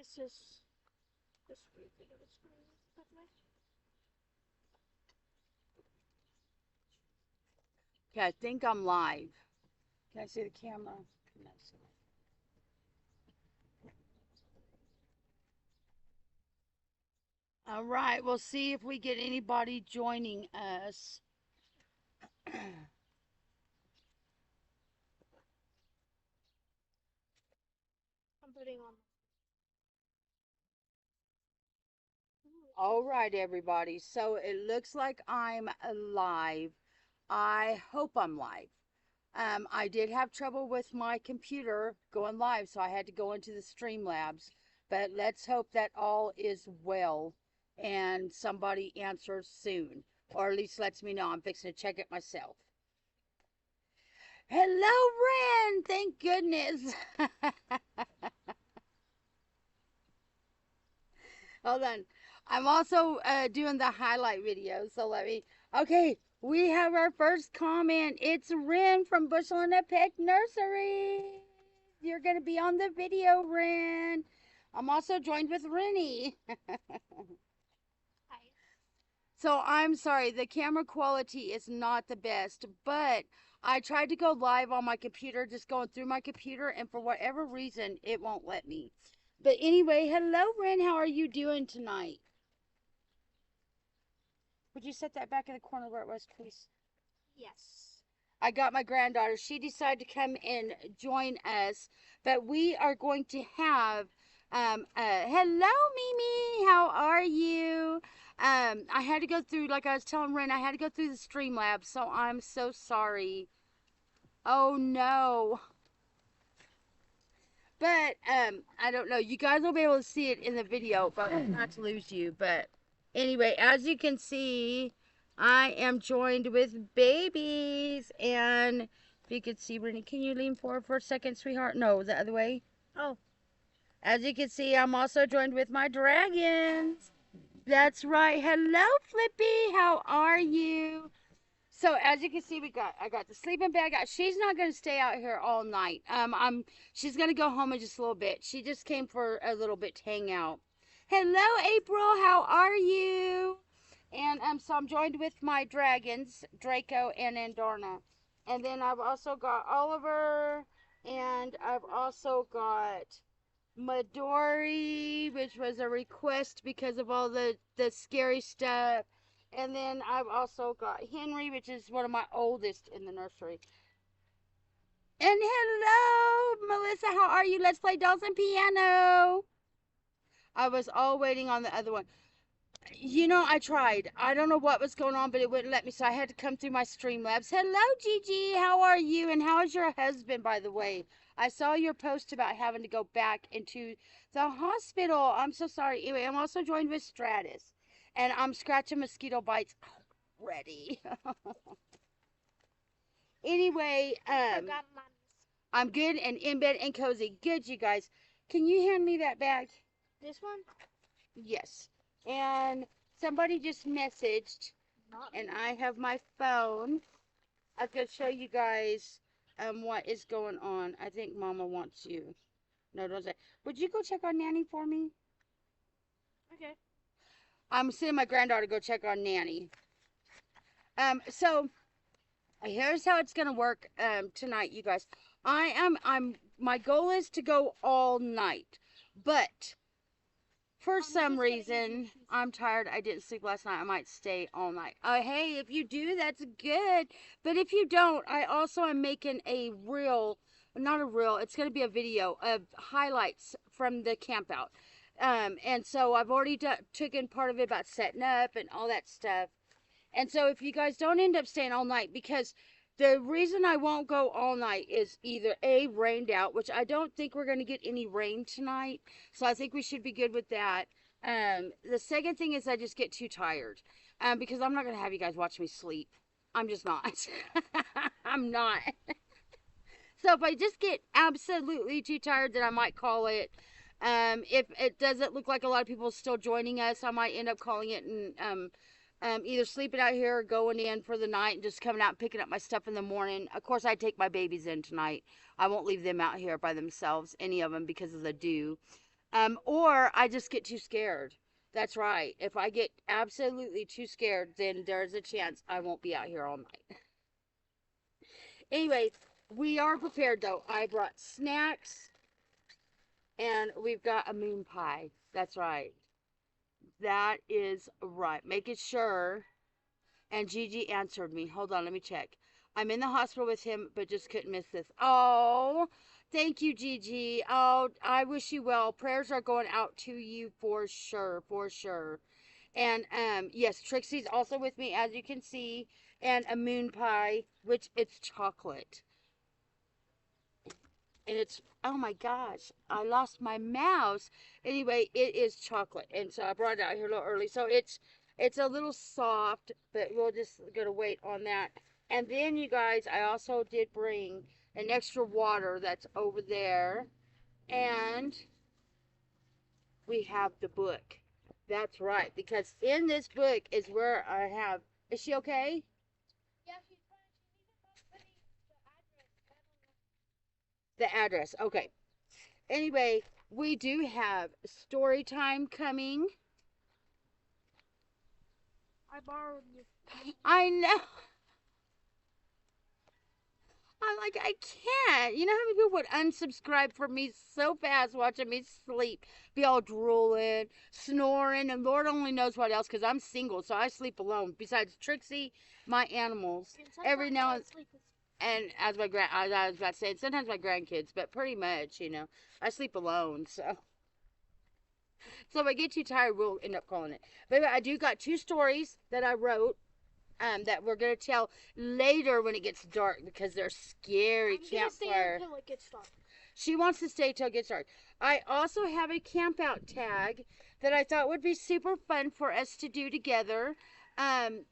this is this weird thing on the screen. Okay, I think I'm live. Can I see the camera? Can I see it? All right, we'll see if we get anybody joining us. I'm putting on. All right, everybody. So it looks like I'm live. I hope I'm live. I did have trouble with my computer going live, so I had to go into the Streamlabs. But let's hope that all is well and somebody answers soon, or at least lets me know. I'm fixing to check it myself. Hello, Ren! Thank goodness. Hold on. I'm also doing the highlight video, so let me. Okay, we have our first comment. It's Ren from Bushel and Peck Nursery. You're going to be on the video, Ren. I'm also joined with Rennie. Hi. So I'm sorry, the camera quality is not the best, but I tried to go live on my computer, just going through my computer, and for whatever reason, it won't let me. But anyway, hello, Ren. How are you doing tonight? Would you set that back in the corner where it was, please? Yes. I got my granddaughter. She decided to come and join us, but we are going to have hello, Mimi. How are you? I had to go through, like I was telling Ren, I had to go through the Streamlabs, so I'm so sorry. Oh no. But I don't know. You guys will be able to see it in the video, but not to lose you. But anyway, as you can see, I am joined with babies, and if you could see, Brittany, can you lean forward for a second, sweetheart? No, the other way. Oh. As you can see, I'm also joined with my dragons. That's right. Hello, Flippy. How are you? So as you can see, I got the sleeping bag. She's not gonna stay out here all night. She's gonna go home in just a little bit. She just came for a little bit to hang out. Hello, April. How are you? And so I'm joined with my dragons, Draco and Andarna. And then I've also got Oliver, and I've also got Midori, which was a request because of all the scary stuff. And then I've also got Henry, which is one of my oldest in the nursery. And hello, Melissa, how are you? Let's play dolls and piano. I was all waiting on the other one. You know, I tried. I don't know what was going on, but it wouldn't let me, so I had to come through my Streamlabs. Hello, Gigi. How are you? And how is your husband, by the way? I saw your post about having to go back into the hospital. I'm so sorry. Anyway, I'm also joined with Stratus, and I'm scratching mosquito bites already. Anyway, I got mine. I'm good and in bed and cozy. Good, you guys. Can you hand me that bag? This one? Yes. And somebody just messaged, Not and I have my phone. I could show you guys what is going on. I think Mama wants you. No, don't say. Would you go check on Nanny for me? okay. I'm sending my granddaughter to go check on Nanny. So here's how it's gonna work tonight, you guys. My goal is to go all night, but for some reason, I'm tired. I didn't sleep last night. I might stay all night. Hey, if you do, that's good. But if you don't, I also am making a reel, not a reel, it's going to be a video of highlights from the camp out. And so I've already taken part of it about setting up and all that stuff. And so if you guys don't end up staying all night, because the reason I won't go all night is either A, rained out, which I don't think we're going to get any rain tonight. So I think we should be good with that. The second thing is I just get too tired. Because I'm not going to have you guys watch me sleep. I'm just not. I'm not. So if I just get absolutely too tired, then I might call it. If it doesn't look like a lot of people are still joining us, I might end up calling it and either sleeping out here or going in for the night and just coming out and picking up my stuff in the morning. Of course, I take my babies in tonight. I won't leave them out here by themselves, any of them, because of the dew. Or I just get too scared. That's right. If I get absolutely too scared, then there's a chance I won't be out here all night. Anyway, we are prepared though. I brought snacks and we've got a moon pie. That's right. That is right. Making sure. And Gigi answered me. Hold on, let me check. I'm in the hospital with him, but just couldn't miss this. Oh, thank you, Gigi. Oh, I wish you well. Prayers are going out to you for sure, for sure. And yes, Trixie's also with me, as you can see, and a moon pie, which it's chocolate. And it's, oh my gosh, I lost my mouse. Anyway, it is chocolate, and so I brought it out here a little early. So it's a little soft, but we'll just gonna wait on that. And then you guys, I also did bring an extra water that's over there, and we have the book. That's right, because in this book is where I have. Is she okay? Yeah, she's fine. She needs the address. The address. Okay. Anyway, we do have story time coming. I borrowed you. I know. I'm like, I can't. You know how many people would unsubscribe from me so fast watching me sleep, be all drooling, snoring, and Lord only knows what else, because I'm single, so I sleep alone. Besides Trixie, my animals, every now and as my I was about to say, sometimes my grandkids, but pretty much, you know, I sleep alone, so. So if I get too tired, we'll end up calling it. But I do got 2 stories that I wrote. That we're gonna tell later when it gets dark, because they're scary. Campfire. Until it gets dark. She wants to stay till it gets dark. I also have a camp out tag that I thought would be super fun for us to do together.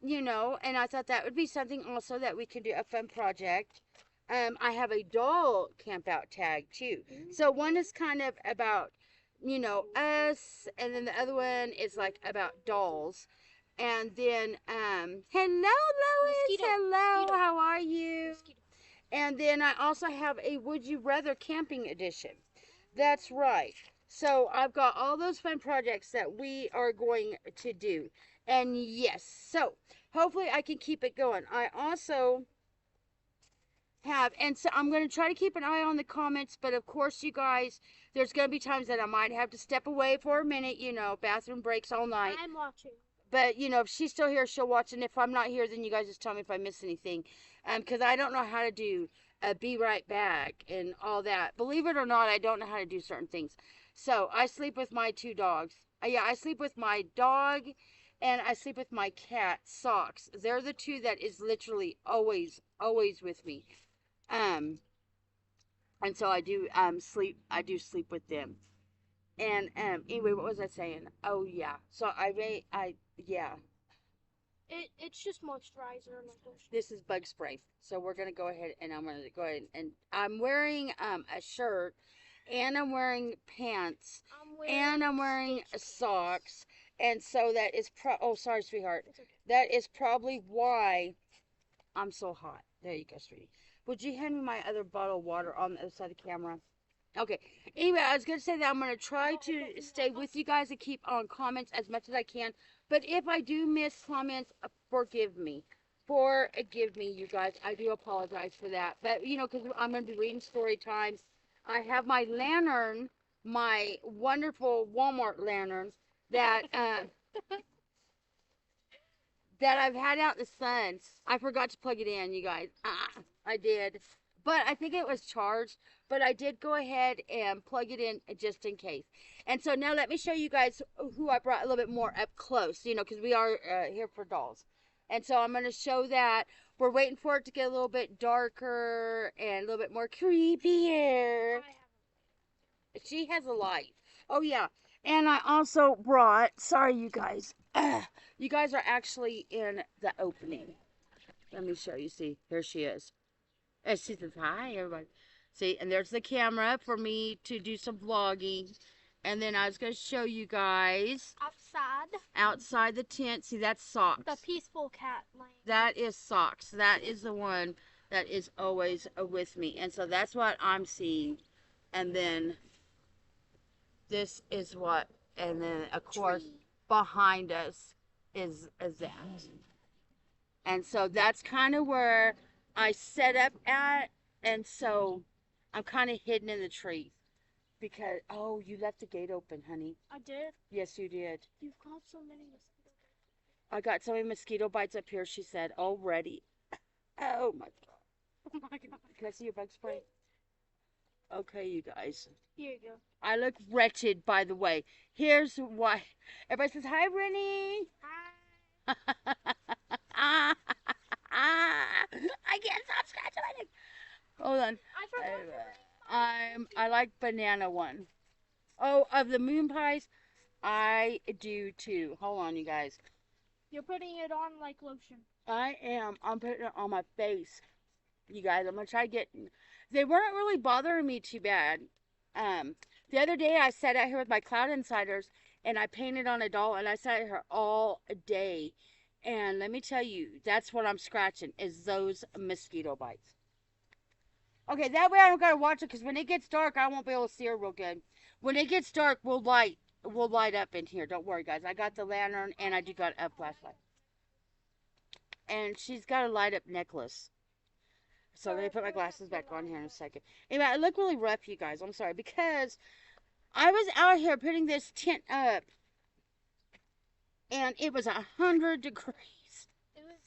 You know, and I thought that would be something also that we could do, a fun project. I have a doll camp out tag too. So one is kind of about, you know, us, and then the other one is like about dolls. And then, hello, Lois. Mosquito. Hello, Mosquito. how are you? Mosquito. And then I also have a Would You Rather camping edition. That's right. So I've got all those fun projects that we are going to do. And yes, so hopefully I can keep it going. I also have, and so I'm going to try to keep an eye on the comments, but of course, you guys, there's going to be times that I might have to step away for a minute, you know, bathroom breaks all night. I'm watching. But, you know, if she's still here, she'll watch. And if I'm not here, then you guys just tell me if I miss anything. Because I don't know how to do a be right back and all that. Believe it or not, I don't know how to do certain things. So, I sleep with my 2 dogs. Yeah, I sleep with my dog and I sleep with my cat, Socks. They're the 2 that is literally always, always with me. And so I do sleep with them. And anyway, what was I saying? Oh yeah. So yeah. It's just moisturizer and lotion. This is bug spray. So we're gonna go ahead and I'm gonna go ahead and I'm wearing a shirt, and I'm wearing pants, and I'm wearing socks, and so that is oh sorry, sweetheart. It's okay. That is probably why I'm so hot. There you go, sweetie. Would you hand me my other bottle of water on the other side of the camera? Okay. Anyway, I was going to say that I'm going to try to stay with you guys and keep on comments as much as I can. But if I do miss comments, forgive me. Forgive me, you guys. I do apologize for that. But, you know, because I'm going to be reading story times. I have my lantern, my wonderful Walmart lantern that that I've had out in the sun. I forgot to plug it in, you guys. I did. But I think it was charged. But I did go ahead and plug it in just in case. And so now let me show you guys who I brought a little bit more up close, you know, because we are here for dolls. And so I'm going to show that. We're waiting for it to get a little bit darker and a little bit more creepier. She has a light. Oh, yeah. And I also brought, sorry, you guys. You guys are actually in the opening. Let me show you. See, here she is. And she says, hi, everybody. See, and there's the camera for me to do some vlogging. And then I was going to show you guys outside the tent. See, that's Socks. The peaceful cat laying. That is Socks. That is the one that is always with me. And so that's what I'm seeing. And then this is what, and then of course Tree. behind us is that. And so that's kind of where I set up at. And so I'm kind of hidden in the trees because, oh, you left the gate open, honey. I did. Yes, you did. You've got so many mosquito I got so many mosquito bites up here, she said, already. Oh my God. bites. Oh my god. Can I see your bug spray? Okay, you guys. Here you go. I look wretched, by the way. Here's why. Everybody says, hi, Rennie. Hi. I can't stop scratching my neck. Hold on. I forgot. I like banana one. Oh, of the moon pies, I do too. Hold on, you guys. You're putting it on like lotion. I am. I'm putting it on my face. You guys, I'm gonna try to get. They weren't really bothering me too bad. The other day I sat out here with my Cloud Insiders and I painted on a doll and I sat out here all day. And let me tell you, that's what I'm scratching is those mosquito bites. Okay, that way I don't gotta watch it because when it gets dark, I won't be able to see her real good. When it gets dark, we'll light up in here. Don't worry, guys. I got the lantern and I do got a flashlight. And she's got a light up necklace. So let me put my glasses back on here in a second. Anyway, I look really rough, you guys. I'm sorry because I was out here putting this tent up, and it was 100 degrees. It was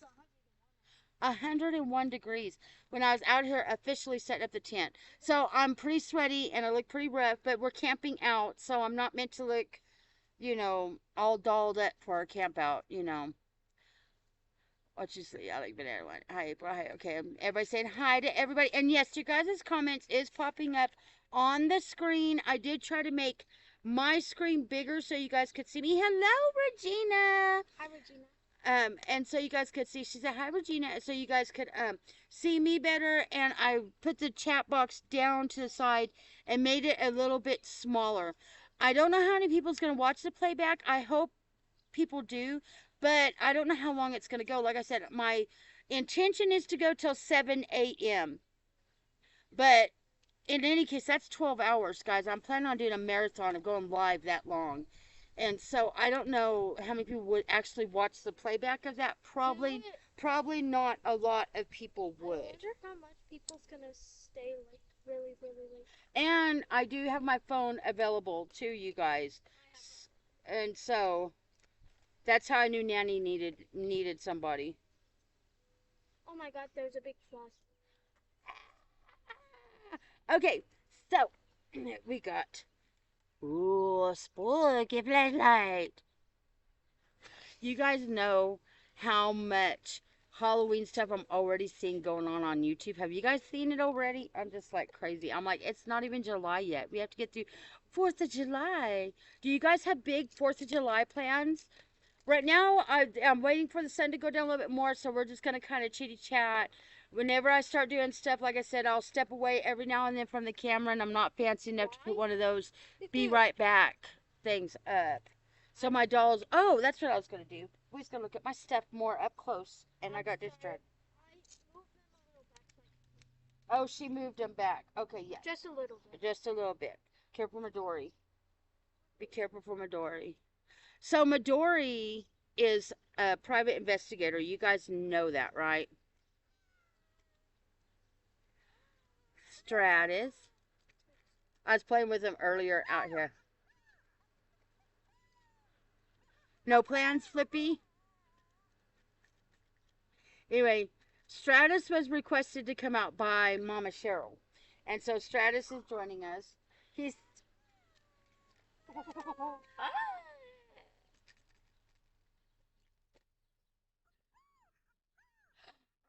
101 degrees when I was out here officially setting up the tent. So I'm pretty sweaty and I look pretty rough, but we're camping out, so I'm not meant to look, all dolled up for a camp out, What you say? I like banana one. Hi, April. Hi. Okay, everybody saying hi to everybody. And yes, your guys' comments is popping up on the screen. I did try to make my screen bigger so you guys could see me. Hello, Regina. Hi, Regina. And so you guys could see. She said hi, Regina, so you guys could see me better. And I put the chat box down to the side and made it a little bit smaller. I don't know how many people's gonna watch the playback. I hope people do. But I don't know how long it's going to go. Like I said, my intention is to go till 7 a.m. But in any case, that's 12 hours, guys. I'm planning on doing a marathon of going live that long. And so I don't know how many people would actually watch the playback of that. Probably not a lot of people would. I wonder how much people's going to stay like really, really late. And I do have my phone available to you guys. And so that's how I knew Nanny needed somebody. Oh my god, there's a big flash. Okay, so we got spooky flashlight. You guys know how much Halloween stuff I'm already seeing going on YouTube. Have you guys seen it already? I'm just like crazy. I'm like, it's not even July yet. We have to get through 4th of July. Do you guys have big 4th of July plans? Right now, I'm waiting for the sun to go down a little bit more, so we're just going to kind of chitty chat. Whenever I start doing stuff, like I said, I'll step away every now and then from the camera, and I'm not fancy enough to put one of those be right back things up. So my dolls, oh, that's what I was going to do. We're just going to look at my stuff more up close, and I got distracted. Oh, she moved them back. Okay, yeah. Just a little bit. Just a little bit. Careful, Midori. Be careful for Midori. So Midori is a private investigator. You guys know that, right? Stratus. I was playing with him earlier out here. No plans, Flippy? Anyway, Stratus was requested to come out by Mama Cheryl. And so Stratus is joining us. He's...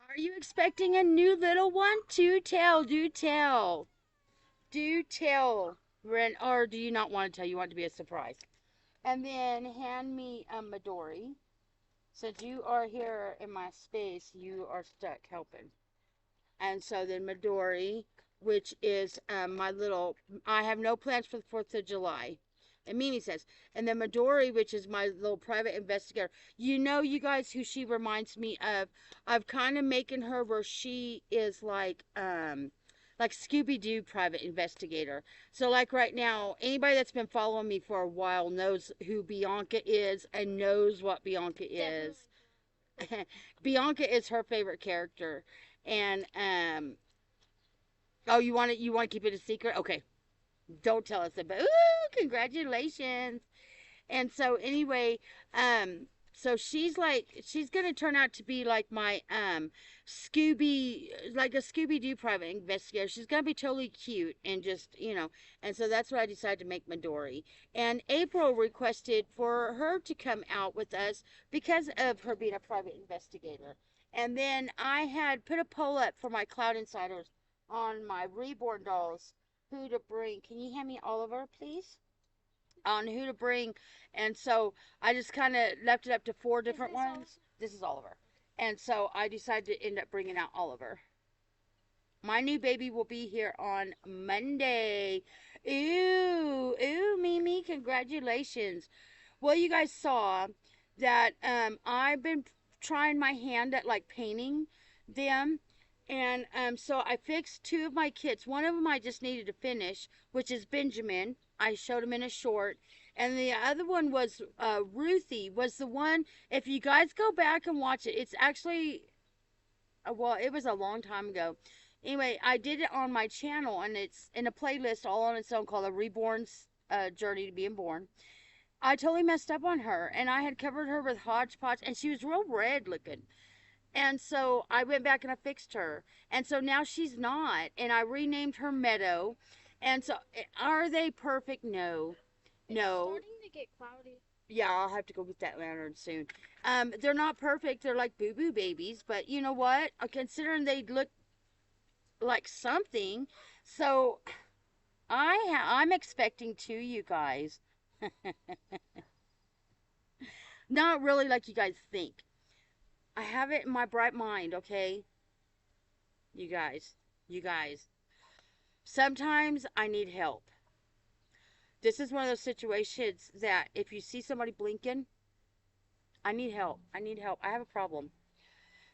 Are you expecting a new little one? Do tell. Do tell. Or do you not want to tell? You want it to be a surprise. And then hand me Midori. Since you are here in my space, you are stuck helping. And so then Midori, which is my little... I have no plans for the 4th of July. And Mimi says, and then Midori, which is my little private investigator. You know, you guys, who she reminds me of. I've kind of making her where she is like like Scooby-Doo private investigator. So like right now, anybody that's been following me for a while knows who Bianca is and knows what Bianca is. Bianca is her favorite character. And oh, you want to keep it a secret? Okay. Don't tell us about. Ooh, congratulations. And so anyway, so she's gonna turn out to be like my Scooby, like a Scooby Doo private investigator. She's gonna be totally cute and just and so that's what I decided to make Midori. And April requested for her to come out with us because of her being a private investigator. And then I had put a poll up for my Cloud Insiders on my Reborn dolls who to bring. Can you hand me Oliver, please? On who to bring. And so I just kind of left it up to 4 different ones. Oliver? This is Oliver. And so I decided to end up bringing out Oliver. My new baby will be here on Monday. Ooh, Mimi, congratulations. Well, you guys saw that I've been trying my hand at like painting them. And so I fixed 2 of my kits. One of them I just needed to finish, which is Benjamin. I showed him in a short. And the other one was Ruthie, was the one, if you guys go back and watch it, it's actually, well, it was a long time ago. Anyway, I did it on my channel, and it's in a playlist all on its own called A Reborn's Journey to Being Born. I totally messed up on her, and I had covered her with hodgepodge, and she was real red looking. And so I went back and I fixed her. And so now she's not. And I renamed her Meadow. And so are they perfect? No. No. It's starting to get cloudy. Yeah, I'll have to go get that lantern soon. They're not perfect. They're like boo-boo babies. But you know what? Considering they look like something. So I'm expecting 2, you guys. Not really like you guys think. I have it in my bright mind, okay? You guys. Sometimes I need help. This is one of those situations that if you see somebody blinking, I need help. I have a problem.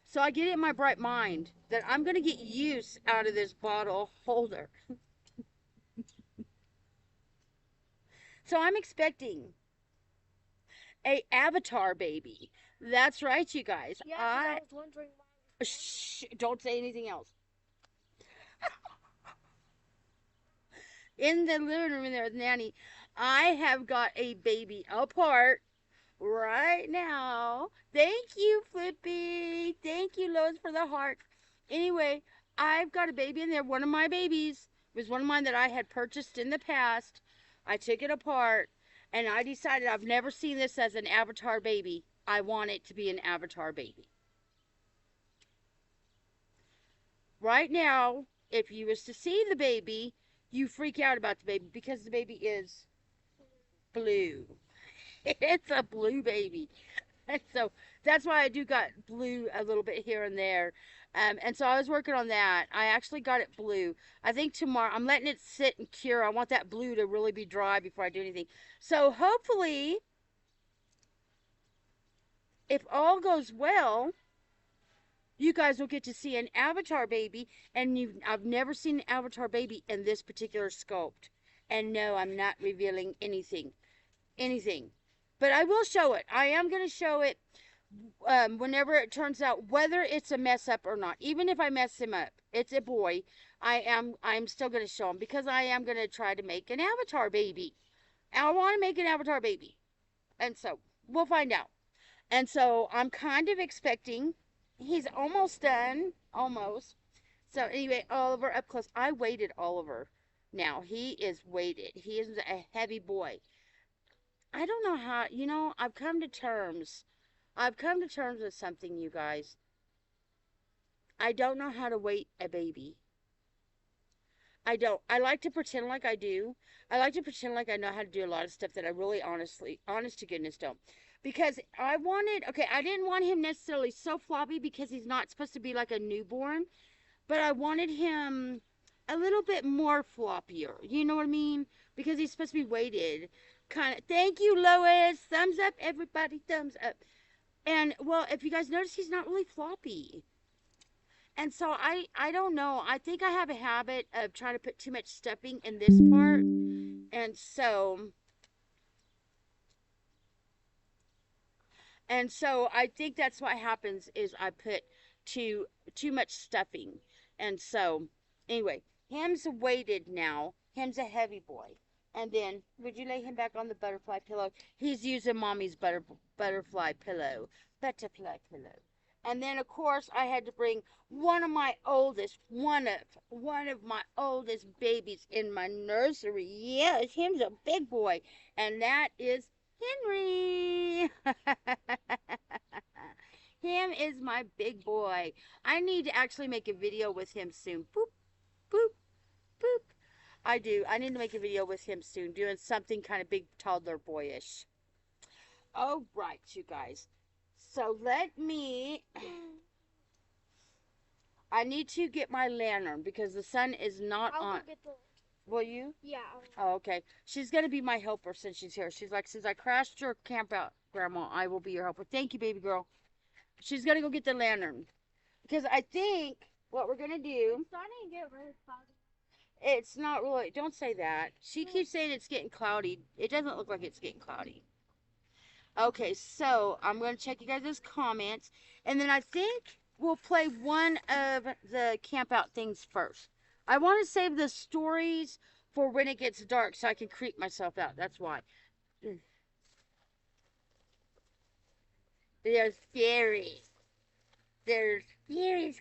So I get it in my bright mind that I'm going to get use out of this bottle holder. So I'm expecting a avatar baby. That's right, you guys. Yeah, I was wondering why. Shh, don't say anything else. In the living room in there with Nanny, I have got a baby apart right now. Thank you, Flippy. Thank you, Lois, for the heart. Anyway, I've got a baby in there. One of my babies was one of mine that I had purchased in the past. I took it apart, and I decided I've never seen this as an avatar baby. I want it to be an avatar baby. Right now, if you was to see the baby, you freak out about the baby because the baby is blue. It's a blue baby. And so that's why I do got blue a little bit here and there. And so I was working on that. I actually got it blue. I think tomorrow, I'm letting it sit and cure. I want that blue to really be dry before I do anything. So hopefully, if all goes well, you guys will get to see an avatar baby. And I've never seen an avatar baby in this particular sculpt. And no, I'm not revealing anything. But I will show it. I am going to show it whenever it turns out, whether it's a mess up or not. Even if I mess him up, it's a boy, I'm still going to show him because I am going to try to make an avatar baby. I want to make an avatar baby. And so we'll find out. And so I'm kind of expecting, he's almost done, almost. So anyway, Oliver up close. I weighted Oliver. Now he is weighted. He is a heavy boy. I don't know how, I've come to terms with something, you guys. I don't know how to weight a baby. I don't. I like to pretend like I do. I like to pretend like I know how to do a lot of stuff that I really honest to goodness don't. Because I didn't want him necessarily so floppy because he's not supposed to be like a newborn. But I wanted him a little bit more floppier. You know what I mean? Because he's supposed to be weighted. Thank you, Lois. Thumbs up, everybody. Thumbs up. And, well, if you guys notice, he's not really floppy. And so I don't know. I think I have a habit of trying to put too much stuffing in this part. And so I think that's what happens is I put too much stuffing. And so anyway, him's weighted now. Him's a heavy boy. And then would you lay him back on the butterfly pillow? He's using mommy's butterfly pillow. Butterfly pillow. And then of course I had to bring one of my oldest babies in my nursery. Yes, him's a big boy. And that is Henry. Him is my big boy. I need to actually make a video with him soon. Boop, boop, boop. I do. I need to make a video with him soon, doing something kind of big toddler boyish. All right, you guys. So I need to get my lantern because the sun is not I'll on. go get the. Will you? Yeah. Oh, okay. She's going to be my helper since she's here. She's like, since I crashed your camp out, Grandma, I will be your helper. Thank you, baby girl. She's going to go get the lantern. Because I think what we're going to do. It's starting to get really cloudy. It's not really. Don't say that. She keeps saying it's getting cloudy. It doesn't look like it's getting cloudy. Okay, so I'm going to check you guys' comments. And then I think we'll play one of the camp out things first. I want to save the stories for when it gets dark so I can creep myself out. That's why. They're scary. They're scary.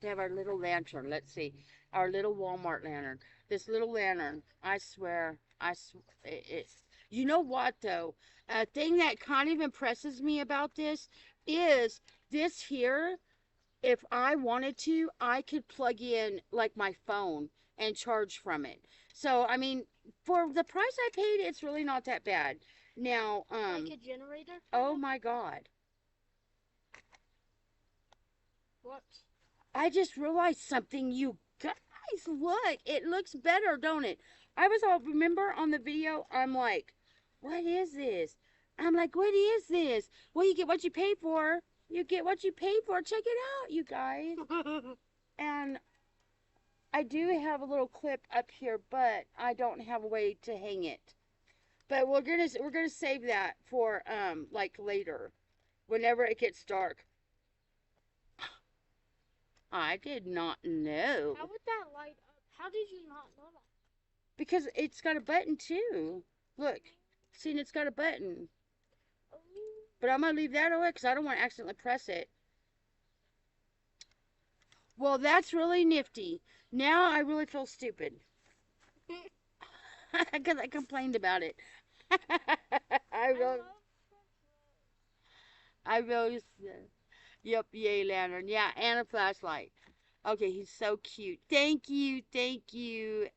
We have our little lantern. Let's see. Our little Walmart lantern. This little lantern, I swear, you know what, though? A thing that kind of impresses me about this is this here. If I wanted to, I could plug in like my phone and charge from it. So, I mean, for the price I paid, it's really not that bad. Now, Like a generator? oh my God. What? I just realized something, you guys. Look, it looks better, don't it? Remember on the video, I'm like, what is this? I'm like, what is this? Well, you get what you pay for. You get what you pay for. Check it out, you guys. And I do have a little clip up here, but I don't have a way to hang it. But we're gonna save that for like later, whenever it gets dark. I did not know. How would that light up? How did you not know that? Because it's got a button too. Look, see, it's got a button. Oh. But I'm gonna leave that away because I don't want to accidentally press it. Well, that's really nifty. Now I really feel stupid. Because I complained about it. I really, yep, yay, lantern. Yeah, and a flashlight. Okay, he's so cute. Thank you.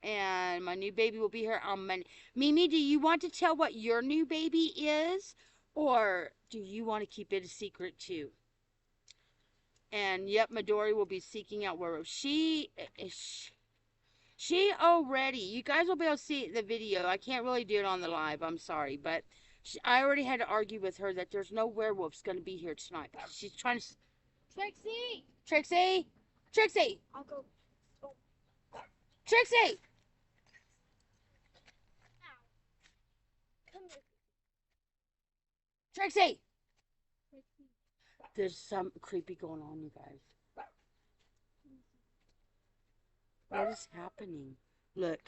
And my new baby will be here on Monday. Mimi, do you want to tell what your new baby is? Or do you want to keep it a secret too? And yep, Midori will be seeking out Woro. She already, you guys will be able to see it in the video. I can't really do it on the live. I'm sorry, but I already had to argue with her that there's no werewolves going to be here tonight. She's trying to... Trixie! I'll go. Oh. Trixie! Come here. Trixie! There's some creepy going on, you guys. What is happening? Look.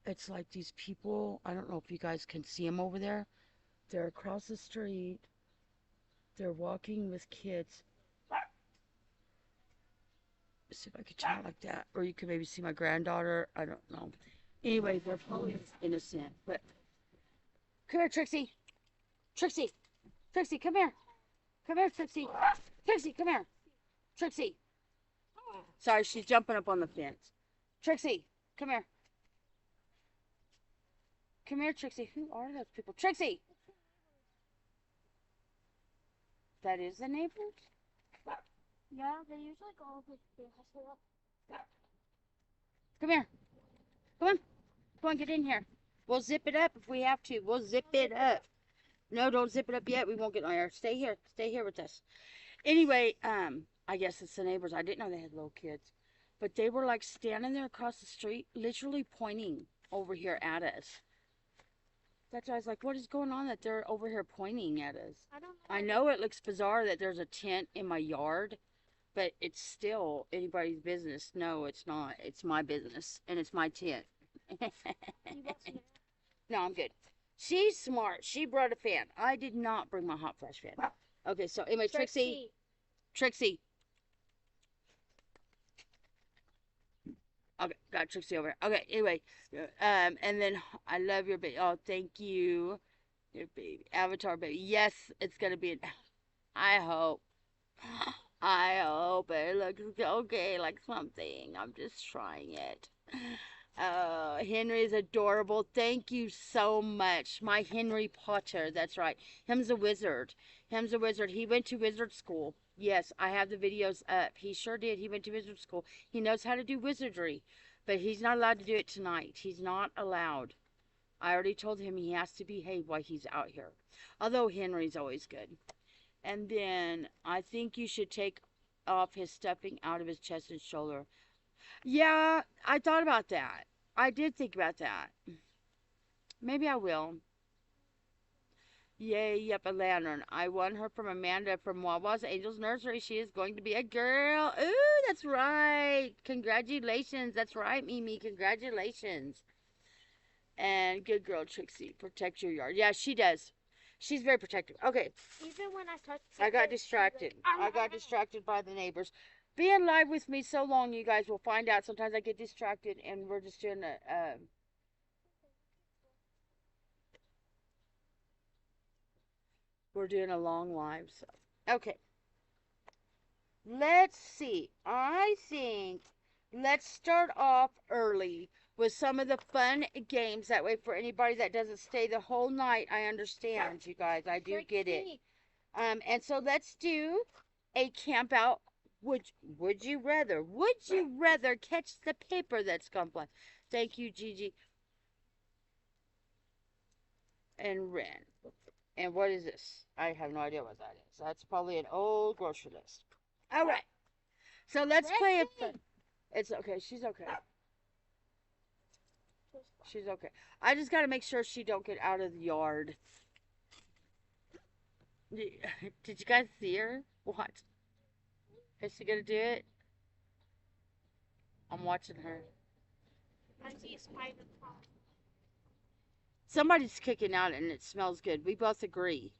It's like these people, I don't know if you guys can see them over there. They're across the street. They're walking with kids. Let's see if I can turn it like that. Or you can maybe see my granddaughter. I don't know. Anyway, they're probably innocent. But come here, Trixie. Trixie, come here. Come here, Trixie. Trixie, come here. Trixie. Sorry, she's jumping up on the fence. Trixie, come here. Come here, Trixie. Who are those people? Trixie! That is the neighbors? Yeah, they usually go over here. Come here. Come on, get in here. We'll zip it up if we have to. We'll zip it up. No, don't zip it up yet. We won't get on air. Stay here. Stay here with us. Anyway, I guess it's the neighbors. I didn't know they had little kids. But they were like standing there across the street, literally pointing over here at us. That's why I was like, what is going on that they're over here pointing at us? I don't know. I know it looks bizarre that there's a tent in my yard, but it's still anybody's business. No, it's not. It's my business, and it's my tent. You want some air? No, I'm good. She's smart. She brought a fan. I did not bring my hot flash fan. Okay, so anyway, Trixie. Okay, got Trixie over here. Okay, anyway, and then I love your baby. Oh, thank you, your baby, Avatar baby. Yes, it's gonna be. I hope. I hope it looks okay, like something. I'm just trying it. Oh, Henry is adorable. Thank you so much. My Henry Potter. That's right. Him's a wizard. Him's a wizard. He went to wizard school. Yes, I have the videos up. He sure did. He went to wizard school. He knows how to do wizardry. But he's not allowed to do it tonight. He's not allowed. I already told him he has to behave while he's out here. Although Henry's always good. And then I think you should take off his stuffing out of his chest and shoulder. Yeah, I thought about that. I did think about that. Maybe I will. Yay, yep, a lantern. I won her from Amanda from Wawa's Angels Nursery. She is going to be a girl. Ooh, that's right. Congratulations. That's right, Mimi. Congratulations. And good girl, Trixie. Protect your yard. Yeah, she does. She's very protective. Okay. Even when I touch I got distracted. I got distracted by the neighbors. Being live with me so long, you guys will find out. Sometimes I get distracted, and we're just doing a... we're doing a long live, so. Okay. Let's see. I think let's start off early with some of the fun games. That way, for anybody that doesn't stay the whole night, I understand, you guys. I do get it. And so let's do a camp out. Would you rather catch the paper that's gone fly? Thank you, Gigi. And Ren. And what is this? I have no idea what that is. That's probably an old grocery list. All right. So let's play a... It's okay. She's okay. She's okay. I just got to make sure she don't get out of the yard. Did you guys see her? What? Is she going to do it? I'm watching her. I see a spider. Somebody's kicking out and it smells good. We both agree.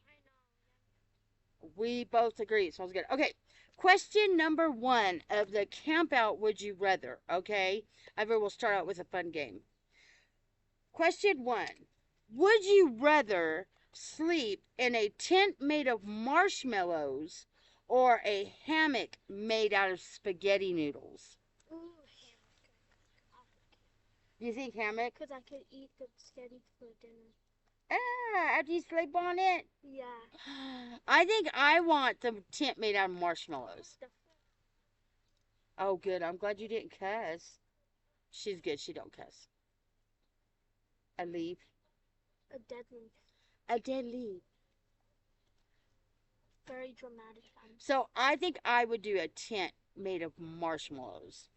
We both agree. It smells good. Okay. Question number 1 of the camp out would you rather. Okay. We'll start out with a fun game. Question 1. Would you rather sleep in a tent made of marshmallows or a hammock made out of spaghetti noodles? Ooh, hammock. You think hammock? Because I could eat the spaghetti for dinner. After you sleep on it? Yeah. I think I want the tent made out of marshmallows. Oh, good. I'm glad you didn't cuss. She's good. She don't cuss. A leaf. A dead leaf. A dead leaf. Very dramatic. So I think I would do a tent made of marshmallows.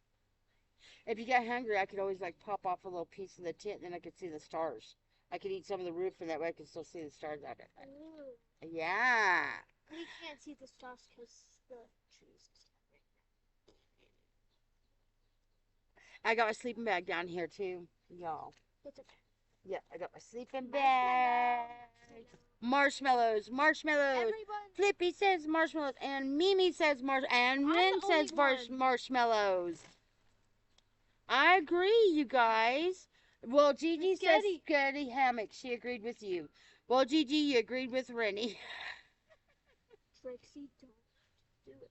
If you get hungry, I could always like pop off a little piece of the tent, and then I could see the stars. I could eat some of the roof, and that way I could still see the stars out of it. Ooh. Yeah. We can't see the stars because the trees. I got my sleeping bag down here too, y'all. It's okay. Yeah, I got my sleeping bag. Marshmallows. Everyone. Flippy says marshmallows, and Mimi says and Ren says marshmallows. I agree, you guys. Well, Gigi says spaghetti hammock. She agreed with you. Well, Gigi, you agreed with Rennie. Trixie, don't do it.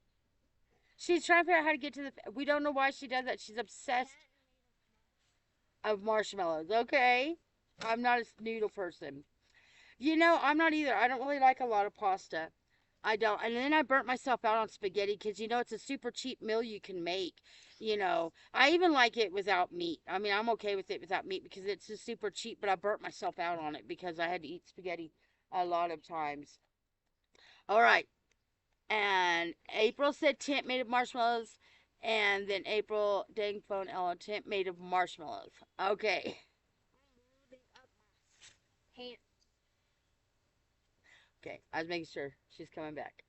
She's trying to figure out how to get to the... We don't know why she does that. She's obsessed of marshmallows, okay? I'm not a noodle person. You know, I'm not either. I don't really like a lot of pasta. I don't. And then I burnt myself out on spaghetti because, you know, it's a super cheap meal you can make. You know, I even like it without meat. I mean, I'm okay with it without meat because it's just super cheap, but I burnt myself out on it because I had to eat spaghetti A lot of times. All right. And April said tent made of marshmallows. And then April, dang phone, Ella, tent made of marshmallows. Okay. I'm loading up my hand. Okay. I was making sure she's coming back.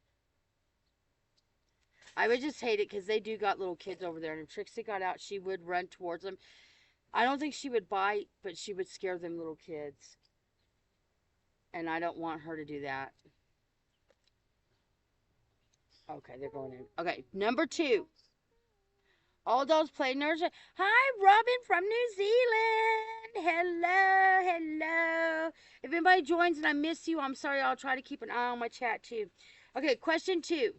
I would just hate it because they do got little kids over there. And if Trixie got out, she would run towards them. I don't think she would bite, but she would scare them little kids. And I don't want her to do that. Okay, they're going in. Okay, number 2. All dolls play nursery. Hi, Robin from New Zealand. Hello, hello. If anybody joins and I miss you, I'm sorry. I'll try to keep an eye on my chat too. Okay, question 2.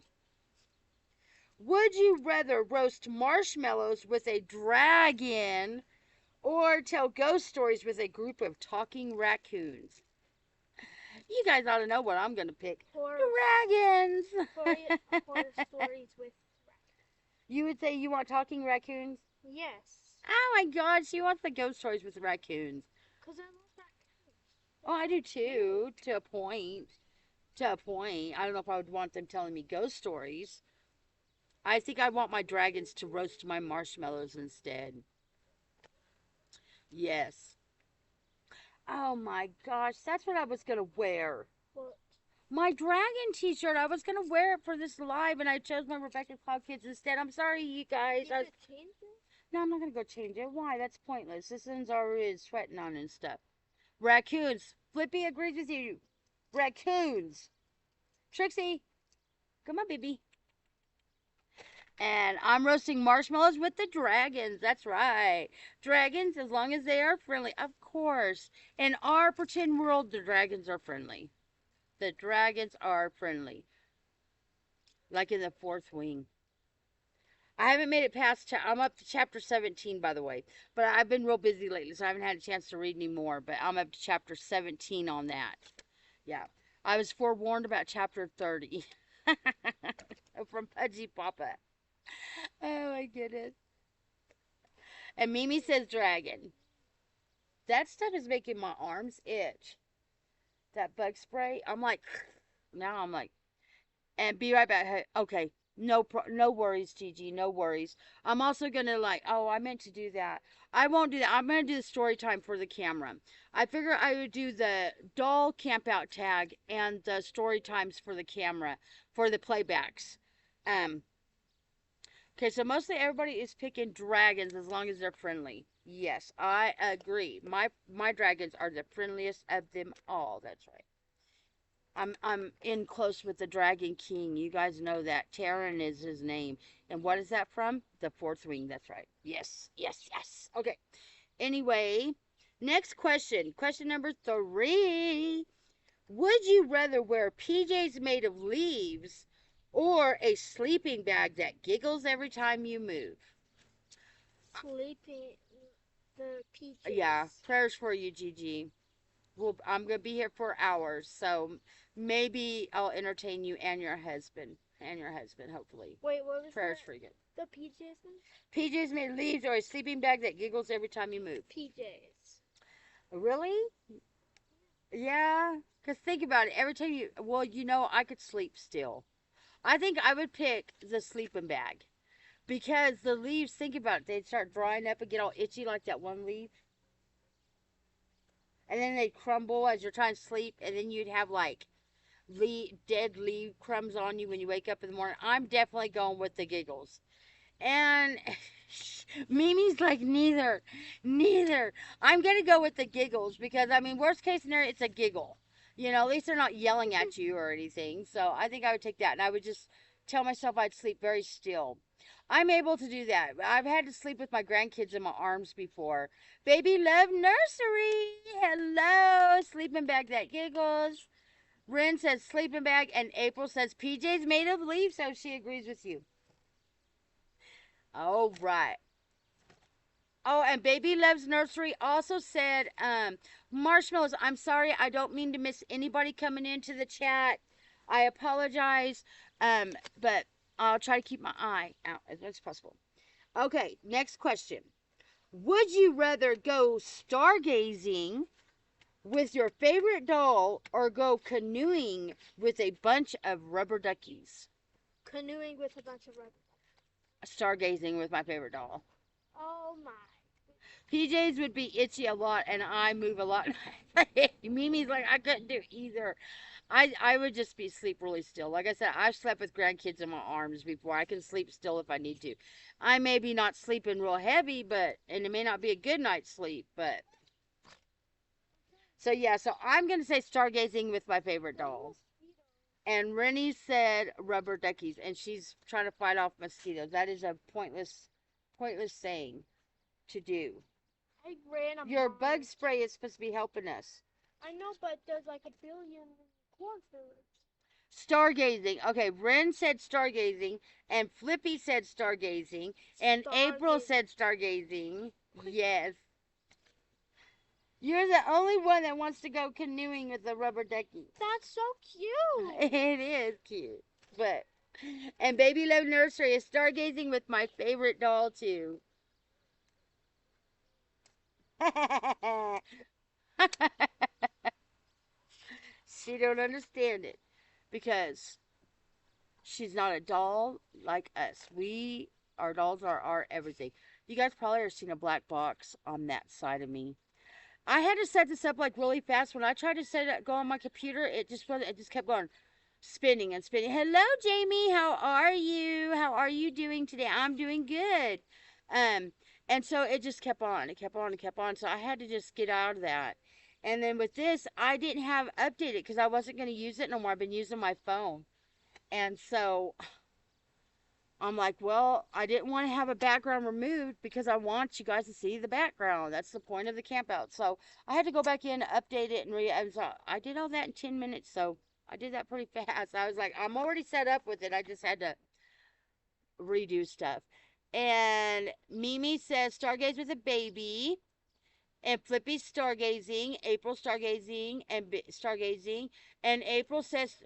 Would you rather roast marshmallows with a dragon or tell ghost stories with a group of talking raccoons? You guys ought to know what I'm going to pick. Dragons. Horror stories with You would say you want talking raccoons? yes. Oh my god, she wants the ghost stories with the raccoons. Because I love raccoons. Oh, I do too, to a point. To a point. I don't know if I would want them telling me ghost stories. I think I want my dragons to roast my marshmallows instead. Yes. Oh my gosh, that's what I was going to wear. What? My dragon t-shirt. I was going to wear it for this live and I chose my Rebecca Cloud Kids instead. I'm sorry, you guys. Did it change it? No, I'm not going to go change it. Why? That's pointless. This one's already sweating on and stuff. Raccoons. Flippy agrees with you. Raccoons. Trixie. Come on, baby. And I'm roasting marshmallows with the dragons. That's right. Dragons, as long as they are friendly. Of course. In our pretend world, the dragons are friendly. The dragons are friendly. Like in the Fourth Wing. I haven't made it past, I'm up to chapter 17, by the way. But I've been real busy lately, so I haven't had a chance to read any more. But I'm up to chapter 17 on that. Yeah. I was forewarned about chapter 30. From Pudgy Papa. Oh, my goodness. And Mimi says dragon. That stuff is making my arms itch. That bug spray. I'm like, now I'm like, and be right back. Hey, okay. No worries, Gigi. No worries. I'm also going to I meant to do that. I won't do that. I'm going to do the story time for the camera. I figure I would do the doll campout tag and the story times for the camera, for the playbacks. Okay, so mostly everybody is picking dragons as long as they're friendly. Yes, I agree. My dragons are the friendliest of them all. That's right. I'm in close with the Dragon King. You guys know that. Terran is his name. And what is that from? The Fourth Wing. That's right. Yes, yes, yes. Okay. Anyway, next question. Question number 3. Would you rather wear PJs made of leaves or a sleeping bag that giggles every time you move? Sleeping the PJs. Yeah, prayers for you, Gigi. Well, I'm going to be here for hours, so maybe I'll entertain you and your husband. Hopefully. Wait, what was Prayers that? for you. The PJs one? PJs made of leaves or a sleeping bag that giggles every time you move. PJs. Really? Yeah, because think about it. Every time I could sleep still. I think I would pick the sleeping bag. Because the leaves, think about it, they'd start drying up and get all itchy like that one leaf. And then they'd crumble as you're trying to sleep. And then you'd have dead leaf crumbs on you when you wake up in the morning. I'm definitely going with the giggles. And Mimi's like, neither. I'm going to go with the giggles because, worst case scenario, it's a giggle. At least they're not yelling at you or anything. So I think I would take that. And I would just tell myself I'd sleep very still. I'm able to do that. I've had to sleep with my grandkids in my arms before. Baby Love Nursery. Hello. Sleeping bag that giggles. Ren says sleeping bag. And April says PJ's made of leaves. So she agrees with you. All right. Oh, and Baby Loves Nursery also said, marshmallows. I'm sorry. I don't mean to miss anybody coming into the chat. I apologize. But I'll try to keep my eye out as much as possible. Okay, next question. Would you rather go stargazing with your favorite doll or go canoeing with a bunch of rubber duckies? Canoeing with a bunch of rubber. Stargazing with my favorite doll. Oh my. PJs would be itchy a lot and I move a lot. Mimi's like, I couldn't do either. I would just be sleep really still. Like I said, I've slept with grandkids in my arms before. I can sleep still if I need to. I may be not sleeping real heavy, and it may not be a good night's sleep, but. So yeah, so I'm going to say stargazing with my favorite doll. And Rennie said rubber duckies, and she's trying to fight off mosquitoes. That is a pointless saying to do. I ran a Your mile. bug spray is supposed to be helping us. I know, but there's like a billion cornflowers. Stargazing. Okay, Ren said stargazing, and Flippy said stargazing, and April said stargazing. Yes. You're the only one that wants to go canoeing with a rubber ducky. That's so cute. It is cute. But, and Baby Love Nursery is stargazing with my favorite doll, too. She don't understand it because she's not a doll like us. Our dolls are our everything. You guys probably have seen a black box on that side of me. I had to set this up like really fast. When I tried to go on my computer, it just kept going spinning and spinning. Hello, Jamie. How are you? How are you doing today? I'm doing good. And so it just kept on. It kept on and kept on. So I had to just get out of that. And then with this, I didn't have updated because I wasn't going to use it no more. I've been using my phone. And so I'm like, well, I didn't want to have a background removed because I want you guys to see the background. That's the point of the camp out. So I had to go back in, update it, and I did all that in 10 minutes. So I did that pretty fast. I was like, I'm already set up with it. I just had to redo stuff. And Mimi says, stargaze with a baby. And Flippy's stargazing. April stargazing. And April says,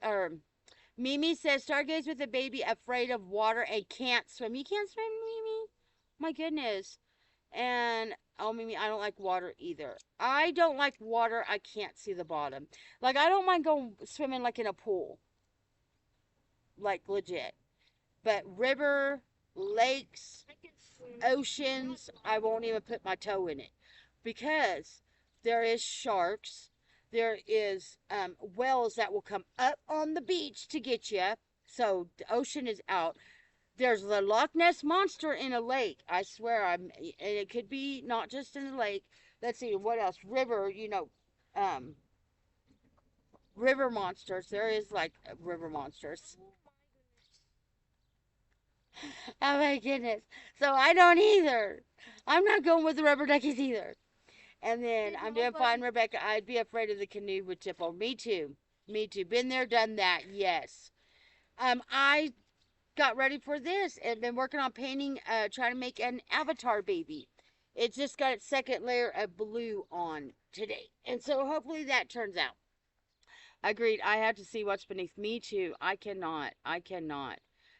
Mimi says, stargaze with a baby afraid of water and can't swim. You can't swim, Mimi? My goodness. And, oh, Mimi, I don't like water either. I don't like water. I can't see the bottom. Like, I don't mind going swimming like in a pool. Like, legit. But river, lakes, oceans, I won't even put my toe in it. Because there is sharks. There is whales that will come up on the beach to get you. So the ocean is out. There's the Loch Ness Monster in a lake. I swear, and it could be not just in the lake. Let's see, what else? River, river monsters. There is like river monsters. Oh my goodness. So I don't either. I'm not going with the rubber duckies either. And then I'm doing fine, Rebecca. I'd be afraid of the canoe would tip over. Me too. Me too. Been there, done that. Yes. I got ready for this and been working on painting, trying to make an avatar baby. It just got its second layer of blue on today. And so hopefully that turns out. Agreed. I have to see what's beneath. Me too. I cannot.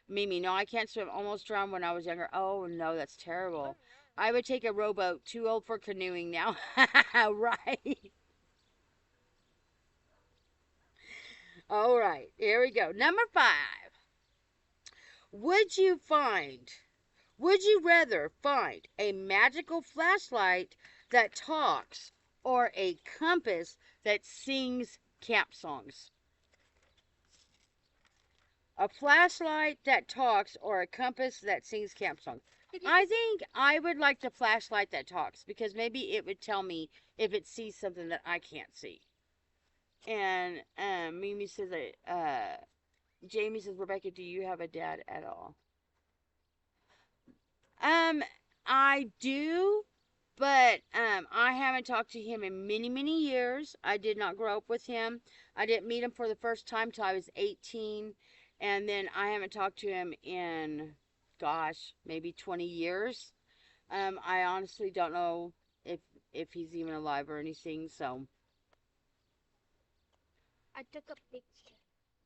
Mimi, no, I can't swim. Almost drowned when I was younger. Oh, no, that's terrible. I would take a rowboat. Too old for canoeing now. Right. All right. Here we go. Number 5. Would you rather find a magical flashlight that talks or a compass that sings camp songs? A flashlight that talks or a compass that sings camp songs. I think I would like the flashlight that talks because maybe it would tell me if it sees something that I can't see. And Mimi says, Jamie says, Rebecca, do you have a dad at all? I do, but I haven't talked to him in many, many years. I did not grow up with him. I didn't meet him for the first time till I was 18. And then I haven't talked to him in, gosh, maybe 20 years. I honestly don't know if he's even alive or anything, so. I took a picture.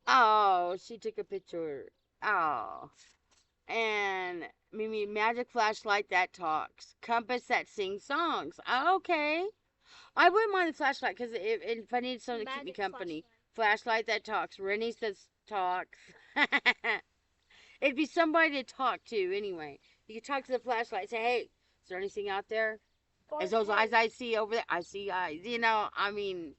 Oh, she took a picture. Oh. And Mimi, magic flashlight that talks. Compass that sings songs. Okay. I wouldn't mind the flashlight because if I need something to keep me Magic company, flashlight. flashlight that talks. Rennie says talks. It'd be somebody to talk to anyway. You could talk to the flashlight. Say, hey, is there anything out there? Or, Is those hey, eyes I see over there? I see eyes. You know, I mean,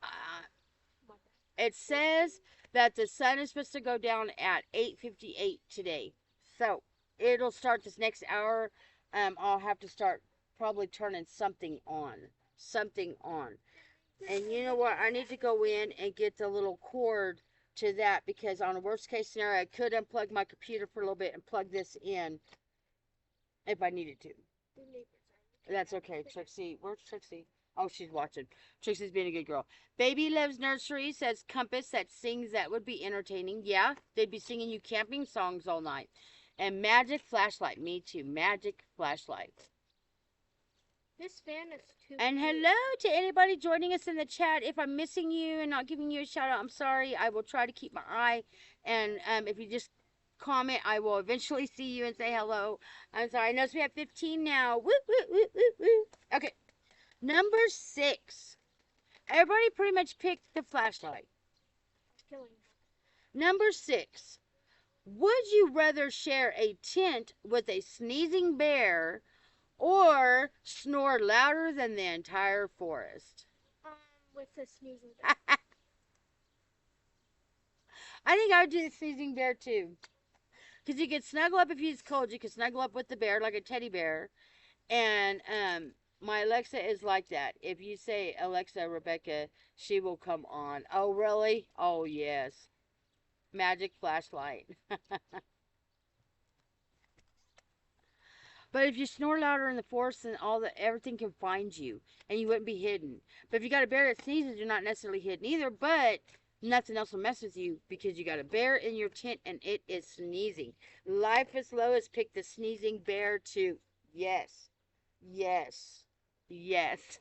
uh, it says that the sun is supposed to go down at 8:58 today. So it'll start this next hour. I'll have to start probably turning something on. Something on. And you know what? I need to go in and get the little cord to that because on a worst case scenario, I could unplug my computer for a little bit and plug this in if I needed to. That's okay. Trixie, where's Trixie? Oh, she's watching. Trixie's being a good girl. Baby Loves Nursery says Compass that sings that would be entertaining. Yeah, they'd be singing you camping songs all night. And Magic Flashlight. Me too. Magic Flashlight. This fan is too. And cute. hello to anybody joining us in the chat. If I'm missing you and not giving you a shout out, I'm sorry. I will try to keep my eye. And if you just comment, I will eventually see you and say hello. I'm sorry. I know we have 15 now. Woo, woo, woo, woo, woo. Okay. Number 6. Everybody pretty much picked the flashlight. Killing. Number 6. Would you rather share a tent with a sneezing bear or snore louder than the entire forest? With the sneezing. I think I would do the sneezing bear too. Because you could snuggle up if it's cold. You could snuggle up with the bear like a teddy bear. And my Alexa is like that. If you say, Alexa, Rebecca, she will come on. Oh, really? Oh, yes. Magic flashlight. But if you snore louder in the forest, then everything can find you, and you wouldn't be hidden. But if you got a bear that sneezes, you're not necessarily hidden either. But nothing else will mess with you because you got a bear in your tent and it is sneezing. Life is Lois picked the sneezing bear too. Yes, yes, yes.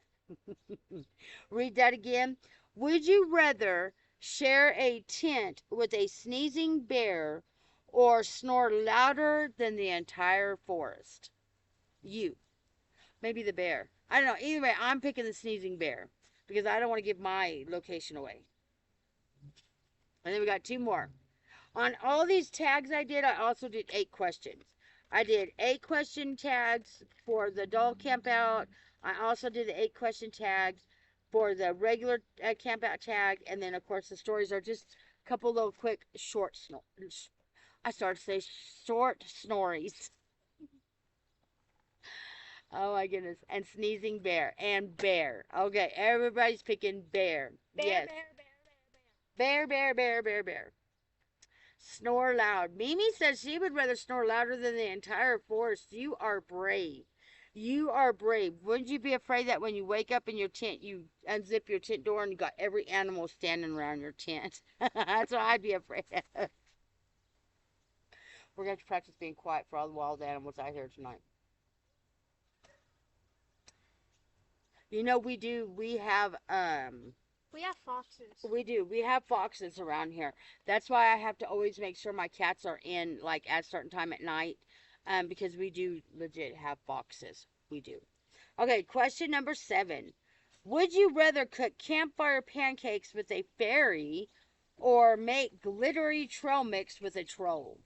Read that again. Would you rather share a tent with a sneezing bear or snore louder than the entire forest? You. Maybe the bear. I don't know. Either way, I'm picking the sneezing bear because I don't want to give my location away. And then we got 2 more. On all these tags I did, I also did 8 questions. I did 8 question tags for the doll camp out. I also did the 8 question tags for the regular camp out tag. And then, of course, the stories are just a couple little quick short snores. I started to say short snories. Oh my goodness. And sneezing bear. And bear. Okay, everybody's picking bear. Bear, Yes. bear, bear, bear, bear. Bear. Snore loud. Mimi says she would rather snore louder than the entire forest. You are brave. You are brave. Wouldn't you be afraid that when you wake up in your tent, you unzip your tent door and you got every animal standing around your tent? That's what I'd be afraid of. We're going to practice being quiet for all the wild animals out here tonight. You know, we have foxes. We do. We have foxes around here. That's why I have to always make sure my cats are in, like, at a certain time at night. Because we do legit have foxes. We do. Okay, question number 7. Would you rather cook campfire pancakes with a fairy or make glittery trail mix with a troll?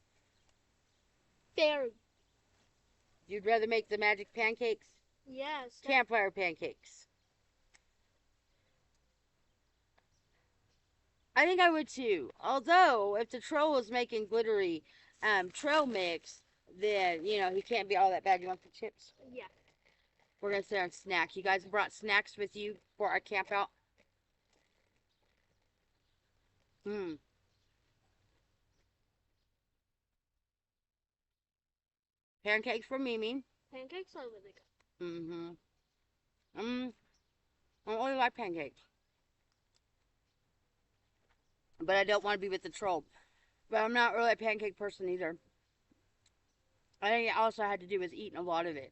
Fairy. You'd rather make the magic pancakes? Yes. Campfire pancakes. I think I would too. Although, if the troll is making glittery trail mix, then, you know, he can't be all that bad. You want some chips? Yeah. We're going to sit there and snack. You guys brought snacks with you for our camp out? Pancakes for Mimi. Pancakes are really good. I don't really like pancakes. But I don't want to be with the troll. But I'm not really a pancake person either. I think it also had to do with eating a lot of it.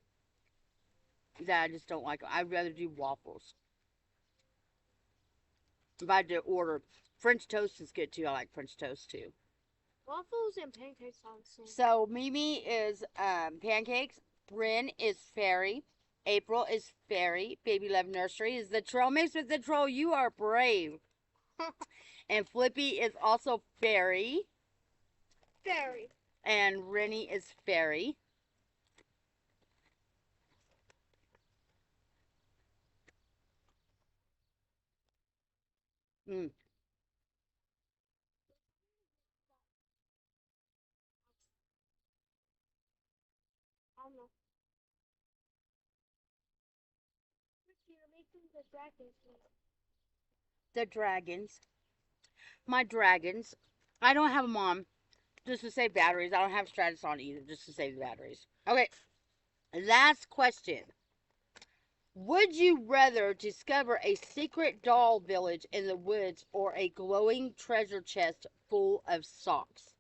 That I just don't like. I'd rather do waffles. If I had to order, French toast is good too. I like French toast too. Waffles and pancakes are the same. So Mimi is pancakes. Bryn is fairy. April is fairy. Baby Love Nursery is the troll mixed with the troll. You are brave. And Flippy is also fairy. Fairy. And Rennie is fairy. Mm. I don't know. You're making the dragons. The dragons. My dragons. I don't have them on just to save batteries. I don't have Stratus on either just to save the batteries. Okay. Last question. Would you rather discover a secret doll village in the woods or a glowing treasure chest full of socks?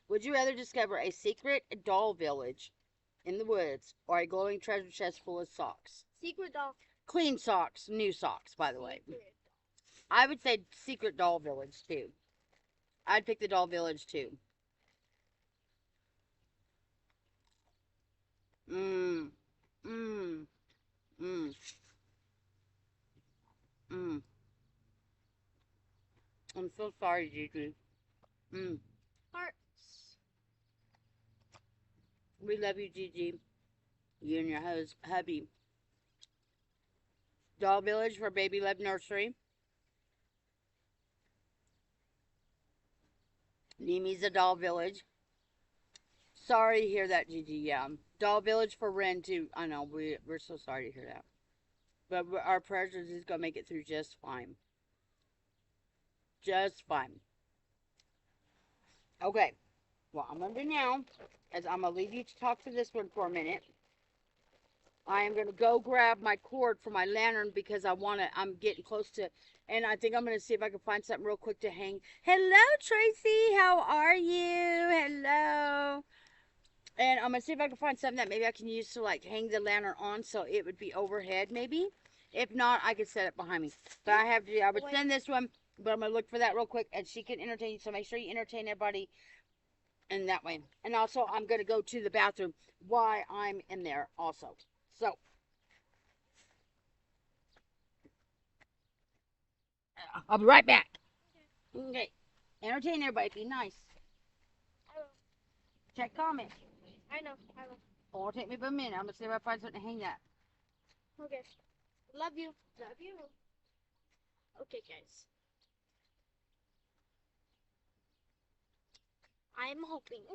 Would you rather discover a secret doll village in the woods or a glowing treasure chest full of socks? Secret doll. Clean socks, new socks, by the way. Secret. I would say secret doll village too. I'd pick the doll village too. Mmm. Mmm. Mmm. Mmm. I'm so sorry, Gigi. Mmm. Hearts. We love you, Gigi. You and your hubby. Doll Village for Baby Love Nursery. Nimi's a Doll Village. Sorry to hear that, Gigi. Yeah. Doll Village for Ren, too. I know. We're so sorry to hear that. But our prayers is he's going to make it through just fine. Just fine. Okay. What I'm going to do now is I'm going to leave you to talk to this one for a minute. I am going to go grab my cord for my lantern because I'm getting close to, and I think I'm going to see if I can find something real quick to hang. Hello, Tracy. How are you? Hello. And I'm going to see if I can find something that maybe I can use to like hang the lantern on so it would be overhead maybe. If not, I could set it behind me. But I would send this one, but I'm going to look for that real quick and she can entertain you. So make sure you entertain everybody in that way. And also, I'm going to go to the bathroom while I'm in there also. So, I'll be right back. Okay. Entertain everybody. Be nice. I will. Check comments. I know. I will. Oh, it'll take me about a minute. I'm going to see if I find something to hang that. Okay. Love you. Love you. Okay, guys. I'm hoping. I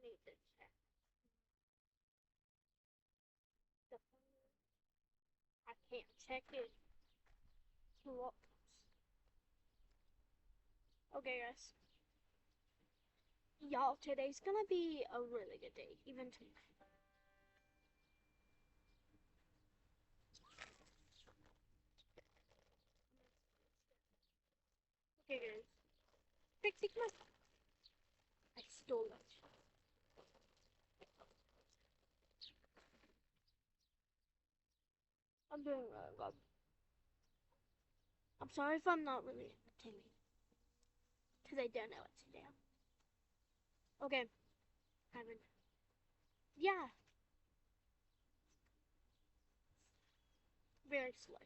need to check. The I can't check it. What? Okay, guys. Y'all, today's gonna be a really good day, even tonight. Okay, guys. Fixing my. I stole it. I'm doing really good. I'm sorry if I'm not really entertaining. Because I don't know what to do. Okay. Ivan. Yeah. Very slow.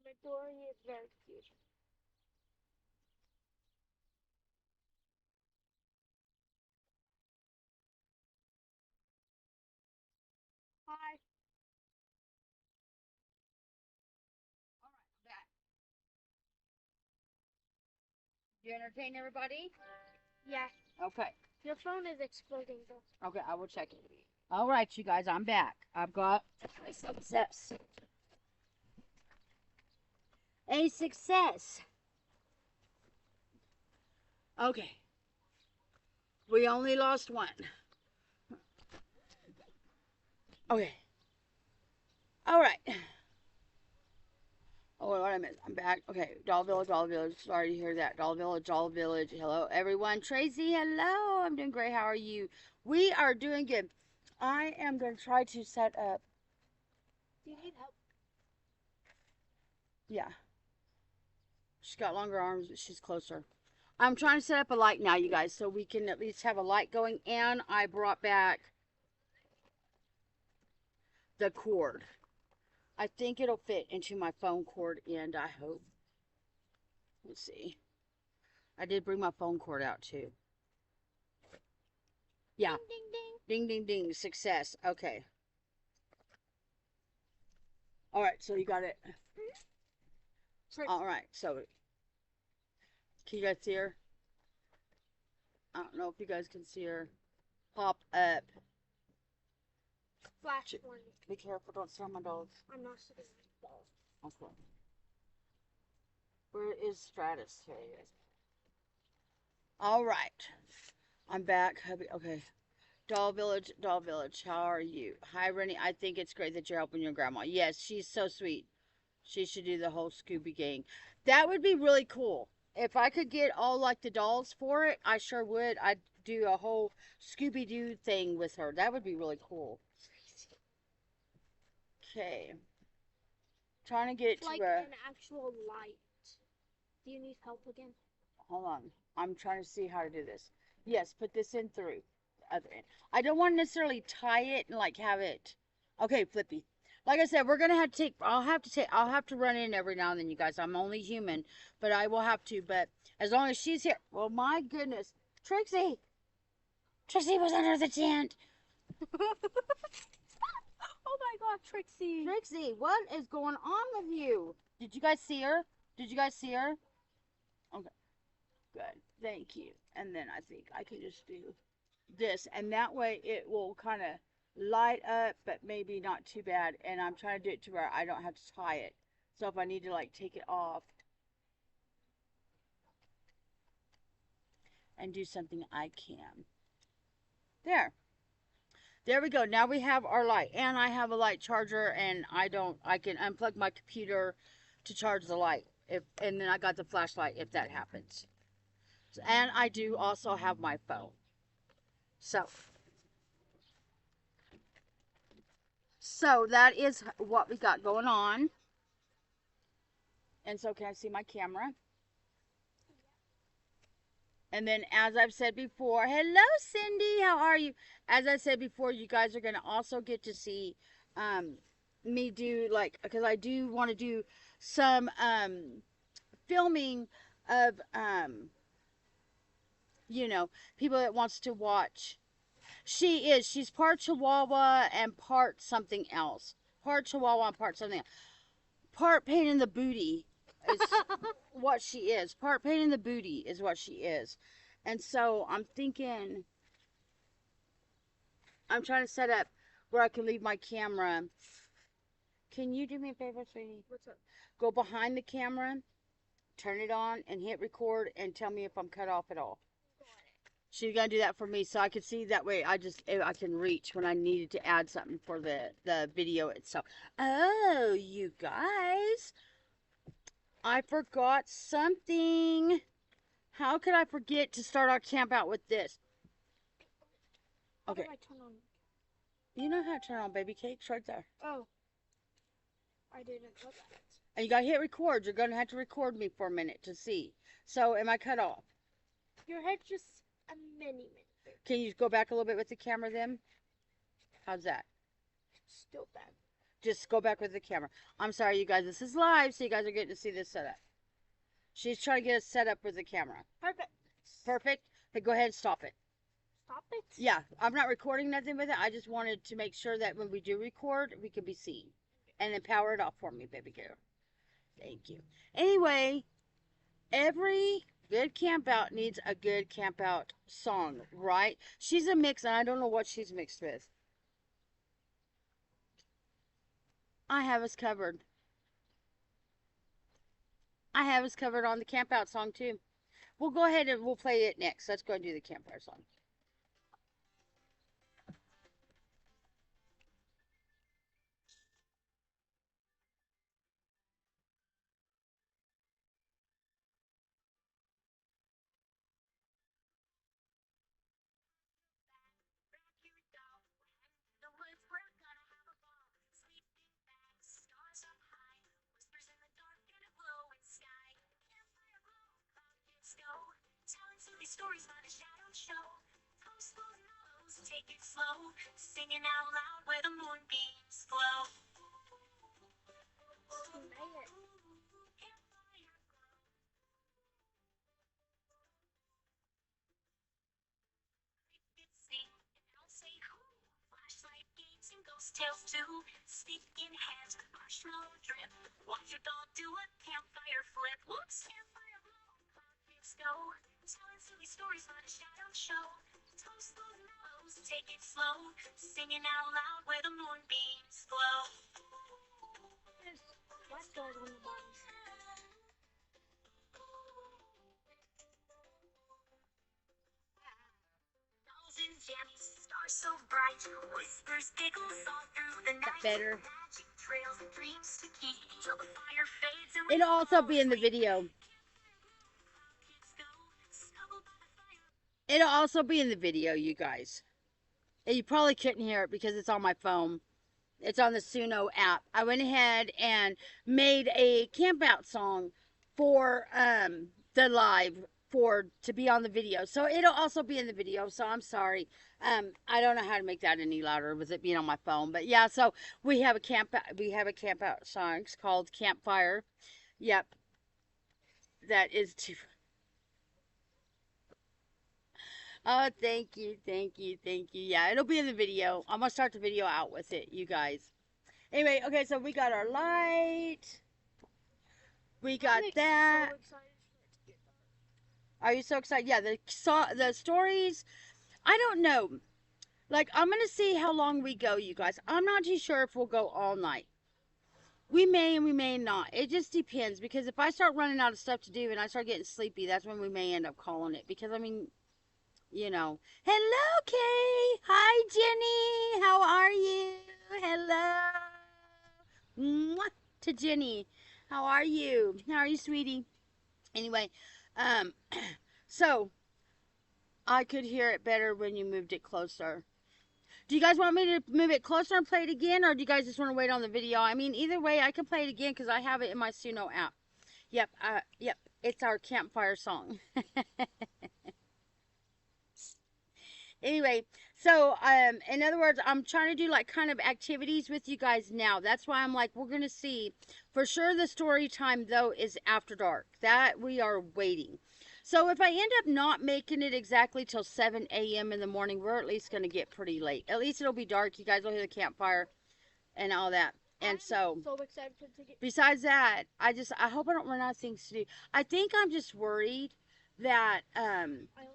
Midori is very cute. Hi. You entertain everybody? Yeah. Okay. Your phone is exploding though. Okay, I will check it. All right, you guys, I'm back. I've got a success. A success. Okay. We only lost one. Okay. All right. Oh, what I missed? I'm back. Okay, Doll Village, Doll Village. Sorry to hear that. Doll Village, Doll Village. Hello, everyone. Tracy, hello. I'm doing great. How are you? We are doing good. I am going to try to set up. Do you need help? Yeah. She's got longer arms, but she's closer. I'm trying to set up a light now, you guys, so we can at least have a light going. And I brought back the cord. I think it'll fit into my phone cord end, I hope. Let's see. I did bring my phone cord out, too. Yeah. Ding, ding, ding. Ding, ding, ding. Success. Okay. All right, so you got it. All right, so can you guys see her? I don't know if you guys can see her. Pop up. Flash one. Be careful, don't sit on my dogs. I'm not sitting on the ball. Okay. Where is Stratus? Here he is. All right. I'm back. Okay. Doll Village, Doll Village. How are you? Hi, Rennie. I think it's great that you're helping your grandma. Yes, she's so sweet. She should do the whole Scooby Gang. That would be really cool. If I could get all like the dolls for it, I sure would. I'd do a whole Scooby Doo thing with her. That would be really cool. Okay. Trying to get it to like a... an actual light. Do you need help again? Hold on. I'm trying to see how to do this. Yes, put this in through the other end. I don't want to necessarily tie it and like have it. Okay, Flippy. Like I said, we're gonna have to take. I'll have to run in every now and then, you guys. I'm only human, but I will have to. But as long as she's here. Well, my goodness, Trixie. Trixie was under the tent. Oh my God, Trixie. Trixie, what is going on with you? Did you guys see her? Did you guys see her? Okay. Good. Thank you. And then I think I can just do this. And that way it will kind of light up, but maybe not too bad. And I'm trying to do it to where I don't have to tie it. So if I need to like take it off and do something, I can. There we go. Now we have our light. And I have a light charger, and I can unplug my computer to charge the light. And then I got the flashlight if that happens. And I do also have my phone. So that is what we got going on. And so can I see my camera? And then as I've said before, hello Cindy, how are you? As I said before, you guys are going to also get to see me do like, because I do want to do some filming of you know, people that wants to watch. She's part Chihuahua and part something else. Part Chihuahua and part something else. Part pain in the booty is what she is. Part pain in the booty is what she is. And so I'm thinking, I'm trying to set up where I can leave my camera. Can you do me a favor, sweetie? What's up? Go behind the camera, turn it on, and hit record, and tell me if I'm cut off at all. She's gonna do that for me, so I can see that way. I can reach when I needed to add something for the video itself. Oh, you guys, I forgot something. How could I forget to start our camp out with this? Okay. How do I turn on? You know how to turn on baby cakes right there. Oh, I didn't know that. And you gotta hit record. You're gonna have to record me for a minute to see. So, am I cut off? Your head's just a mini. Can you go back a little bit with the camera then? How's that? Still bad. Just go back with the camera. I'm sorry, you guys. This is live, so you guys are getting to see this setup. She's trying to get us set up with the camera. Perfect. Perfect? Hey, go ahead and stop it. Stop it? Yeah, I'm not recording nothing with it. I just wanted to make sure that when we do record, we can be seen. And then power it off for me, baby girl. Thank you. Anyway, every good camp out needs a good camp out song, right? She's a mix, and I don't know what she's mixed with. I have us covered. I have us covered on the camp out song, too. We'll go ahead and we'll play it next. Let's go and do the campfire song. stories by the Shadow Show. Post photos, take it slow, singing out loud where the moonbeams glow. Man. Flashlight gates and ghost tales too. Sneaking hands, marshmallow drip. Watch your dog do a campfire flip. Whoops, campfire blow. Clouds go. Telling silly stories by the Shadow Show. Toast those mellows, take it slow. Singing out loud where the moonbeams glow. There's black doors on the bottom. And jammies, stars so bright, whispers, giggles all through the night. Better. Magic trails and dreams to keep till the fire fades and It'll also be in the video. It'll also be in the video, you guys. And you probably couldn't hear it because it's on my phone. It's on the Suno app. I went ahead and made a camp out song for the live to be on the video. So it'll also be in the video. So I'm sorry. I don't know how to make that any louder with it being on my phone. But yeah, so we have a camp out song. It's called Campfire. Yep. That is too. Oh, thank you. Yeah, it'll be in the video. I'm gonna start the video out with it, you guys. Anyway, okay, so we got our light. We got that. So excited for it to get dark. Are you so excited? Yeah, the stories, I don't know. Like, I'm going to see how long we go, you guys. I'm not too sure if we'll go all night. We may and we may not. It just depends, because if I start running out of stuff to do and I start getting sleepy, that's when we may end up calling it. Because, I mean, you know. Hello, Kay. Hi, Jenny. How are you? Hello. Mwah, to Jenny. How are you? How are you, sweetie? Anyway, so I could hear it better when you moved it closer. Do you guys want me to move it closer and play it again, or do you guys just want to wait on the video? I mean, either way, I can play it again because I have it in my Suno app. Yep, it's our campfire song. Anyway, so in other words, I'm trying to do like kind of activities with you guys now. That's why I'm like, we're gonna see for sure. The story time though is after dark. That we are waiting. So if I end up not making it exactly till 7 a.m. in the morning, we're at least gonna get pretty late. At least it'll be dark. You guys will hear the campfire and all that. And so excited to get. Besides that, I hope I don't run out of things to do. I think I'm just worried that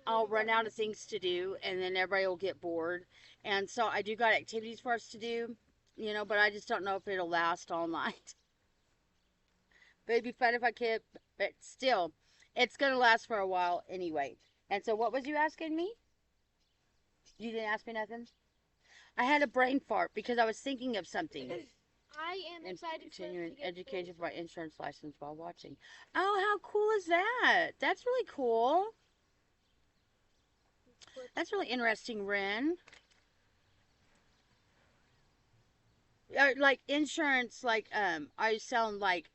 I'll run out of things to do and then everybody will get bored. And so I do got activities for us to do, you know, but I just don't know if it'll last all night. But it'd be fun if I could, but still, it's going to last for a while anyway. And so what was you asking me? You didn't ask me nothing? I had a brain fart because I was thinking of something. I am excited continuing education for my insurance license while watching. Oh, how cool is that? That's really cool. That's really interesting, Ren. Like insurance, like are you selling like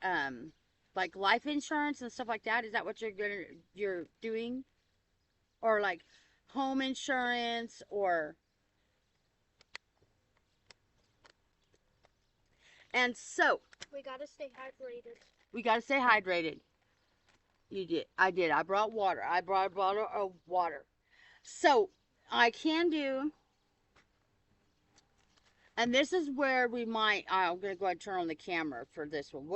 life insurance and stuff like that? Is that what you're doing? Or like home insurance or? And so we gotta stay hydrated. We gotta stay hydrated. You did. I did. I brought water. I brought a bottle of water. So I can do, and this is where we might. I'm gonna go ahead and turn on the camera for this one.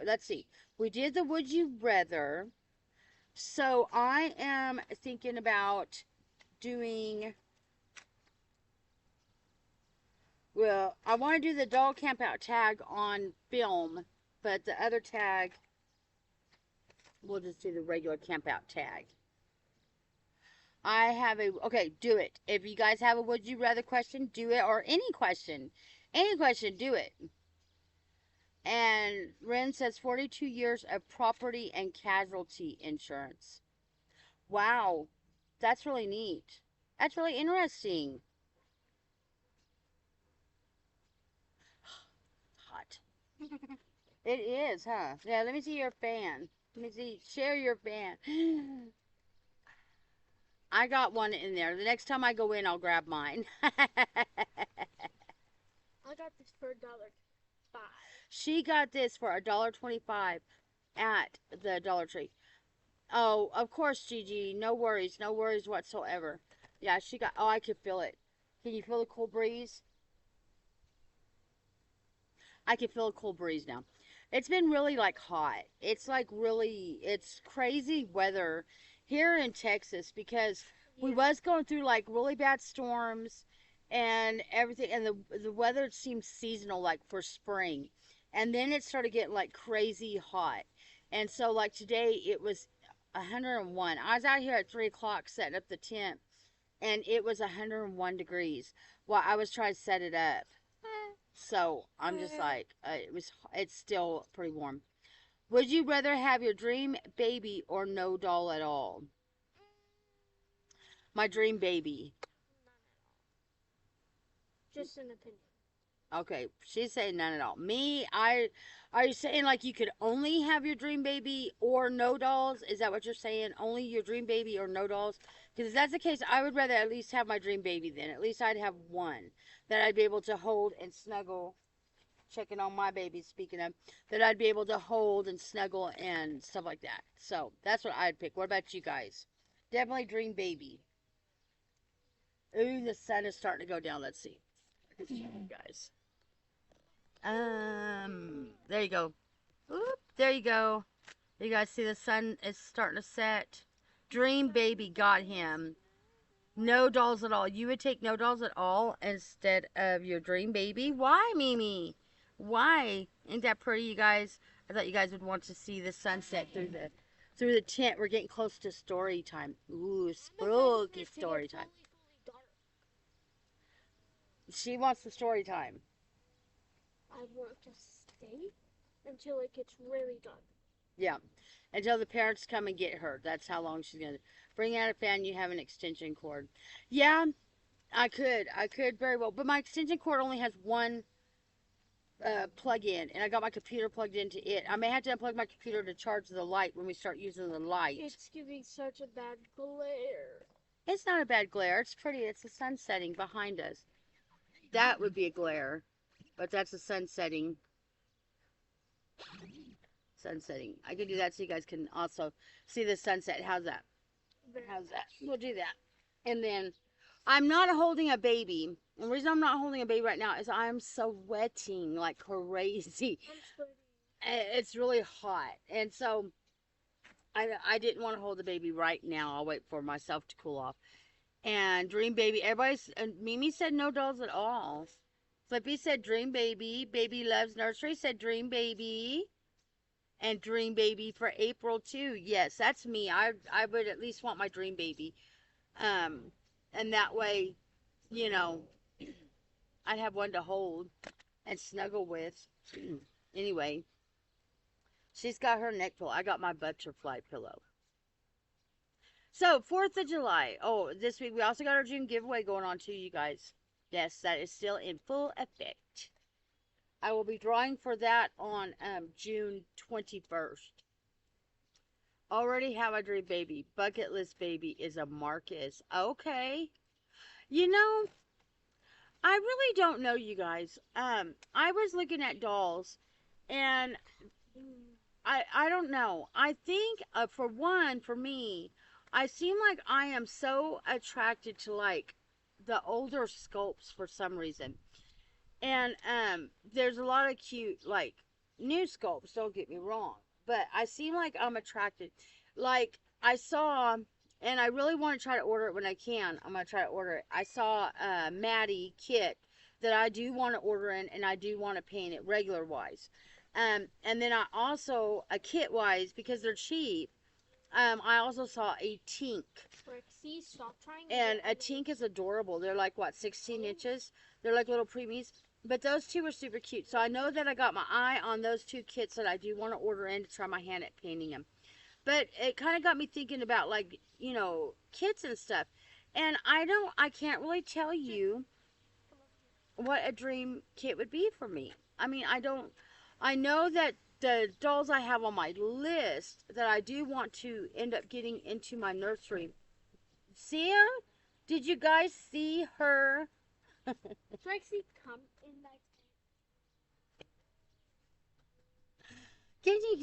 Let's see. We did the would you rather. So I am thinking about doing. Well, I want to do the dog camp out tag on film, but the other tag, we'll just do the regular camp out tag. I have okay, do it. If you guys have a would you rather question, do it, or any question, do it. And Ren says 42 years of property and casualty insurance. Wow, that's really neat. That's really interesting. It is, huh? Yeah, let me see your fan. Let me see. Share your fan. I got one in there. The next time I go in, I'll grab mine. I got this for $1.05. She got this for $1.25 at the Dollar Tree. Oh, of course, Gigi. No worries whatsoever. Yeah, she got. Oh, I could feel it. Can you feel the cool breeze? I can feel a cool breeze now. It's been really like hot. It's like really, it's crazy weather here in Texas because we Yeah. was going through like really bad storms and everything, and the weather seemed seasonal like for spring, and then it started getting like crazy hot, and so like today it was 101. I was out here at 3 o'clock setting up the tent, and it was 101 degrees while I was trying to set it up. So I'm just like, it's still pretty warm. Would you rather have your dream baby or no doll at all? My dream baby. Just an opinion. Okay, she's saying none at all. Me, are you saying like you could only have your dream baby or no dolls? Is that what you're saying? Only your dream baby or no dolls? Because if that's the case, I would rather at least have my dream baby then. At least I'd have one that I'd be able to hold and snuggle. Checking on my baby, speaking of, that I'd be able to hold and snuggle and stuff like that. So that's what I'd pick. What about you guys? Definitely dream baby. Ooh, the sun is starting to go down. Let's see. You guys. There you go. Oop, there you go. You guys see the sun is starting to set. Dream baby got him. No dolls at all. You would take no dolls at all instead of your dream baby? Why, Mimi? Why? Ain't that pretty, you guys? I thought you guys would want to see the sunset through the tent. We're getting close to story time. Ooh, spooky story time. Dark. She wants the story time. I want to stay until it gets really dark. Yeah. Until the parents come and get her. That's how long she's going to bring out a fan. You have an extension cord. Yeah, I could very well. But my extension cord only has one plug in, and I got my computer plugged into it. I may have to unplug my computer to charge the light when we start using the light. It's giving such a bad glare. It's not a bad glare. It's pretty. It's the sun setting behind us. That would be a glare, but that's the sun setting. Sunsetting. I can do that so you guys can also see the sunset. How's that? How's that? We'll do that. And then I'm not holding a baby. And the reason I'm not holding a baby right now is I'm sweating like crazy. I'm sweating. It's really hot. And so I didn't want to hold the baby right now. I'll wait for myself to cool off. And dream baby, and Mimi said no dolls at all. Flippy said dream baby. Baby loves nursery said dream baby. And dream baby for April too. Yes, that's me. I would at least want my dream baby. And that way, you know, I'd have one to hold and snuggle with. Anyway, she's got her neck pillow. I got my butterfly pillow. So, 4th of July. Oh, this week we also got our June giveaway going on too, you guys. Yes, that is still in full effect. I will be drawing for that on June 21st. Already have a dream baby. Bucket list baby is a Marcus. Okay. You know, I really don't know, you guys. I was looking at dolls, and I don't know. I think, for one, for me, I seem like I am so attracted to, like, the older sculpts for some reason. And there's a lot of cute, like, new sculpts, don't get me wrong. But I seem like I'm attracted. Like, I saw, and I really want to try to order it when I can. I'm going to try to order it. I saw a Maddie kit that I do want to order in, and I do want to paint it regular-wise. And then I also, a kit-wise, because they're cheap, I also saw a Tink. Trixie, stop trying. And a Tink is adorable. They're like, what, 16 inches? They're like little preemies. But those two were super cute. So I know that I got my eye on those two kits that I do want to order in to try my hand at painting them. But it kind of got me thinking about, like, you know, kits and stuff. And I can't really tell you what a dream kit would be for me. I mean, I know that the dolls I have on my list that I do want to end up getting into my nursery, See her? Did you guys see her? Trixie, come in next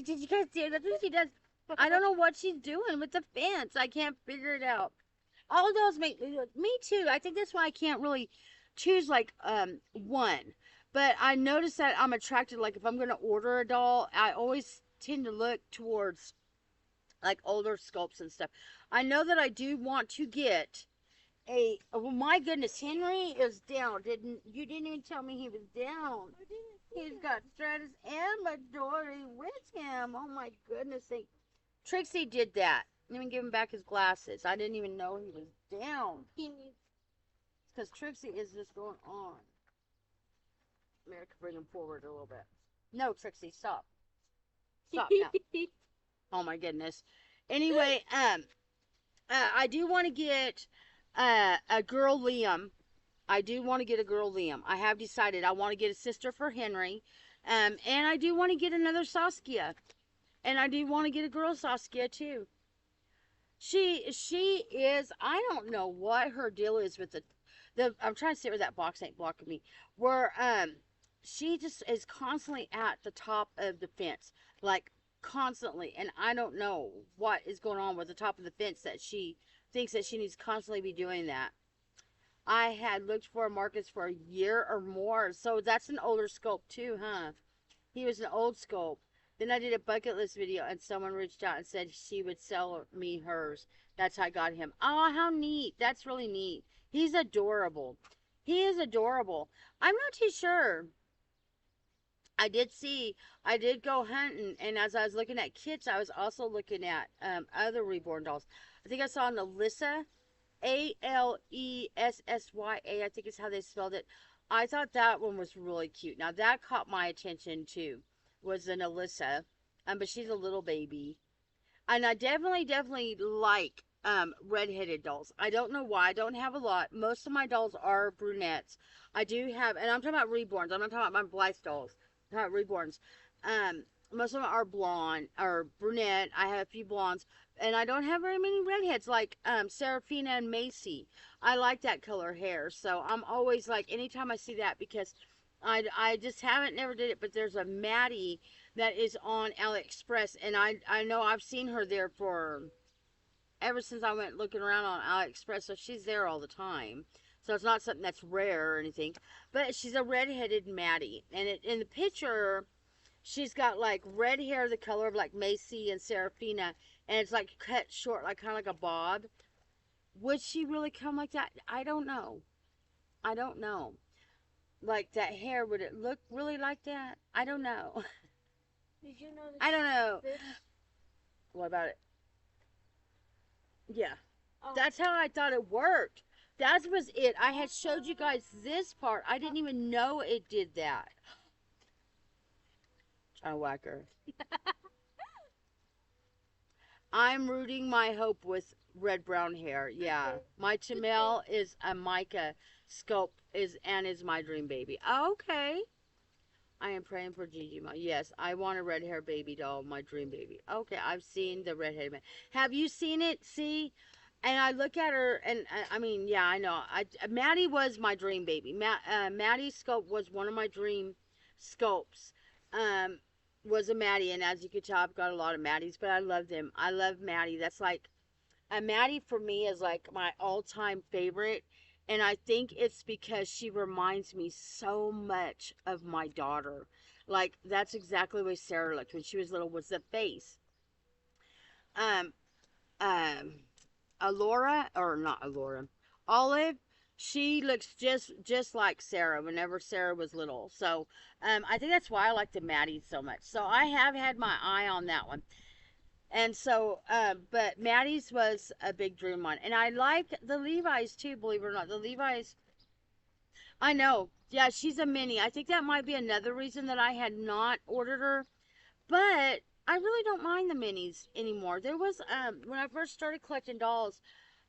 Did you guys see her? That's what she does. time. I don't know what she's doing with the fence. I can't figure it out. All dolls make me too. I think that's why I can't really choose like one. But I notice that I'm attracted, like if I'm gonna order a doll, I always tend to look towards like older sculpts and stuff. I know that I do want to get a, oh my goodness, Henry is down. You didn't even tell me he was down. He's got Stratus and Midori with him. Oh my goodness. Trixie did that. Let me give him back his glasses. I didn't even know he was down. He needs. Because Trixie is just going on. America, bring him forward a little bit. No, Trixie, stop. Stop now. Oh my goodness. Anyway, I do want to get a girl Liam. I do want to get a girl Liam. I have decided I want to get a sister for Henry. And I do want to get another Saskia. And I do want to get a girl Saskia too. She is, I don't know what her deal is with the I'm trying to see where that box ain't blocking me. Where she just is constantly at the top of the fence. Like constantly, and I don't know what is going on with the top of the fence that she thinks that she needs to constantly be doing that. I had looked for Marcus for a year or more, so that's an older sculpt too, huh? He was an old sculpt. Then I did a bucket list video, and someone reached out and said she would sell me hers. That's how I got him. Oh, how neat. That's really neat. He's adorable. He is adorable. I'm not too sure. I did go hunting, and as I was looking at kits, I was also looking at other reborn dolls. I think I saw an Alyssa, Alessya, I think is how they spelled it. I thought that one was really cute. Now that caught my attention too, was an Alyssa, but she's a little baby. And I definitely like redheaded dolls. I don't know why. I don't have a lot. Most of my dolls are brunettes. I do have, and I'm talking about reborns. I'm not talking about my Blythe dolls. I'm talking about reborns. Most of them are blonde or brunette. I have a few blondes, and I don't have very many redheads like Seraphina and Macy. I like that color hair, so I'm always like, anytime I see that, because I just haven't never did it. But there's a Maddie that is on AliExpress, and I know I've seen her there for ever since I went looking around on AliExpress, so she's there all the time. So it's not something that's rare or anything, but she's a redheaded Maddie, and in the picture, she's got like red hair the color of like Macy and Seraphina, and it's like cut short, like kind of like a bob. Would she really come like that? I don't know. I don't know. Like that hair, would it look really like that? I don't know. Did you know that? I don't know. This? What about it? Yeah. Oh. That's how I thought it worked. That was it. I had showed you guys this part. I didn't even know it did that. Trying to whack her. I'm rooting my hope with red brown hair. Yeah. My Chamel is a Micah sculpt is my dream baby. Okay. I am praying for Gigi. Yes, I want a red hair baby doll, my dream baby. Okay, I've seen the redheaded man. Have you seen it? See? And I look at her, and I mean, yeah, I know. Maddie was my dream baby. Maddie's sculpt was one of my dream sculpts. Was a Maddie, and as you can tell, I've got a lot of Maddies, but I love them. I love Maddie. That's like, a Maddie for me is like my all-time favorite. And I think it's because she reminds me so much of my daughter. Like, that's exactly the way Sarah looked when she was little, was the face. Olive, she looks just like Sarah whenever Sarah was little. So, I think that's why I like the Maddie so much. So, I have had my eye on that one. And so, but Maddie's was a big dream one. And I like the Levi's too, believe it or not. The Levi's, I know. Yeah, she's a mini. I think that might be another reason that I had not ordered her. But I really don't mind the minis anymore. There was, when I first started collecting dolls,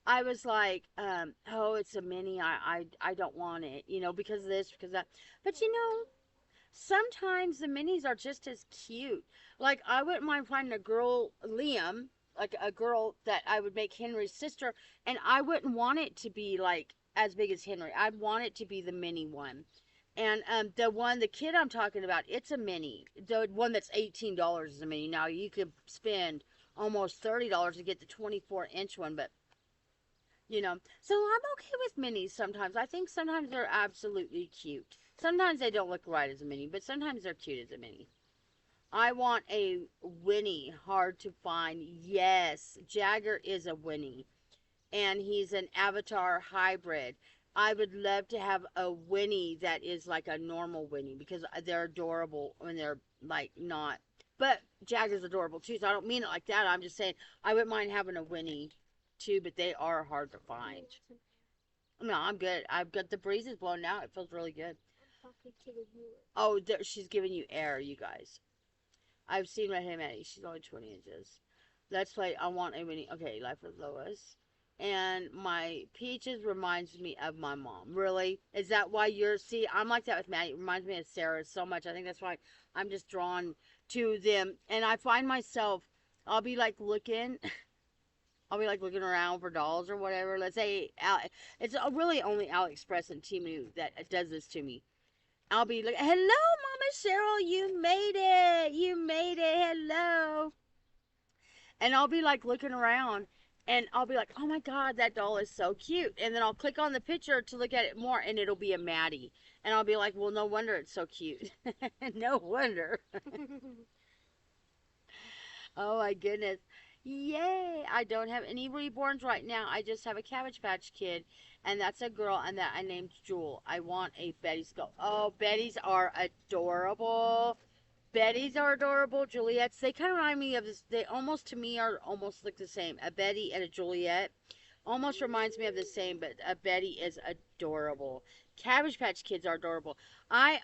I was like, oh, it's a mini. I don't want it, you know, because of this, because of that. But you know, sometimes the minis are just as cute. Like, I wouldn't mind finding a girl Liam, like a girl that I would make Henry's sister, and I wouldn't want it to be like as big as Henry. I'd want it to be the mini one. And the kid I'm talking about, it's a mini. The one that's $18 is a mini. Now you could spend almost $30 to get the 24-inch one, but so I'm okay with minis sometimes. I think sometimes they're absolutely cute. Sometimes they don't look right as a mini, but sometimes they're cute as a mini. I want a Winnie, hard to find. Yes, Jagger is a Winnie, and he's an Avatar hybrid. I would love to have a Winnie that is like a normal Winnie because they're adorable when they're like not. But Jagger's adorable too, so I don't mean it like that. I'm just saying I wouldn't mind having a Winnie too, but they are hard to find. No, I'm good. I've got the breezes blowing now. It feels really good. Oh, she's giving you air, you guys. I've seen Red Hey Maddie. She's only 20 inches. Let's play. I want a mini. Okay, Life with Lois. And my Peaches reminds me of my mom. Really? Is that why you're... See, I'm like that with Maddie. It reminds me of Sarah so much. I think that's why I'm just drawn to them. And I find myself... I'll be like looking... I'll be like looking around for dolls or whatever. Let's say... It's really only AliExpress and Temu that does this to me. I'll be like, hello, Mama Cheryl, you made it. You made it. Hello. And I'll be like looking around and I'll be like, oh my God, that doll is so cute. And then I'll click on the picture to look at it more and it'll be a Maddie. And I'll be like, well, no wonder it's so cute. No wonder. Oh my goodness. Yay. I don't have any reborns right now. I just have a Cabbage Patch Kid. And that's a girl, and that I named Jewel. I want a Betty skull. Oh, Betty's are adorable. Betty's are adorable. Juliet's, they kind of remind me of this. They almost, to me, are almost like the same. A Betty and a Juliet almost reminds me of the same, but a Betty is adorable. Cabbage Patch Kids are adorable. I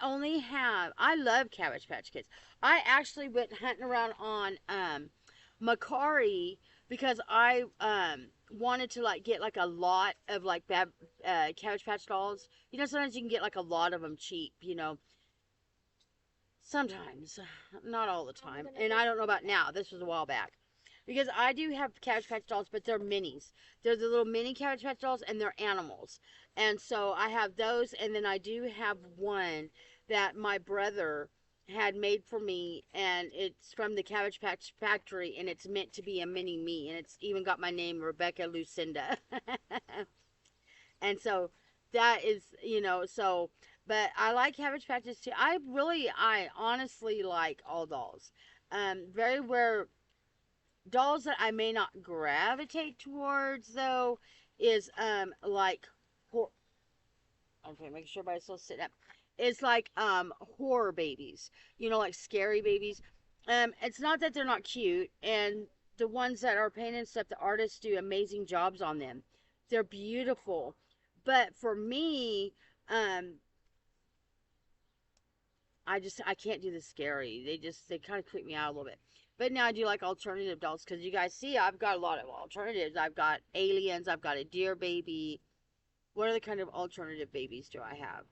love Cabbage Patch Kids. I actually went hunting around on Macari because I wanted to like get like a lot of like Cabbage Patch dolls. Sometimes you can get like a lot of them cheap, Sometimes, not all the time. And I don't know about now. This was a while back. Because I do have Cabbage Patch dolls, but they're minis. They're the little mini Cabbage Patch dolls, and they're animals. And so I have those, and then I do have one that my brother had made for me, and it's from the Cabbage Patch Factory, and it's meant to be a mini me, and it's even got my name, Rebecca Lucinda. And so that is, but I like Cabbage Patches too. I honestly like all dolls. Very rare dolls that I may not gravitate towards though is like okay, making sure everybody's still sitting up. It's like horror babies, like scary babies. It's not that they're not cute, and the ones that are painted and stuff, the artists do amazing jobs on them. They're beautiful. But for me, I can't do the scary. They kind of creep me out a little bit. But now I do like alternative dolls because you guys see I've got a lot of alternatives. I've got aliens. I've got a deer baby. What other kind of alternative babies do I have?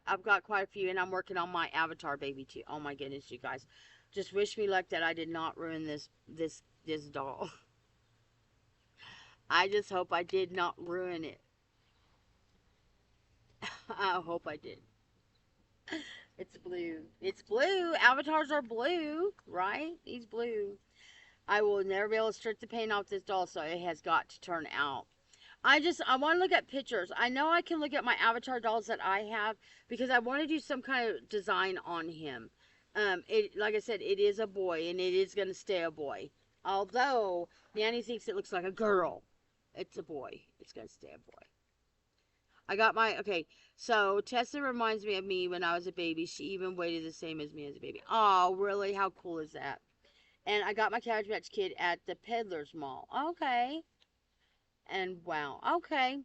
I've got quite a few, and I'm working on my Avatar baby too. Oh my goodness, you guys! Just wish me luck that I did not ruin this doll. I just hope I did not ruin it. I hope I did. It's blue. It's blue. Avatars are blue, right? He's blue. I will never be able to strip the paint off this doll, so it has got to turn out. I want to look at pictures. I know I can look at my Avatar dolls that I have because I want to do some kind of design on him. Like I said, it is a boy, and it is going to stay a boy. Although, Nanny thinks it looks like a girl. It's a boy. It's going to stay a boy. Okay, so Tessa reminds me of me when I was a baby. She even weighted the same as me as a baby. Oh, really? How cool is that? And I got my Cabbage Patch Kid at the Peddler's Mall. Okay. And wow. Okay.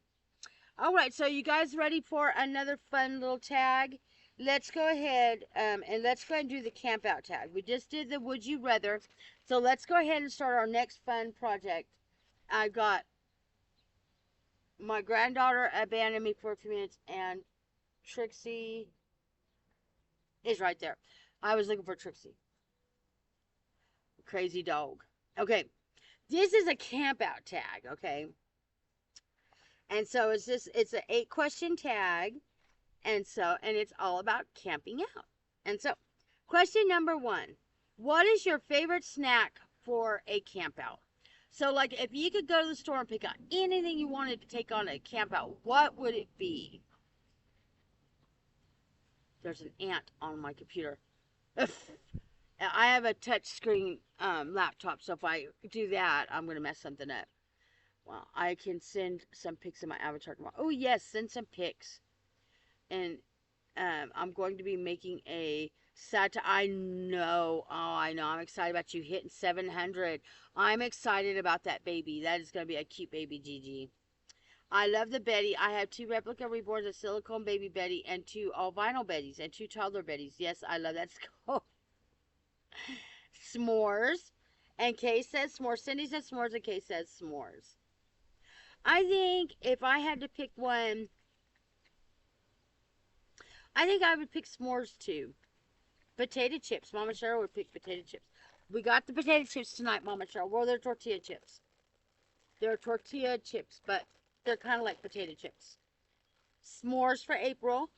All right, so you guys ready for another fun little tag? Let's go ahead and let's go ahead and do the camp out tag. We just did the Would You Rather. So let's go ahead and start our next fun project. I got my granddaughter abandoned me for a few minutes, and Trixie is right there. I was looking for Trixie. crazy dog. Okay, this is a camp out tag, okay? And so it's an 8-question tag, and it's all about camping out. And so, question number 1, what is your favorite snack for a camp out? So, like, if you could go to the store and pick out anything you wanted to take on a camp out, what would it be? There's an ant on my computer. I have a touch screen laptop, so if I do that, I'm going to mess something up. Well, I can send some pics of my avatar tomorrow. Oh, yes, send some pics. And I'm going to be making a I know. Oh, I know. I'm excited about you hitting 700. I'm excited about that baby. That is going to be a cute baby, Gigi. I love the Betty. I have 2 replica reborns, a silicone baby Betty, and 2 all vinyl Bettys, and 2 toddler Bettys. Yes, I love that. S'mores. And Kay says s'mores. Cindy says s'mores, and Kay says s'mores. I think if I had to pick one, I think I would pick s'mores too. Potato chips. Mama Cheryl would pick potato chips. We got the potato chips tonight, Mama Cheryl. Well, they're tortilla chips. They're tortilla chips, but they're kind of like potato chips. S'mores for April.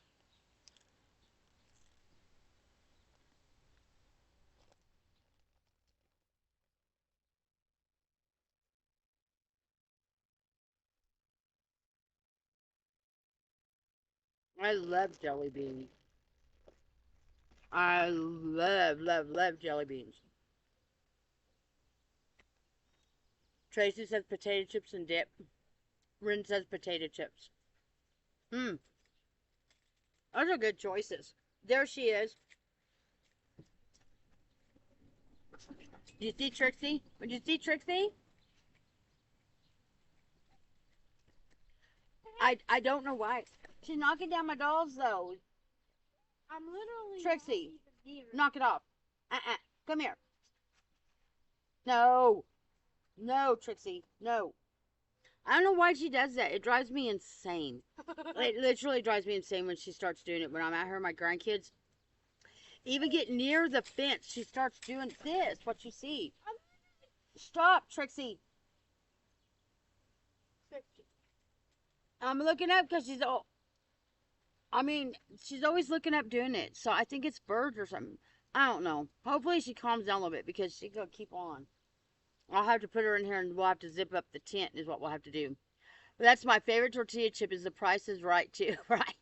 I love jelly beans. I love, love, love jelly beans. Tracy says potato chips and dip. Rin says potato chips. Those are good choices. There she is. Did you see Trixie? Did you see Trixie? I don't know why. She's knocking down my dolls, though. I'm literally Trixie, not even here. knock it off. Come here. No. No, Trixie. No. I don't know why she does that. It drives me insane. It literally drives me insane when she starts doing it. When I'm at her, my grandkids even get near the fence, she starts doing this. What you see? Stop, Trixie. I'm looking up because she's all. I mean, she's always looking up doing it. So I think it's birds or something. I don't know. Hopefully she calms down a little bit because she's going to keep on. I'll have to put her in here and we'll have to zip up the tent is what we'll have to do. But that's my favorite tortilla chip is the Price is Right too, right?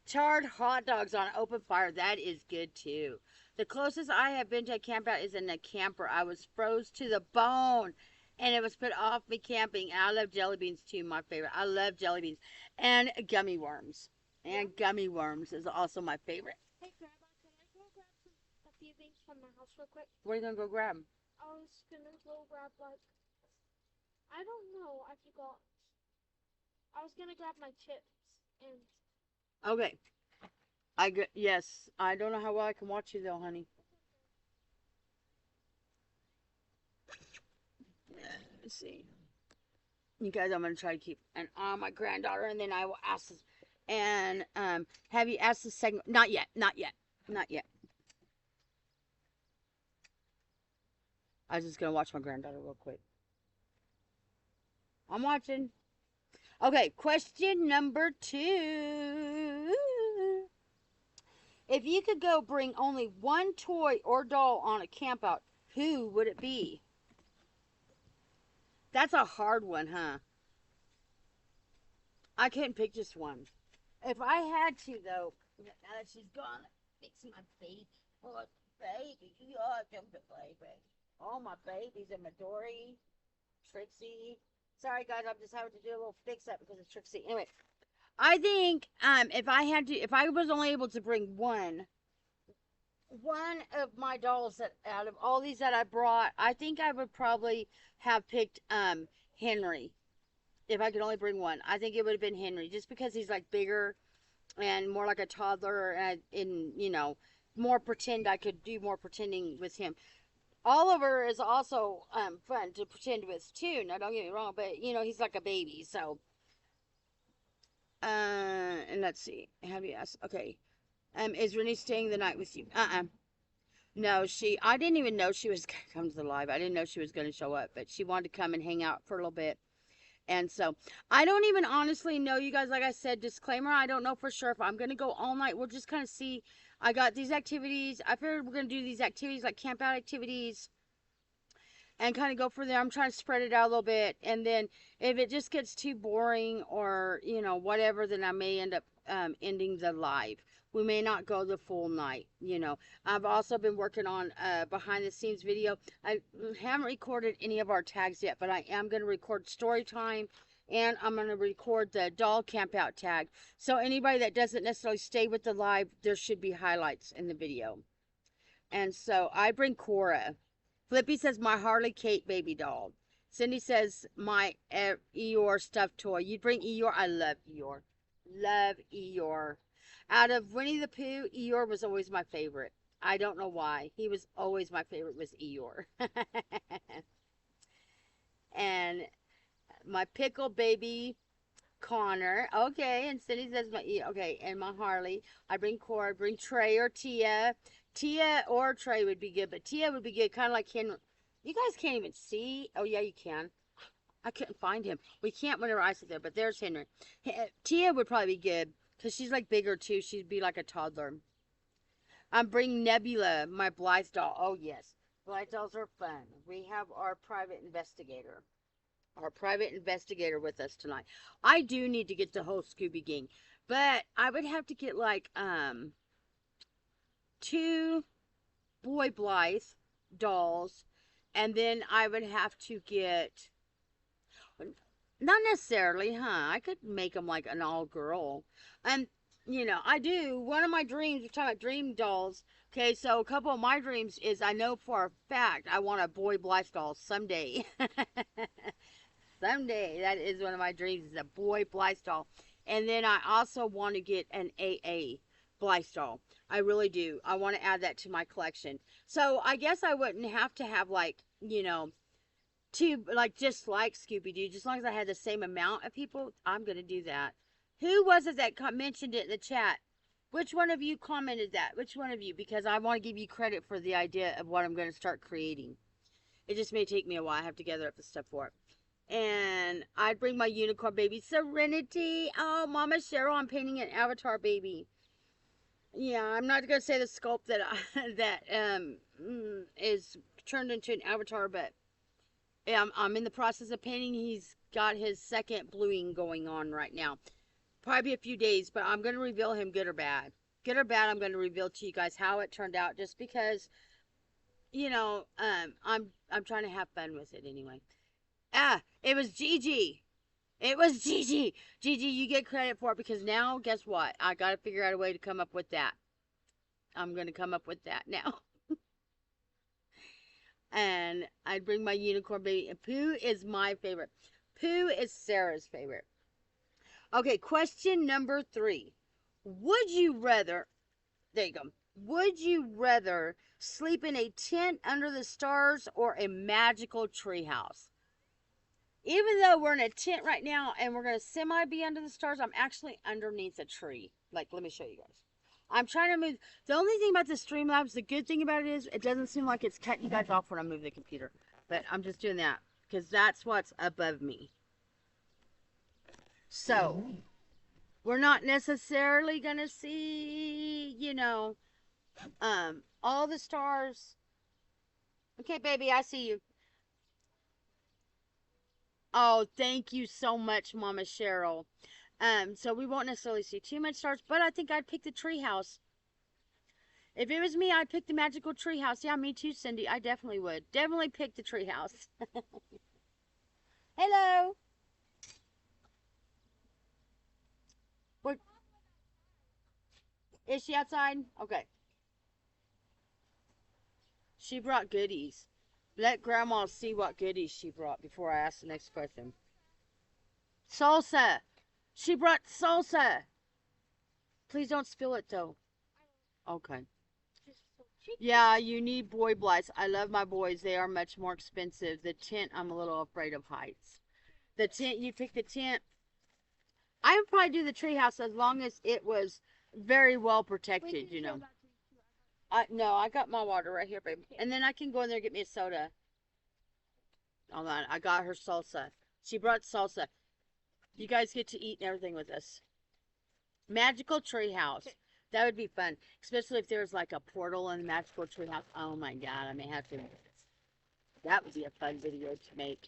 Charred hot dogs on open fire. That is good too. The closest I have been to a camp out is in a camper. I was froze to the bone and it was put off me camping. And I love jelly beans too, my favorite. I love jelly beans and gummy worms. And gummy worms is also my favorite. Hey, Grandma, can I go grab a few things from my house real quick? What are you going to go grab? I was gonna go grab, like, I don't know, I forgot. I was gonna grab my chips and... Okay. Yes. I don't know how well I can watch you though, honey. Let's see. You guys, I'm gonna try to keep an eye on my granddaughter, and then I will ask this. And have you asked the segment? Not yet. Not yet. Not yet. I was just gonna watch my granddaughter real quick. I'm watching. Okay, question number 2. If you could go bring only one toy or doll on a campout, who would it be? That's a hard one, huh? I couldn't pick just one. If I had to, though, now that she's gone, fix my baby. Oh, baby. Oh, come to baby. Oh, my babies and Midori, Trixie. Sorry, guys, I'm just having to do a little fix-up because of Trixie. Anyway, I think if I was only able to bring one of my dolls that out of all these that I brought, I think I would probably have picked Henry. If I could only bring one, I think it would have been Henry, just because he's like bigger and more like a toddler, and you know, more pretend. I could do more pretending with him. Oliver is also fun to pretend with too. Now, don't get me wrong, but you know he's like a baby. So, and let's see. Have you asked? Okay, is Renee staying the night with you? No, I didn't even know she was going to come to the live. I didn't know she was going to show up, but she wanted to come and hang out for a little bit. And so I don't even honestly know, you guys. Like I said, disclaimer, I don't know for sure if I'm going to go all night. We'll just kind of see. I got these activities. I figured we're going to do these activities like camp out activities and kind of go for there. I'm trying to spread it out a little bit. And then if it just gets too boring or, you know, whatever, then I may end up ending the live. We may not go the full night, you know. I've also been working on behind the scenes video. I haven't recorded any of our tags yet, but I am going to record story time, and I'm going to record the doll camp out tag. So anybody that doesn't necessarily stay with the live, there should be highlights in the video. And so I bring Cora. Flippy says my Harley Kate baby doll. Cindy says my Eeyore stuffed toy. You'd bring Eeyore? I love Eeyore. Love Eeyore. Out of Winnie the Pooh, Eeyore was always my favorite. I don't know why. He was always my favorite, was Eeyore. And my pickle baby Connor. Okay, and Cindy says my okay, and my Harley. I bring Cora, bring Trey or Tia. Tia or Trey would be good, but Tia would be good, kind of like Henry. You guys can't even see. Oh yeah, you can. I couldn't find him. We can't whenever I sit there, but there's Henry. Tia would probably be good because she's like bigger too. She'd be like a toddler. I'm bringing Nebula, my Blythe doll. Oh yes, Blythe dolls are fun. We have our private investigator. Our private investigator with us tonight. I do need to get the whole Scooby Gang, but I would have to get like 2 boy Blythe dolls, and then I would have to get, not necessarily, I could make them like an all girl. And you know, I do, one of my dreams, we're talking about dream dolls. Okay, so a couple of my dreams is, I know for a fact I want a boy Blythe doll someday. Someday, that is one of my dreams, is a boy Blythe doll. And then I also want to get an AA Blythe doll. I really do. I want to add that to my collection. So I guess I wouldn't have to have, like, you know, 2, like, just like Scooby-Doo. Just as long as I had the same amount of people, I'm going to do that. Who was it that mentioned it in the chat? Which one of you commented that? Which one of you? Because I want to give you credit for the idea of what I'm going to start creating. It just may take me a while. I have to gather up the stuff for it. And I'd bring my unicorn baby, Serenity. Oh, Mama Cheryl, I'm painting an avatar baby. Yeah, I'm not gonna say the sculpt that is turned into an avatar, but I'm in the process of painting. He's got his second bluing going on right now. Probably a few days, but I'm gonna reveal him, good or bad. Good or bad, I'm gonna reveal to you guys how it turned out, just because, you know, I'm trying to have fun with it anyway. It was Gigi. It was Gigi. Gigi, you get credit for it, because now, guess what? I got to figure out a way to come up with that. I'm going to come up with that now. And I'd bring my unicorn baby. And Pooh is my favorite. Pooh is Sarah's favorite. Okay, question number 3. Would you rather, there you go. Would you rather sleep in a tent under the stars or a magical treehouse? Even though we're in a tent right now and we're going to semi be under the stars, I'm actually underneath a tree. Like, let me show you guys. I'm trying to move. The only thing about the Streamlabs, the good thing about it is it doesn't seem like it's cutting you guys off when I move the computer. But I'm just doing that because that's what's above me. So, we're not necessarily going to see, you know, all the stars. Okay, baby, I see you. Oh, thank you so much, Mama Cheryl. So we won't necessarily see too much stars, but I think I'd pick the treehouse. If it was me, I'd pick the magical treehouse. Yeah, me too, Cindy. I definitely would. Definitely pick the treehouse. Hello. What? Is she outside? Okay. She brought goodies. Let Grandma see what goodies she brought before I ask the next question. Salsa. She brought salsa. Please don't spill it, though. Okay. Yeah, you need boy Blythes. I love my boys. They are much more expensive. The tent, I'm a little afraid of heights. The tent, you pick the tent. I would probably do the treehouse as long as it was very well protected, you know. No, I got my water right here, babe. And then I can go in there and get me a soda. Hold on, I got her salsa. She brought salsa. You guys get to eat and everything with us. Magical Tree House. That would be fun, especially if there's like a portal in the Magical Tree House. Oh my God, I may have to. That would be a fun video to make.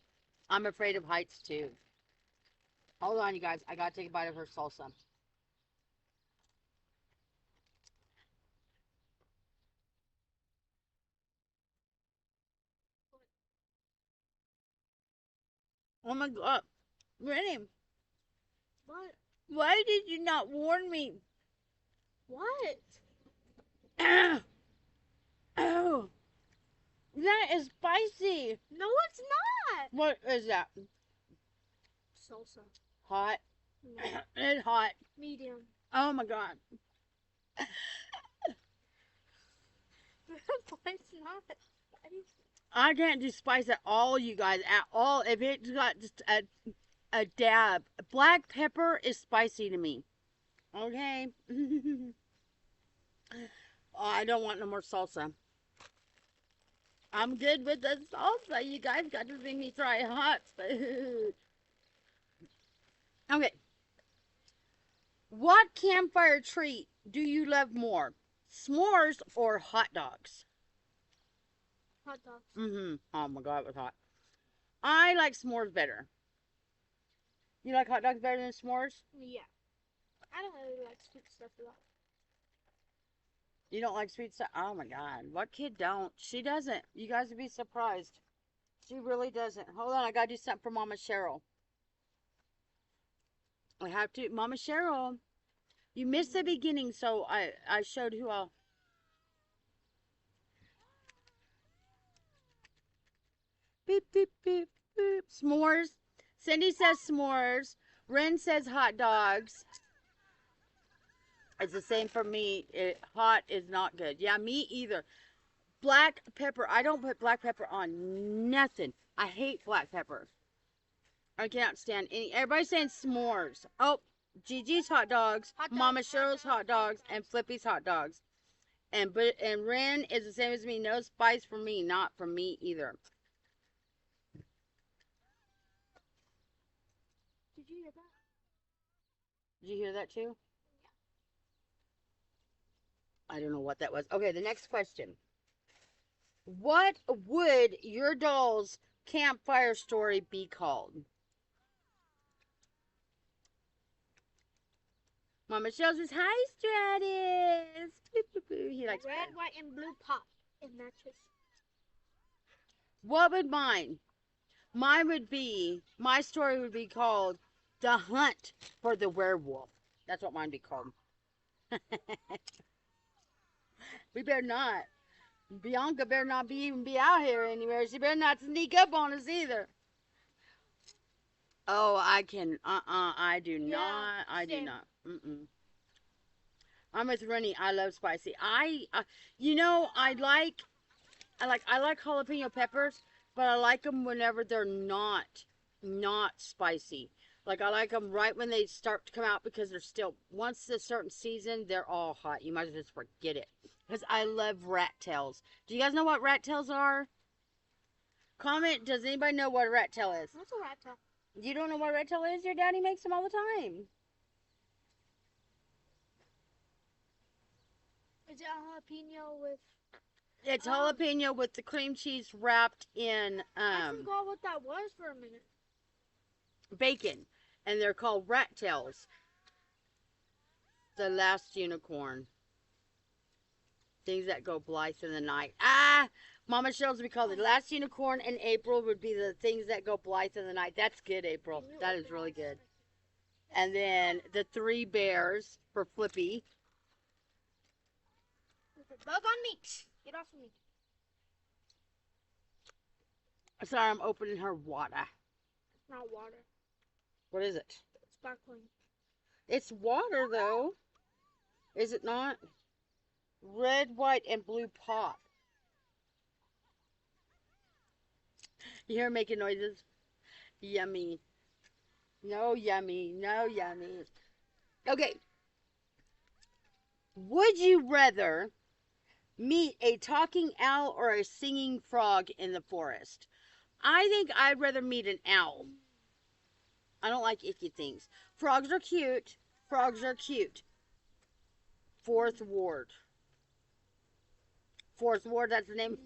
I'm afraid of heights too. Hold on, you guys. I gotta take a bite of her salsa. Oh my God, Rennie, What? why did you not warn me? What? Oh, that is spicy. No, it's not. What is that? Salsa. Hot. No. It's hot. Medium. Oh my God. It's not spicy. I can't do spice at all, you guys. At all. If it's got just a dab. Black pepper is spicy to me. Okay? Oh, I don't want no more salsa. I'm good with the salsa. You guys got to see me try hot food. Okay. What campfire treat do you love more? S'mores or hot dogs? Hot dogs. Mm-hmm. Oh my God, it was hot. I like s'mores better. You like hot dogs better than s'mores? Yeah. I don't really like sweet stuff a lot. You don't like sweet stuff? Oh my God. What kid don't? She doesn't. You guys would be surprised. She really doesn't. Hold on. I got to do something for Mama Cheryl. I have to. Mama Cheryl. You missed the beginning, so I showed who I'll. Beep, beep, beep, beep. S'mores. Cindy says s'mores. Ren says hot dogs. It's the same for me. Hot is not good. Yeah, me either. Black pepper. I don't put black pepper on nothing. I hate black pepper. I can't stand any. Everybody's saying s'mores. Oh, Gigi's hot dogs, Mama Cheryl's hot dogs, and Flippy's hot dogs. And Ren is the same as me. No spice for me. Not for me either. Did you hear that? Did you hear that too? I don't know what that was. Okay, the next question. What would your doll's campfire story be called? Mama Shell says, hi, Stratus. He likes Red, Stratus. white, and blue pop. It matches. What would mine? Mine would be, my story would be called The Hunt for the Werewolf. That's what mine would be called. We better not. Bianca better not even be out here anywhere. She better not sneak up on us either. Oh, I can. I do not. I do same. not. I'm with Rennie. I love spicy. You know, I like jalapeno peppers, but I like them whenever they're not spicy. Like, I like them right when they start to come out because they're still, once a certain season, they're all hot. You might as well just forget it. Because I love rat tails. Do you guys know what rat tails are? Comment, does anybody know what a rat tail is? What's a rat tail? You don't know what a rat tail is? Your daddy makes them all the time. Is it a jalapeno with... It's jalapeno with the cream cheese wrapped in I forgot what that was for a minute. bacon. And they're called rat tails. The last unicorn. Things that go blithe in the night. Mama Cheryl's would be called the last unicorn, and April would be the things that go blithe in the night. That's good, April. That is really good. And then the three bears for Flippy. There's a bug on me. Get off of me. Sorry, I'm opening her water. It's not water. What is it? It's sparkling. It's water, though. Is it not? Red, white, and blue pop. You hear her making noises? Yummy. No yummy. No yummy. Okay. Would you rather meet a talking owl or a singing frog in the forest? I think I'd rather meet an owl. I don't like icky things. Frogs are cute. Frogs are cute. Fourth Ward. Fourth Ward, that's the name.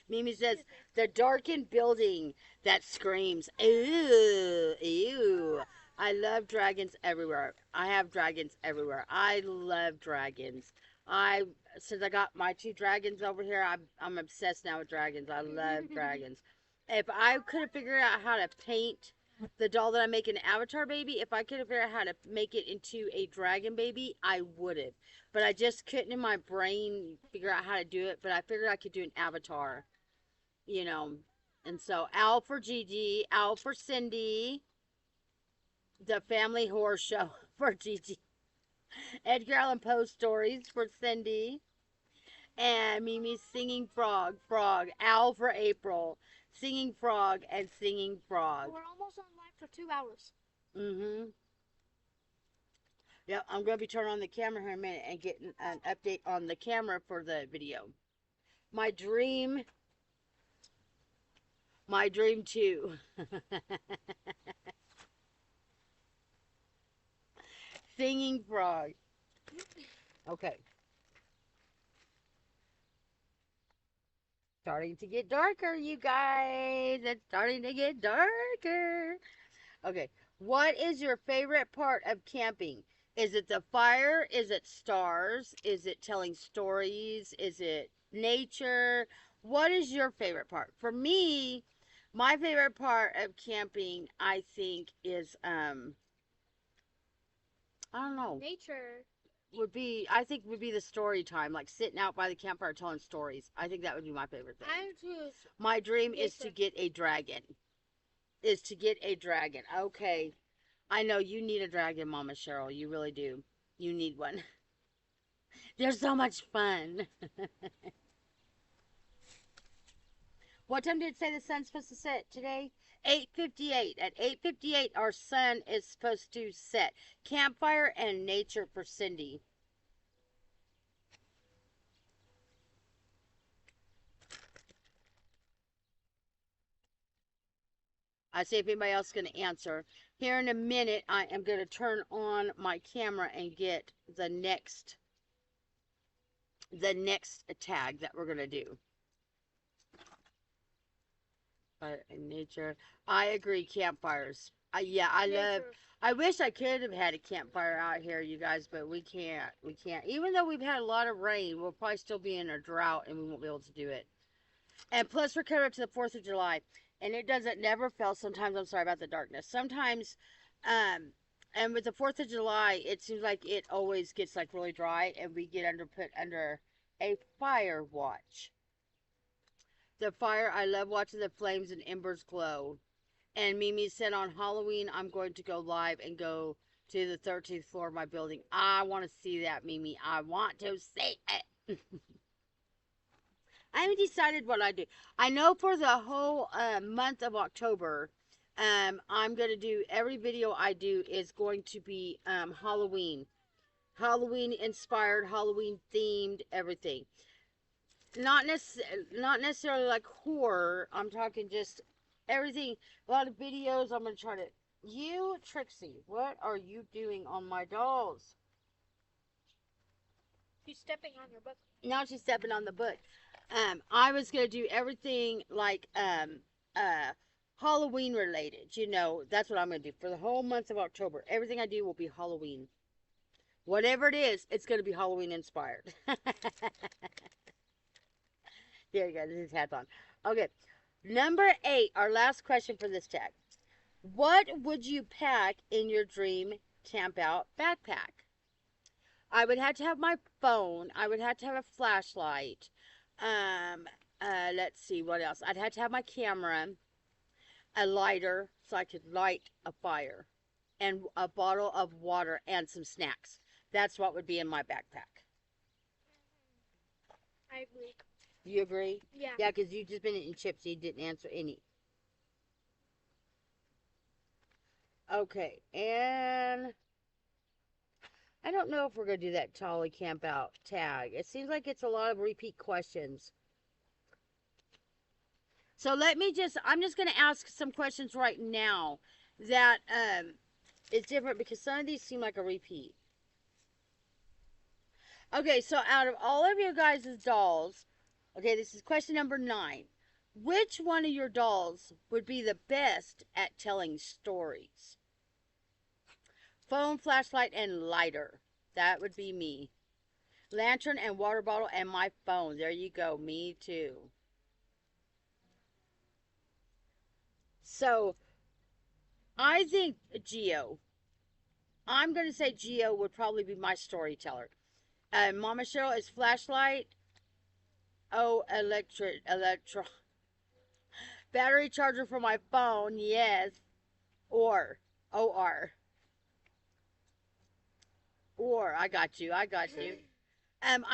Mimi says, the darkened building that screams. Ew, ew. I love dragons everywhere. I have dragons everywhere. I love dragons. Since I got my 2 dragons over here, I'm obsessed now with dragons. I love dragons. If I could have figured out how to paint the doll that I make an avatar baby, if I could have figured out how to make it into a dragon baby, I would have. But I just couldn't in my brain figure out how to do it. But I figured I could do an avatar, you know. And so, Owl for Gigi, Owl for Cindy, the Family Horror Show for Gigi, Edgar Allan Poe stories for Cindy, and Mimi's Singing Frog, Owl for April, Singing Frog, and Singing Frog. We're almost on live for 2 hours. Mm-hmm. Yep, I'm going to be turning on the camera here in a minute and getting an update on the camera for the video. My dream too. Singing Frog. Okay. Starting to get darker, you guys. It's starting to get darker. Okay. What is your favorite part of camping? Is it the fire? Is it stars? Is it telling stories? Is it nature? What is your favorite part? For me, my favorite part of camping, I think, is I don't know. Nature. Would be the story time, like sitting out by the campfire telling stories. I think that would be my favorite thing. I choose. My dream is to get a dragon. Okay. I know you need a dragon, Mama Cheryl. You really do. You need one. They're so much fun. What time did it say the sun's supposed to set today? 8:58. At 8:58, our sun is supposed to set. Campfire and nature for Cindy. I see if anybody else is going to answer. Here in a minute, I am going to turn on my camera and get the next tag that we're going to do. Nature. I agree, campfires. I wish I could have had a campfire out here, you guys, but we can't. Even though we've had a lot of rain, we'll probably still be in a drought and we won't be able to do it. And plus, we're coming up to the 4th of July. And it doesn't never fail. Sometimes, I'm sorry about the darkness. Sometimes, and with the 4th of July, it seems like it always gets like really dry and we get put under a fire watch. The fire, I love watching the flames and embers glow. And Mimi said on Halloween, I'm going to go live and go to the 13th floor of my building. I want to see that, Mimi. I want to see it. I haven't decided what I do. I know for the whole month of October, I'm going to do, every video I do is going to be Halloween. Halloween inspired, Halloween themed, everything. Not necessarily like horror. I'm talking just everything. A lot of videos. I'm going to try to... You, Trixie, what are you doing on my dolls? She's stepping on your book. Now she's stepping on the book. I was going to do everything like Halloween related. You know, that's what I'm going to do. For the whole month of October, everything I do will be Halloween. Whatever it is, it's going to be Halloween inspired. There you go. This is hats on. Okay. Number 8, our last question for this tag. What would you pack in your dream camp out backpack? I would have to have my phone. I would have to have a flashlight. Let's see, what else? I'd have to have my camera, a lighter, so I could light a fire, and a bottle of water and some snacks. That's what would be in my backpack. I agree. You agree? Yeah. Yeah, because you've just been eating chips. You didn't answer any. Okay, and I don't know if we're going to do that Tolly Camp Out tag. It seems like it's a lot of repeat questions. So I'm just going to ask some questions right now that is different because some of these seem like a repeat. Okay, so out of all of your guys' dolls, okay, this is question number 9. Which one of your dolls would be the best at telling stories? Phone, flashlight, and lighter. That would be me. Lantern and water bottle and my phone. There you go. Me too. So, I think Geo. I'm going to say Geo would probably be my storyteller. Mama Cheryl is flashlight. Oh, battery charger for my phone. Yes. Or. I got you. I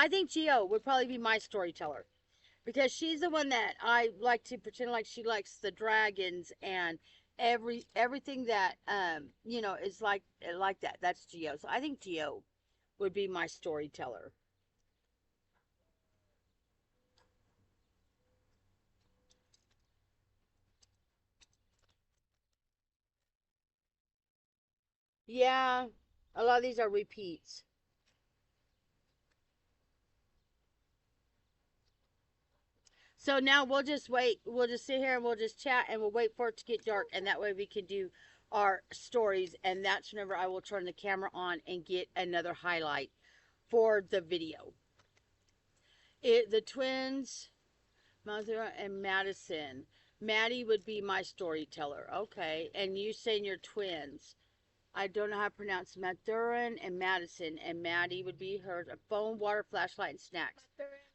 think Geo would probably be my storyteller because she's the one that I like to pretend like she likes the dragons and everything that is like that. That's Geo. So I think Geo would be my storyteller. Yeah, a lot of these are repeats. So now we'll just wait. We'll just sit here and we'll just chat and we'll wait for it to get dark. And that way we can do our stories. And that's whenever I will turn the camera on and get another highlight for the video. The twins, Mother and Madison. Maddie would be my storyteller. Okay. And you saying you're twins. I don't know how to pronounce Mathurin and Madison. And Maddie would be her phone, water, flashlight, and snacks.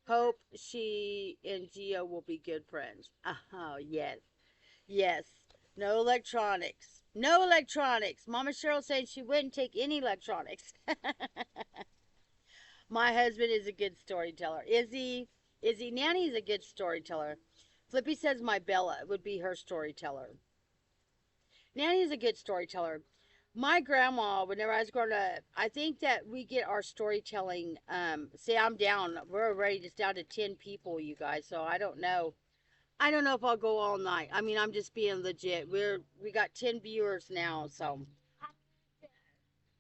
Hope she and Geo will be good friends. Oh, yes. Yes. No electronics. No electronics. Mama Cheryl said she wouldn't take any electronics. My husband is a good storyteller. Izzy Nanny's a good storyteller. Flippy says my Bella would be her storyteller. Nanny's a good storyteller. My grandma, whenever I was growing up, I think that we get our storytelling. See, I'm down. We're already just down to 10 people, you guys. So I don't know. I don't know if I'll go all night. I mean, I'm just being legit. We got 10 viewers now, so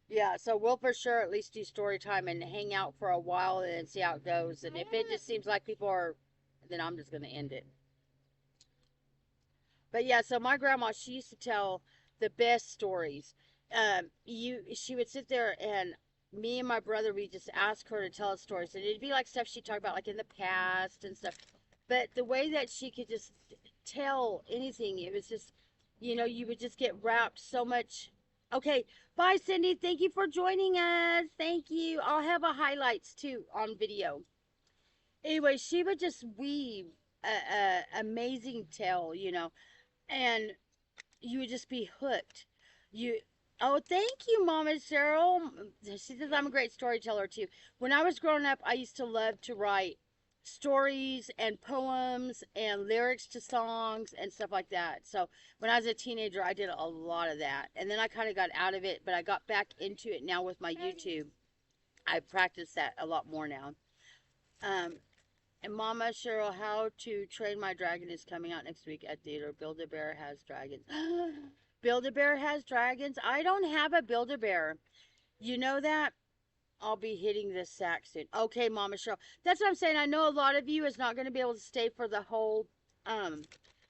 yeah. So we'll for sure at least do story time and hang out for a while and see how it goes. And if it just seems like people are, then I'm just gonna end it. But yeah, so my grandma, she used to tell the best stories. She would sit there and me and my brother, we just ask her to tell us stories, and it'd be like stuff she talked about, like in the past and stuff. But the way that she could just tell anything, it was just, you would just get wrapped so much. Okay, bye, Cindy. Thank you for joining us. Thank you. I'll have a highlights too on video. Anyway, she would just weave a amazing tale, and you would just be hooked. You Oh, thank you, Mama Cheryl. She says I'm a great storyteller too. When I was growing up, I used to love to write stories and poems and lyrics to songs and stuff like that. So when I was a teenager, I did a lot of that. And then I kind of got out of it, but I got back into it now with my YouTube. I practice that a lot more now. Um, and Mama Cheryl, How to Train My Dragon is coming out next week at theater. Build-A-Bear has dragons. Build-A-Bear has dragons? I don't have a Build-A-Bear. You know that? I'll be hitting this sack soon. Okay, Mama Cheryl. That's what I'm saying. I know a lot of you is not going to be able to stay for the whole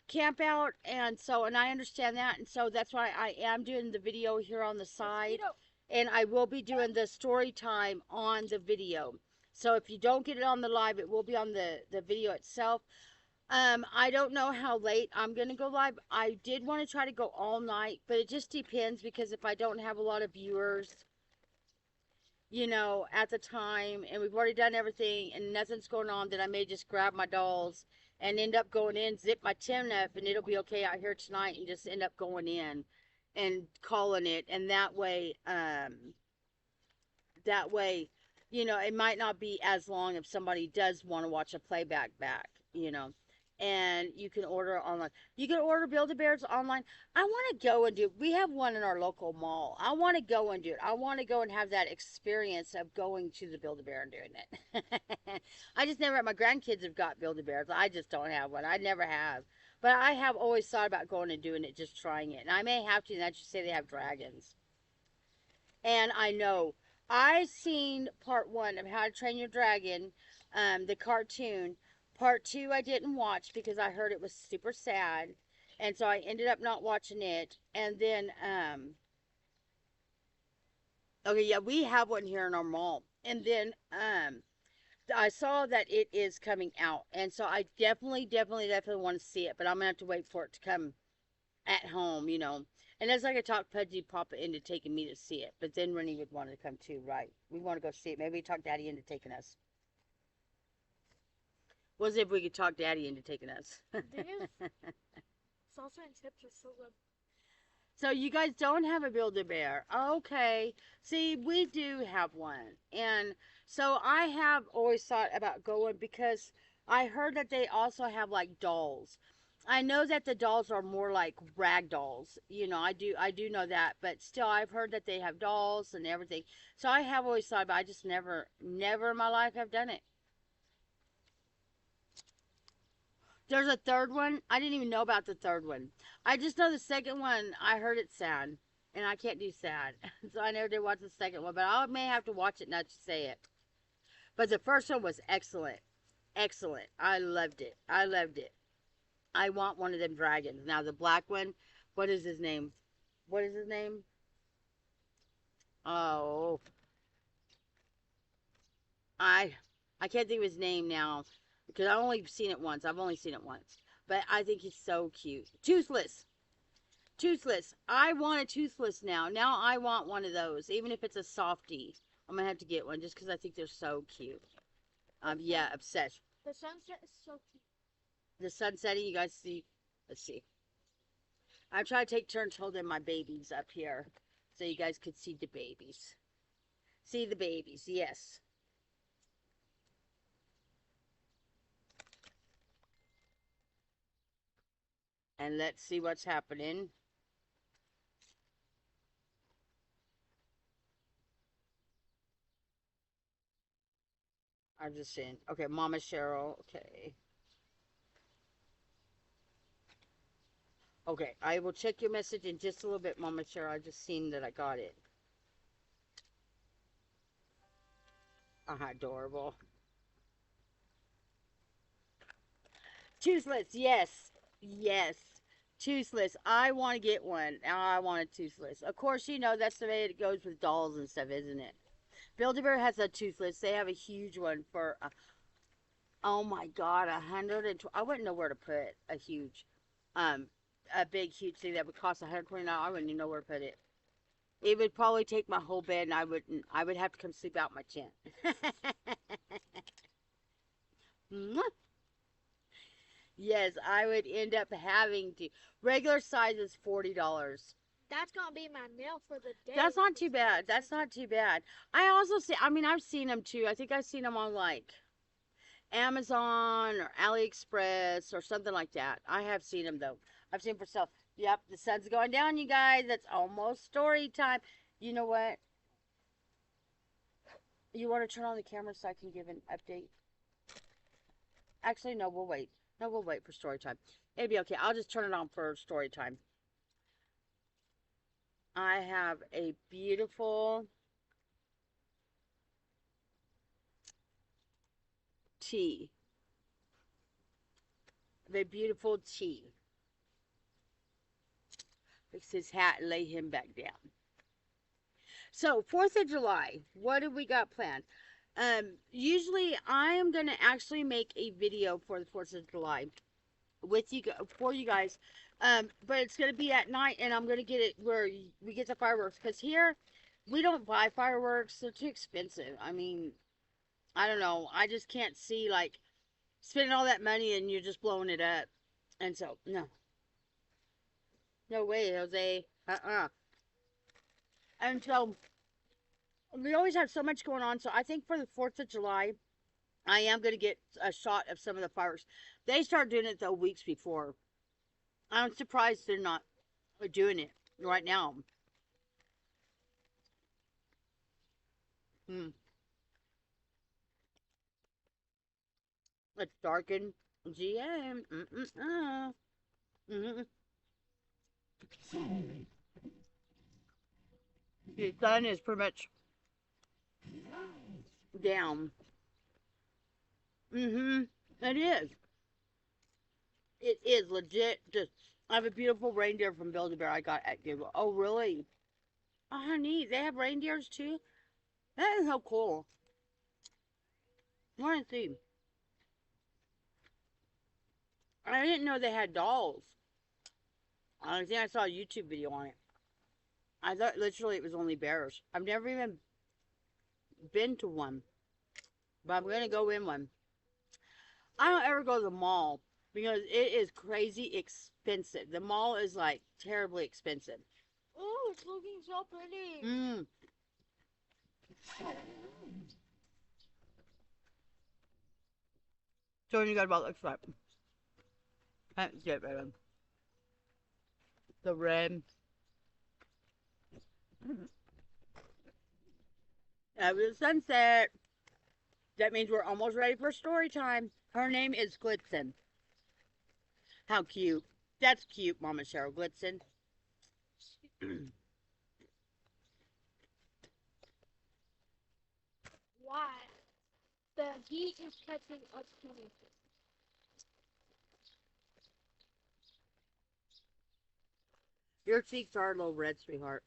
camp out. And I understand that. And so that's why I am doing the video here on the side. And I will be doing the story time on the video. So if you don't get it on the live, it will be on the video itself. I don't know how late I'm going to go live. I did want to try to go all night, but it just depends because if I don't have a lot of viewers, at the time, and we've already done everything and nothing's going on, then I may just grab my dolls and end up going in, zip my tin up, and it'll be okay out here tonight and just end up going in and calling it. And that way, it might not be as long if somebody does want to watch a playback back. and you can order it online. You can order Build-A-Bears online. I want to go and do it. We have one in our local mall. I want to go and do it. I want to go and have that experience of going to the Build-A-Bear and doing it. I just never, my grandkids have got Build-A-Bears. I just don't have one. I never have. But I have always thought about going and doing it, just trying it. And I may have to, and that's just say they have dragons. And I know, I seen part 1 of How to Train Your Dragon, the cartoon. Part 2 I didn't watch because I heard it was super sad. And so I ended up not watching it. And then, okay, yeah, we have one here in our mall. And then, I saw that it is coming out. And so I definitely want to see it. But I'm going to have to wait for it to come at home, you know. And as I could talk Pudgy Papa into taking me to see it. But then Rennie would want to come too, right? We want to go see it. Maybe talk Daddy into taking us. Was if we could talk Daddy into taking us. Salsa and chips are so good. So you guys don't have a Build-A-Bear. Okay. See, we do have one. And so I have always thought about going because I heard that they also have like dolls. I know that the dolls are more like rag dolls. You know, I do know that, but still I've heard that they have dolls and everything. So I have always thought about it. I just never in my life have done it. There's a third one. I didn't even know about the third one. I just know the second one, I heard it's sad. And I can't do sad. So I never did watch the second one. But I may have to watch it not to say it. But the first one was excellent. Excellent. I loved it. I loved it. I want one of them dragons. Now the black one, what is his name? What is his name? Oh. I can't think of his name now. Because I've only seen it once. But I think he's so cute. Toothless. Toothless. I want a Toothless now. Now I want one of those. Even if it's a softie. I'm going to have to get one just because I think they're so cute. Yeah, obsessed. The sunset is so cute. The sun setting, you guys see? Let's see. I'm trying to take turns holding my babies up here. So you guys could see the babies. See the babies, yes. And let's see what's happening. I'm just saying. Okay, Mama Cheryl. Okay. Okay, I will check your message in just a little bit, Mama Cheryl. I just seen that I got it. Adorable. Toothless, yes. Yes. Toothless. I want to get one. I want a Toothless. Of course, you know, that's the way it goes with dolls and stuff, isn't it? Build-A-Bear has a Toothless. They have a huge one for, oh my God, 120. I wouldn't know where to put a huge, a big, huge thing that would cost $129. I wouldn't even know where to put it. It would probably take my whole bed, and I would have to come sleep out my tent. Yes, I would end up having to. Regular size is $40. That's gonna be my meal for the day. That's not too bad. That's not too bad. I also see, I mean, I've seen them too. I think I've seen them on like Amazon or AliExpress or something like that. I have seen them though. I've seen them for sale. Yep, the sun's going down, you guys. It's almost story time. You know what? You want to turn on the camera so I can give an update? Actually, no, we'll wait. No, we'll wait for story time. It'll be okay. I'll just turn it on for story time. I have a beautiful tea. The beautiful tea. Fix his hat and lay him back down. So, 4th of July, what do we got planned? Usually I am going to actually make a video for the 4th of July with you, for you guys. But it's going to be at night, and I'm going to get it where we get the fireworks. Because here, we don't buy fireworks. They're too expensive. I mean, I don't know. I just can't see, like, spending all that money and you're just blowing it up. And so, no. No way, Jose. And so, we always have so much going on. So, I think for the 4th of July, I am going to get a shot of some of the fireworks. They start doing it, though, weeks before. I'm surprised they're not doing it right now. Hmm. It's darkened. GM. Mm-mm. The sun is pretty much down. It is. It is legit. Just, I have a beautiful reindeer from Build-A-Bear I got at Google. Oh, really? Oh, neat. They have reindeers too? That is so cool. I want to see. I didn't know they had dolls. I think I saw a YouTube video on it. I thought literally it was only bears. I've never even been to one, but I'm going to go in one. I don't ever go to the mall because it is crazy expensive. The mall is like terribly expensive. Oh, it's looking so pretty. Showing you guys what it looks like. That's it, baby. The red. Over the sunset. That means we're almost ready for story time. Her name is Blitzen. How cute. That's cute, Mama Cheryl Blitzen. Why? The heat is catching up to me. Your cheeks are a little red, sweetheart.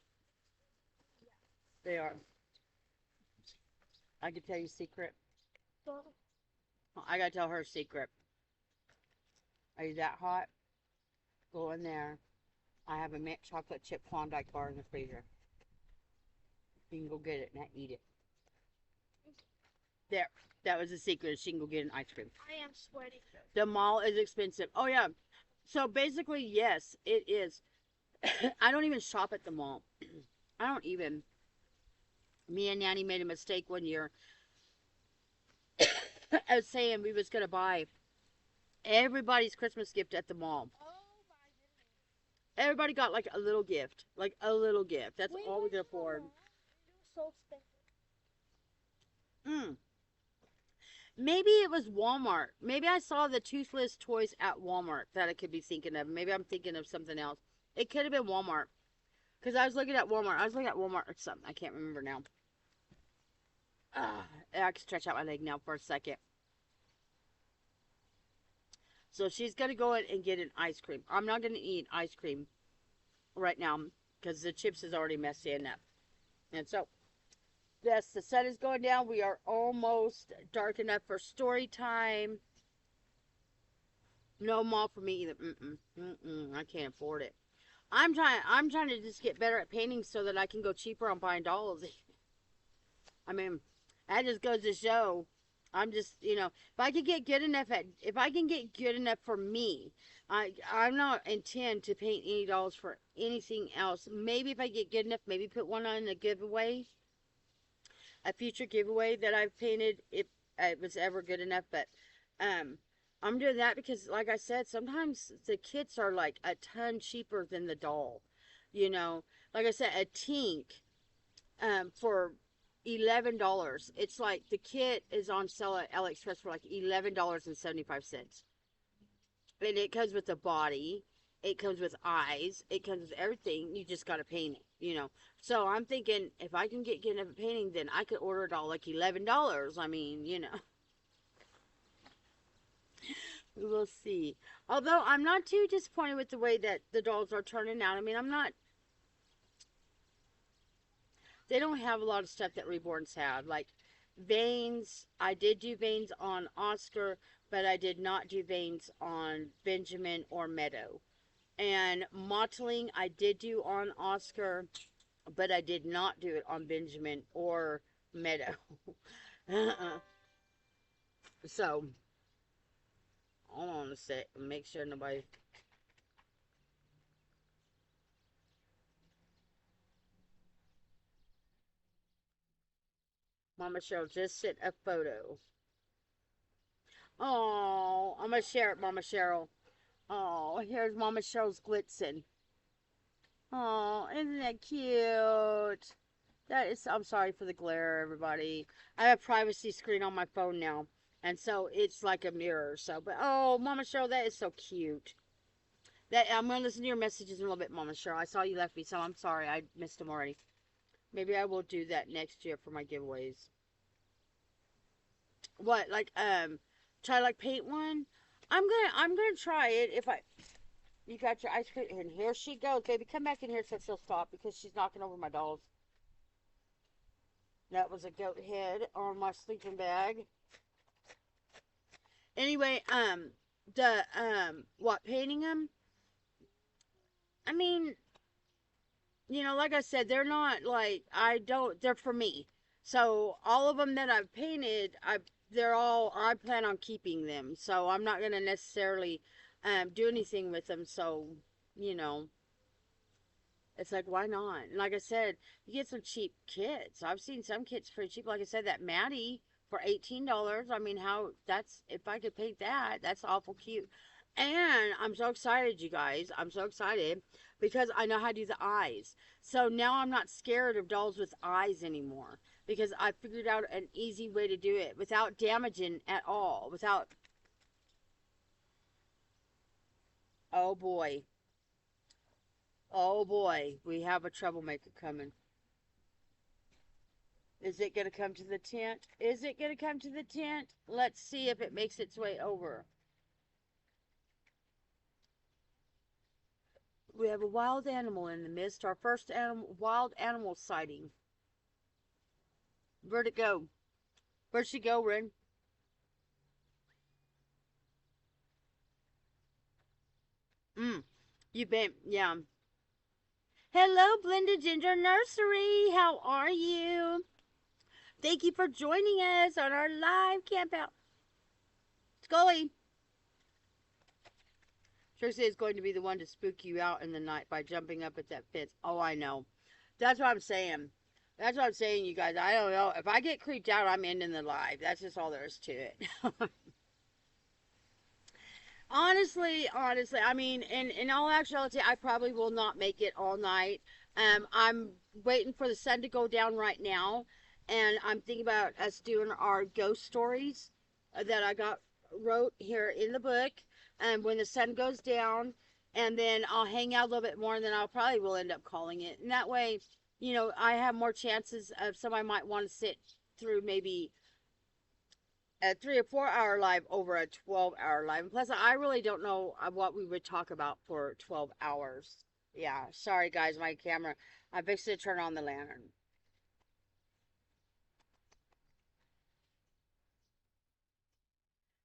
They are. I can tell you a secret. So, I gotta tell her a secret. Are you that hot? Go in there. I have a mint chocolate chip Klondike bar in the freezer. You can go get it and eat it. There. That was the secret. She can go get an ice cream. I am sweating. The mall is expensive. Oh, yeah. So basically, yes, it is. I don't even shop at the mall. I don't even. Me and Nanny made a mistake one year. I was saying we was going to buy everybody's Christmas gift at the mall. Oh my goodness. Everybody got like a little gift. Like a little gift. That's all we could afford. It was so expensive. Maybe it was Walmart. Maybe I saw the Toothless toys at Walmart that I could be thinking of. Maybe I'm thinking of something else. It could have been Walmart. Because I was looking at Walmart. I was looking at Walmart or something. I can't remember now. I can stretch out my leg now for a second. So she's going to go in and get an ice cream. I'm not going to eat ice cream right now because the chips is already messy enough. And so, yes, the sun is going down. We are almost dark enough for story time. No mall for me either. I can't afford it. I'm trying to just get better at painting so that I can go cheaper on buying dolls. I mean, that just goes to show. I'm just, if I can get good enough for me, I'm not intend to paint any dolls for anything else. Maybe if I get good enough, maybe put one on a giveaway, a future giveaway that I've painted if it was ever good enough. But I'm doing that because, like I said, sometimes the kits are like a ton cheaper than the doll. Like I said, a Tink for $11. It's like the kit is on sale at AliExpress for like $11.75. And it comes with the body, it comes with eyes, it comes with everything. You just gotta paint it, So I'm thinking if I can get good enough at painting, then I could order it all like $11. I mean, we will see. Although I'm not too disappointed with the way that the dolls are turning out. I mean, they don't have a lot of stuff that Reborns had. Like veins, I did do veins on Oscar, but I did not do veins on Benjamin or Meadow. And mottling, I did do on Oscar, but I did not do it on Benjamin or Meadow. So, hold on a sec. Make sure nobody... Mama Cheryl just sent a photo Oh, I'm going to share it, Mama Cheryl. Oh, here's Mama Cheryl's Blitzen. Oh, isn't that cute? That is, I'm sorry for the glare, everybody. I have a privacy screen on my phone now. And so it's like a mirror. So, but oh, Mama Cheryl, that is so cute. That I'm gonna listen to your messages in a little bit, Mama Cheryl. I saw you left me, so I'm sorry I missed them already. Maybe I will do that next year for my giveaways. What, like try to like paint one? I'm gonna try it if I. You got your ice cream, and here she goes, baby. Come back in here so she'll stop because she's knocking over my dolls. That was a goat head on my sleeping bag. Anyway, what, painting them? I mean, like I said, they're not like, they're for me. So all of them that I've painted, I plan on keeping them. So I'm not going to necessarily, do anything with them. So, you know, it's like, why not? And like I said, you get some cheap kits. I've seen some kits pretty cheap. Like I said, that Maddie for $18. I mean, if I could paint that, that's awful cute. And I'm so excited, you guys. I'm so excited because I know how to do the eyes. So now I'm not scared of dolls with eyes anymore because I figured out an easy way to do it without damaging at all. Oh boy. Oh boy. We have a troublemaker coming. Is it going to come to the tent? Is it going to come to the tent? Let's see if it makes its way over. We have a wild animal in the midst. Our first wild animal sighting. Where'd it go? Where'd she go, Ren? You been, yeah. Hello, Blended Ginger Nursery. How are you? Thank you for joining us on our live camp out. Scully. Trixie is going to be the one to spook you out in the night by jumping up at that fence. Oh, I know. That's what I'm saying. That's what I'm saying, you guys. I don't know. If I get creeped out, I'm ending the live. That's just all there is to it. Honestly, I mean, in all actuality, I probably will not make it all night. I'm waiting for the sun to go down right now, and I'm thinking about us doing our ghost stories that I wrote here in the book. When the sun goes down, and then I'll hang out a little bit more, and then I'll probably will end up calling it. And that way, I have more chances of somebody might want to sit through maybe a 3 or 4 hour live over a 12-hour live. And plus, I really don't know what we would talk about for 12 hours. Yeah, sorry guys, my camera. I fixed it to turn on the lantern.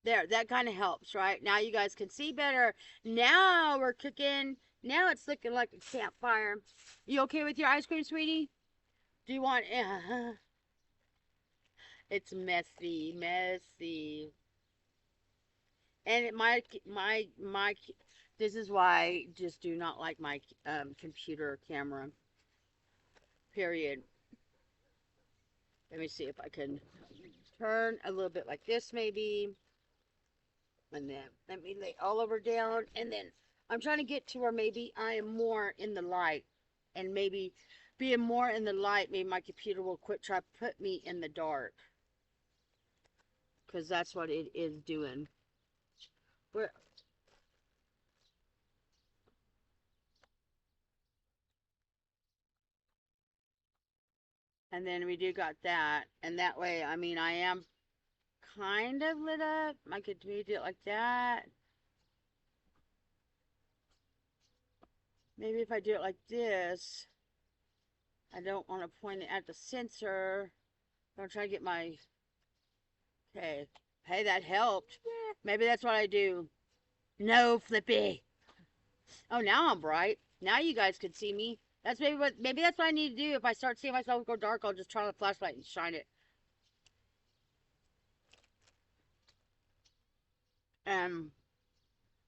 There, that kind of helps, right? Now you guys can see better. Now we're cooking. Now it's looking like a campfire. You okay with your ice cream, sweetie? Do you want... It's messy, messy. And this is why I just do not like my computer camera. Period. Let me see if I can turn a little bit like this maybe. And then let me lay all over down. And then I'm trying to get to where maybe I am more in the light. And maybe being more in the light, maybe my computer will quit trying to put me in the dark. Because that's what it is doing. Where... And then we do got that. And that way, I mean, I am kind of lit up. I could do it like that. Maybe if I do it like this, I don't want to point it at the sensor. I'm trying to get my... Okay. Hey, that helped. Maybe that's what I do. No, Flippy. Oh, now I'm bright. Now you guys can see me. Maybe that's what I need to do. If I start seeing myself go dark, I'll just turn on the flashlight and shine it.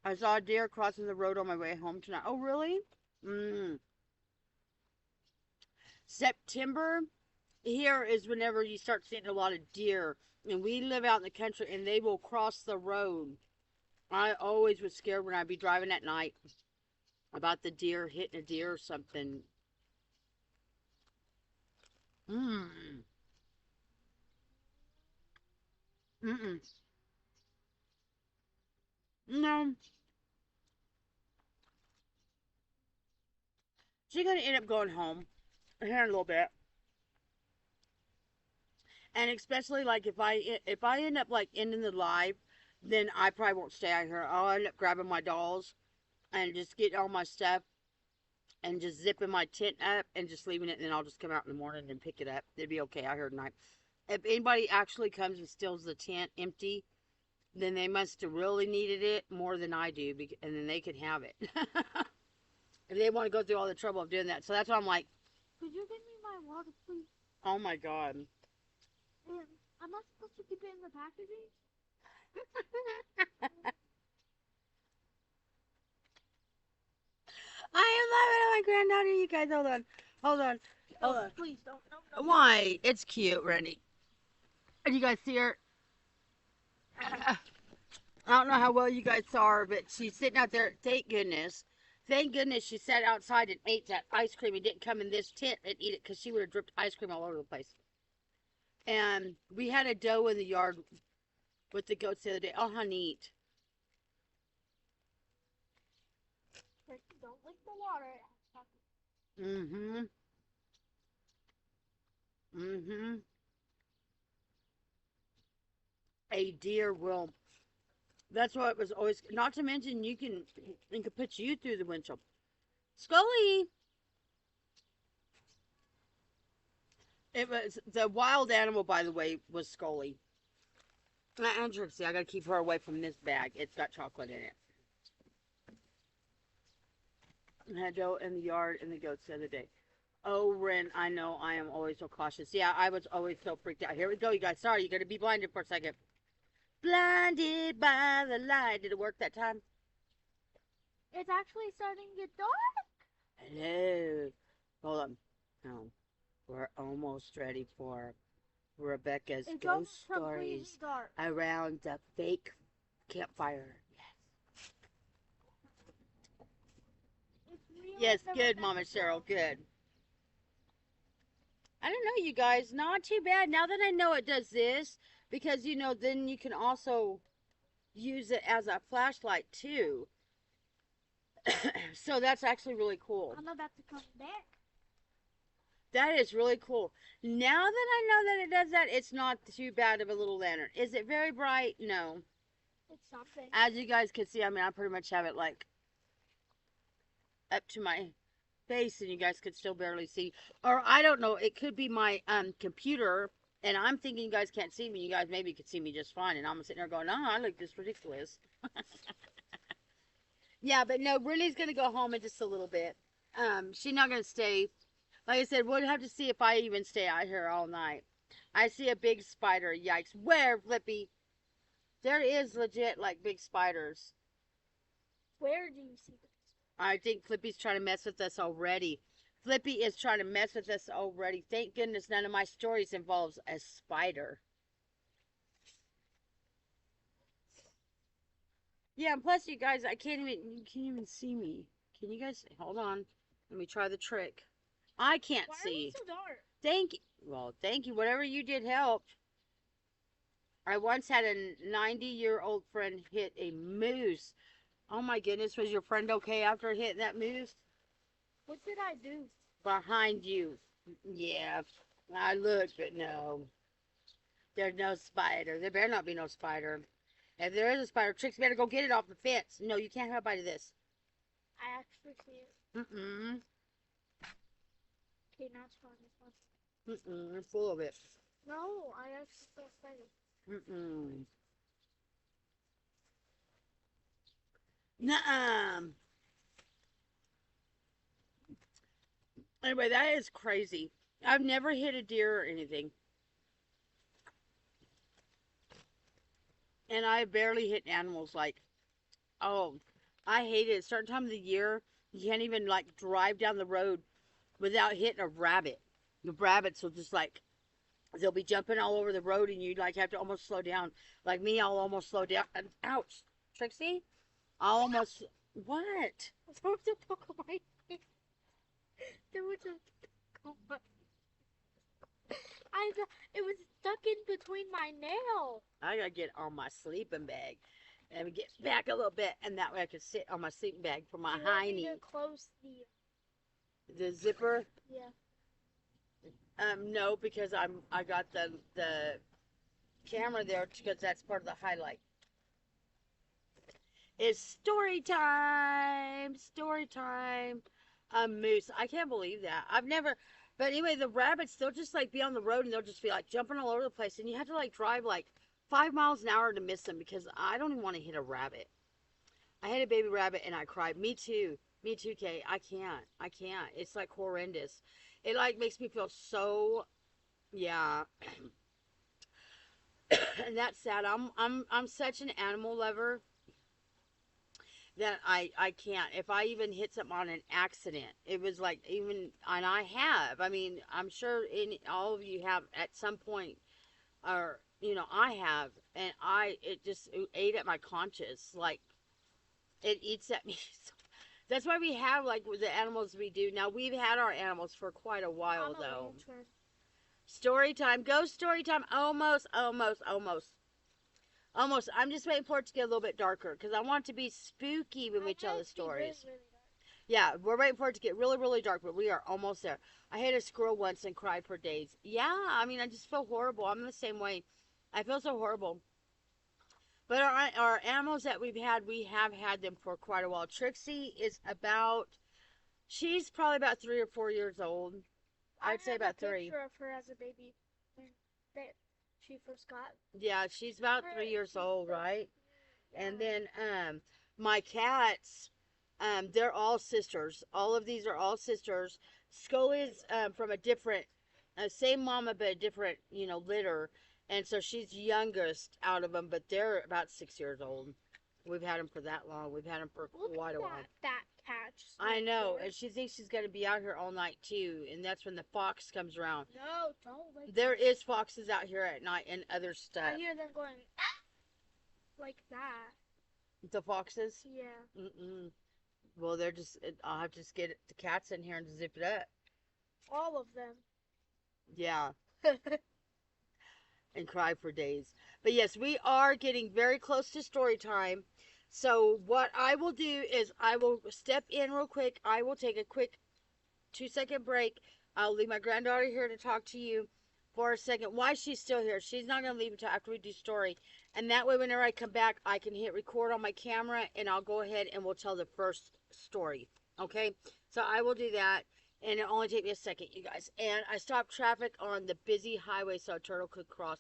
I saw a deer crossing the road on my way home tonight. Oh, really? September here is whenever you start seeing a lot of deer. And we live out in the country and they will cross the road. I always was scared when I'd be driving at night about the deer hitting a deer or something. Mm. Mm-mm. No. She's gonna end up going home here in a little bit. And especially like if I end up like ending the live, then I probably won't stay out here. I'll end up grabbing my dolls and just getting all my stuff and just zipping my tent up and just leaving it, and then I'll just come out in the morning and pick it up. It'd be okay out here tonight. If anybody actually comes and steals the tent empty, then they must have really needed it more than I do, and then they can have it. If they want to go through all the trouble of doing that. So that's why I'm like, Could you give me my water, please? oh my God. I'm not supposed to keep it in the packaging? I am laughing at my granddaughter. You guys, hold on. Hold on. Hold on. Please don't. No. Why? It's cute, Randy. And you guys see her? I don't know how well you guys saw her, but she's sitting out there. Thank goodness. Thank goodness she sat outside and ate that ice cream and didn't come in this tent and eat it because she would have dripped ice cream all over the place. And we had a doe in the yard with the goats the other day. Oh, how neat. Don't lick the water. Mm-hmm. Mm-hmm. A deer will. That's why it was always. Not to mention, it can put you through the windshield. Scully. It was the wild animal, by the way, was Scully. And Trixie, I gotta keep her away from this bag. It's got chocolate in it. I had Joe in the yard and the goats the other day. Oh, Ren, I know I am always so cautious. Yeah, I was always so freaked out. Here we go, you guys. Sorry, you're gonna be blinded for a second. Blinded by the light. Did it work that time? It's actually starting to get dark. Hello. Hold on. No. We're almost ready for Rebecca's It's ghost almost completely stories dark. around the fake campfire. It's real Yes, the good, Rebecca Mama show. Cheryl, good. I don't know, you guys. Not too bad. Now that I know it does this, because, then you can also use it as a flashlight, too. So that's actually really cool. I'm about to come back. That is really cool. Now that I know that it does that, it's not too bad of a little lantern. Is it very bright? No. It's something. As you guys can see, I mean, I pretty much have it, like, up to my face, and you guys could still barely see. Or, I don't know, it could be my computer, and I'm thinking you guys can't see me. You guys maybe could see me just fine, and I'm sitting there going, oh, I look just ridiculous. Yeah, but no, Brittany's going to go home in just a little bit. She's not going to stay. Like I said, we'll have to see if I even stay out here all night. I see a big spider. Yikes. Where, Flippy? There is legit, like, big spiders. Where do you see this? I think Flippy's trying to mess with us already. Flippy is trying to mess with us already. Thank goodness none of my stories involves a spider. Yeah, and plus, you guys, you can't even see me. Can you guys, hold on. Let me try the trick. I can't Why see. are we so dark? Thank you. Well, thank you. Whatever you did helped. I once had a 90-year-old friend hit a moose. Oh my goodness, was your friend okay after hitting that moose? What did I do? Behind you. Yeah, I looked, but no. There's no spider. There better not be no spider. If there is a spider, Trixie better go get it off the fence. No, you can't have a bite of this. I actually see it. Mm-mm. Okay, now it's fine. It's fine. Mm-mm. It's full of it. No, I actually feel excited. Mm-mm. Nuh-uh. Anyway, that is crazy. I've never hit a deer or anything. And I barely hit animals. Like, oh, I hate it. At a certain time of the year, you can't even, like, drive down the road without hitting a rabbit. The rabbits will just, like, They'll be jumping all over the road, and you like have to almost slow down. Like me, I'll almost slow down. And ouch, Trixie! I'll almost what? There was a poke on my face. There was a poke on my. It was stuck in between my nail. I gotta get on my sleeping bag and get back a little bit, and that way I can sit on my sleeping bag for my You want me hiney. to close The zipper. yeah. No, because I got the camera there because that's part of the highlight. It's story time. Story time. A moose. I can't believe that. I've never. But anyway, the rabbits, they'll just like be on the road and they'll just be like jumping all over the place, and you have to like drive like 5 miles an hour to miss them because I don't even want to hit a rabbit. I hit a baby rabbit and I cried. Me too. Me too, Kay. I can't. I can't. It's like horrendous. It like makes me feel so, yeah. And that's sad. I'm such an animal lover that I can't. If I even hit something on an accident, it was like even, and I have. I mean, I'm sure all of you have at some point, or I have, and it just ate at my conscience. Like it eats at me. That's why we have like the animals we do. Now we've had our animals for quite a while though. Story time. Go story time. Almost. I'm just waiting for it to get a little bit darker because I want it to be spooky when we tell the stories. Yeah, we're waiting for it to get really, really dark, but we are almost there. I hit a squirrel once and cried for days. Yeah, I mean, I just feel horrible. I'm the same way. I feel so horrible. But our animals that we have had them for quite a while. Trixie is she's probably about 3 or 4 years old. I'd say about 3. I have a picture of her as a baby that she first got. Yeah, she's about 3 years old, right? Yeah. And then my cats, they're all sisters. All of these are all sisters. Scully's from a different, same mama but a different, litter. And so she's youngest out of them, but they're about 6 years old. We've had them for that long. We've had them for quite a while. That catch. I know, and she thinks she's going to be out here all night too, and that's when the fox comes around. No, don't. There is foxes out here at night and other stuff. I hear them going like that. The foxes? Yeah. Well, they're just. I'll have to just get the cats in here and zip it up. All of them. Yeah. And cry for days. But yes, we are getting very close to story time. So what I will do is I will step in real quick. I will take a quick 2-second break. I'll leave my granddaughter here to talk to you for a second. Why she's still here. She's not going to leave until after we do story. And that way, whenever I come back, I can hit record on my camera and I'll go ahead and we'll tell the first story. Okay? So I will do that. And it'll only take me a second, you guys. And I stopped traffic on the busy highway so a turtle could cross.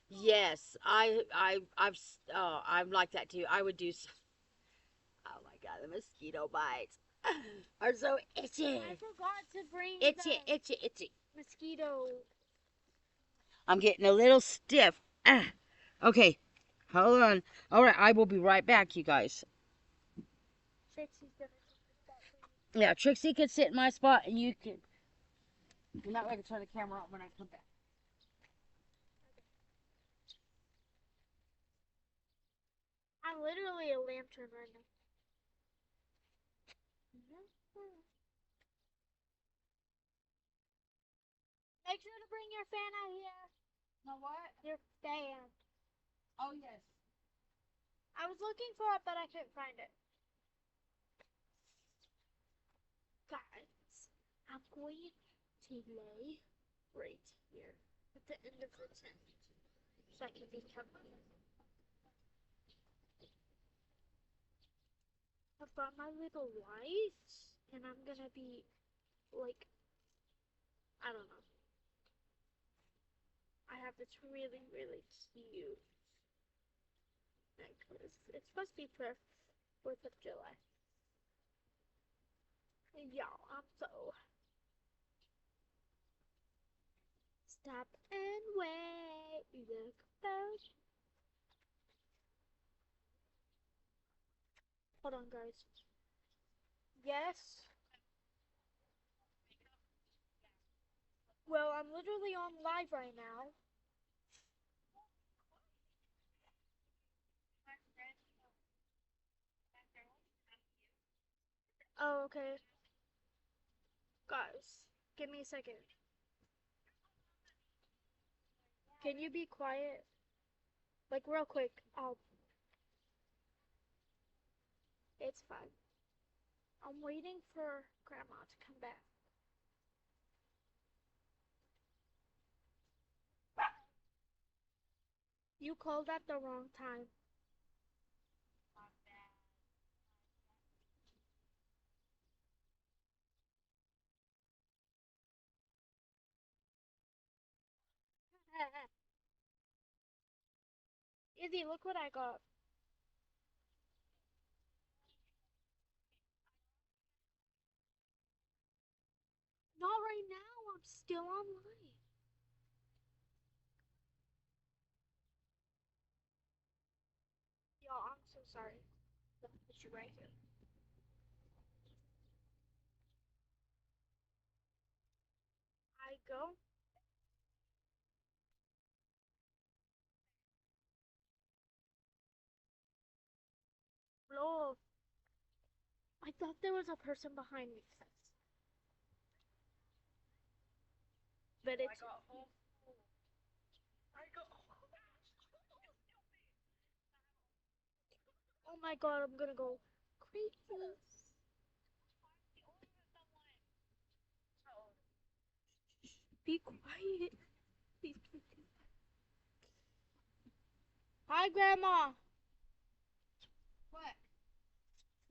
Yes, I'm like that too. I would do. Oh my God, the mosquito bites are so itchy. I forgot to bring Itchy. mosquito. I'm getting a little stiff. Okay, hold on. All right, I will be right back, you guys. Trixie's gonna take the spot for Yeah, Trixie can sit in my spot, and you can. And that way I can turn the camera on when I come back. I'm literally a lantern right now. Make sure to bring your fan out here. No what? Your fan. Oh yes. I was looking for it, but I couldn't find it. Guys, I'm going to lay right here at the end of the tent so I can be covered. I've got my little lights, and I'm gonna be like, I don't know. I have this really, really cute necklace. It's supposed to be for 4th of July. And y'all, I'm so. Stop and wait. Look about. Hold on, guys. Yes. Well, I'm literally on live right now. Oh, okay. Guys, give me a second. Can you be quiet? Like, real quick. It's fine. I'm waiting for Grandma to come back. You called at the wrong time. Izzy, look what I got. Not right now. I'm still online. Yo, I'm so sorry. Let me put you right here. I go. Blow. I thought there was a person behind me. But it's. Oh my god, I'm gonna go crazy. Be quiet. Please, please, please. Hi, Grandma. What?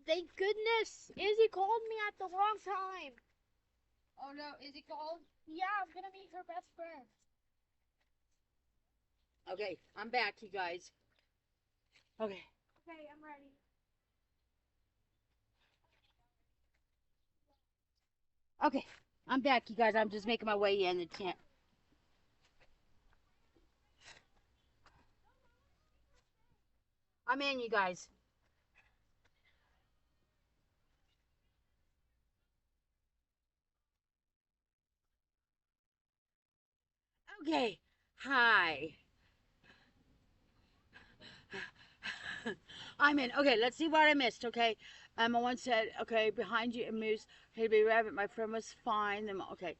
Thank goodness. Izzy called me at the wrong time. Oh no, is he called? Yeah, I'm gonna meet her best friend. Okay, I'm back, you guys. Okay. Okay, I'm ready. Okay, I'm back, you guys. I'm just making my way in the tent. I'm in, you guys. Okay, hi. I'm in. Okay, let's see what I missed. Okay, I once said, okay, behind you a moose. Hey, baby rabbit, my friend was fine. Then, okay,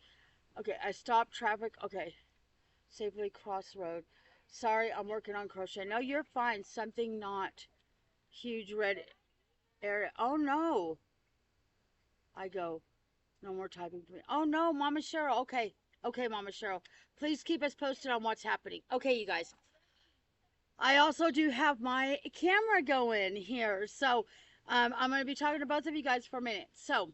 okay, I stopped traffic. Okay, safely cross road. Sorry, I'm working on crochet. No, you're fine. Something not huge red area. Oh no. I go. No more typing to me. Oh no, Mama Cheryl. Okay, okay, Mama Cheryl. Please keep us posted on what's happening. Okay, you guys. I also do have my camera going here. So I'm going to be talking to both of you guys for a minute. So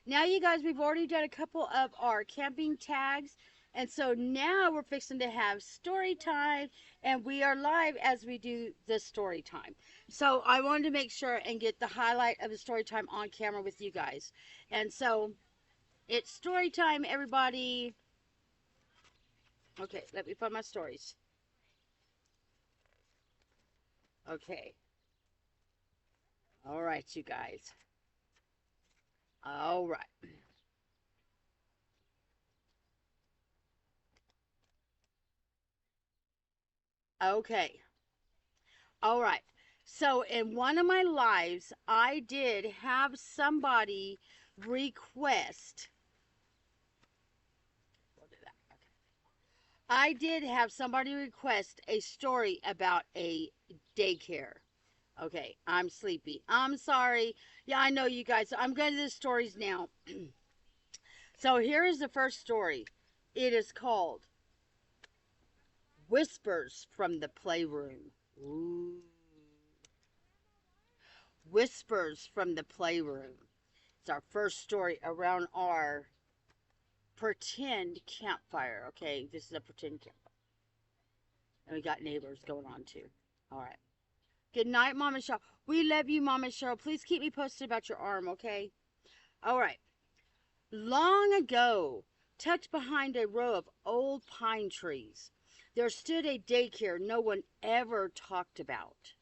now, you guys, we've already done a couple of our camping tags. And so now we're fixing to have story time. And we are live as we do the story time. So I wanted to make sure and get the highlight of the story time on camera with you guys. And so it's story time, everybody. Okay, let me find my stories. Okay. All right, you guys. All right. Okay. All right. So in one of my lives, I did have somebody request. I did have somebody request a story about a daycare. Okay, I'm sleepy. I'm sorry. Yeah, I know, you guys. I'm going to the stories now. So here is the first story. It is called Whispers from the Playroom. Ooh. Whispers from the Playroom. It's our first story around our pretend campfire. Okay, this is a pretend campfire. And we got neighbors going on too. All right. Good night, Mama Cheryl. We love you, Mama Cheryl. Please keep me posted about your arm, okay? All right. Long ago, tucked behind a row of old pine trees, there stood a daycare no one ever talked about.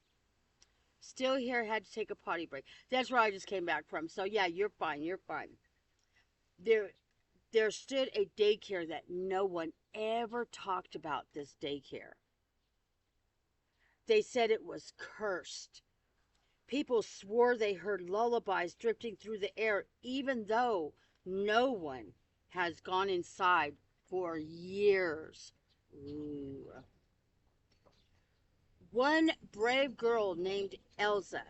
Still here, had to take a potty break. That's where I just came back from. So yeah, you're fine. You're fine. There, there stood a daycare that no one ever talked about. This daycare. They said it was cursed. People swore they heard lullabies drifting through the air, even though no one has gone inside for years. Ooh. One brave girl named Elsa,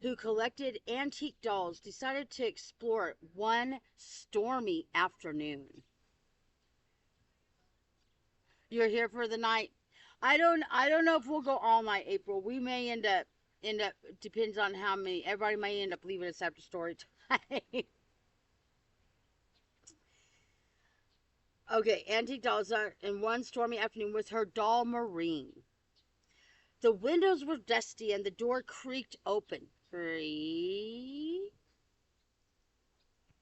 who collected antique dolls, decided to explore it one stormy afternoon. You're here for the night. I don't know if we'll go all night, April. We may end up depends on how many. Everybody may end up leaving us after story time. Okay, antique dolls are in one stormy afternoon with her doll Maureen. The windows were dusty and the door creaked open.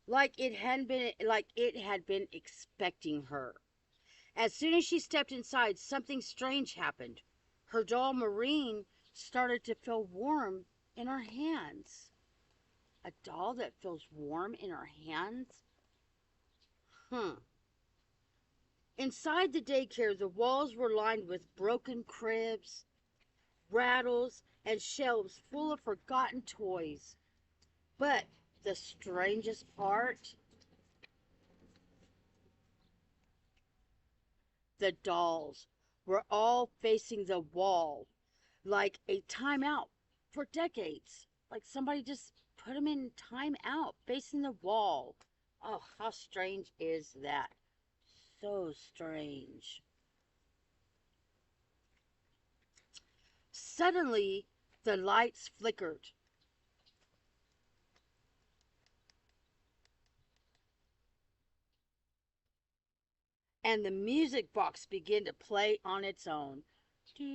Like it had been expecting her. As soon as she stepped inside, something strange happened. Her doll Maureen started to feel warm in her hands. A doll that feels warm in her hands? Inside the daycare, the walls were lined with broken cribs, rattles, and shelves full of forgotten toys. But the strangest part, the dolls were all facing the wall like a timeout for decades. Like somebody just put them in timeout facing the wall. Oh, how strange is that? So strange. Suddenly, the lights flickered. And the music box began to play on its own. And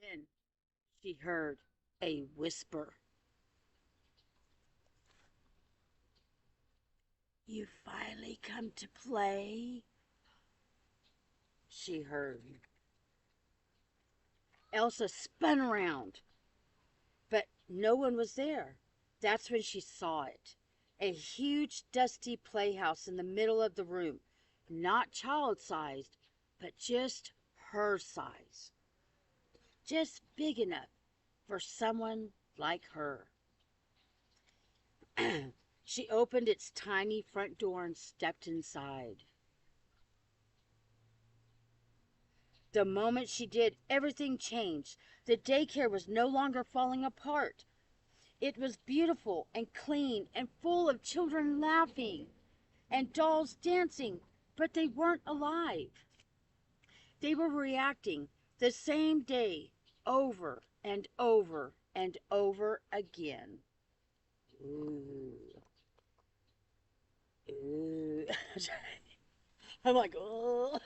then she heard a whisper. You finally come to play? She heard. Elsa spun around, but no one was there. That's when she saw it. A huge, dusty playhouse in the middle of the room. Not child-sized, but just her size. Just big enough for someone like her. She opened its tiny front door and stepped inside. The moment she did, everything changed. The daycare was no longer falling apart. It was beautiful and clean and full of children laughing and dolls dancing, but they weren't alive. They were reacting the same day over and over and over again. Ooh. Ooh. I'm like, oh.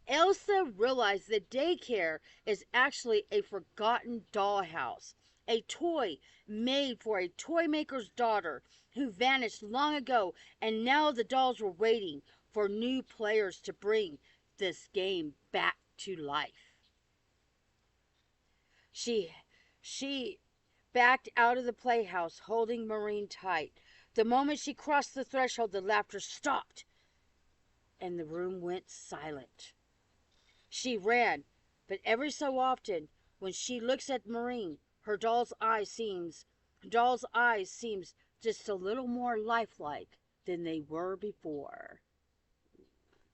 Elsa realized that daycare is actually a forgotten dollhouse, a toy made for a toy maker's daughter who vanished long ago, and now the dolls were waiting for new players to bring this game back to life. She backed out of the playhouse, holding Maureen tight. The moment she crossed the threshold, the laughter stopped, and the room went silent. She ran, but every so often, when she looks at Maureen, her doll's eyes seems just a little more lifelike than they were before.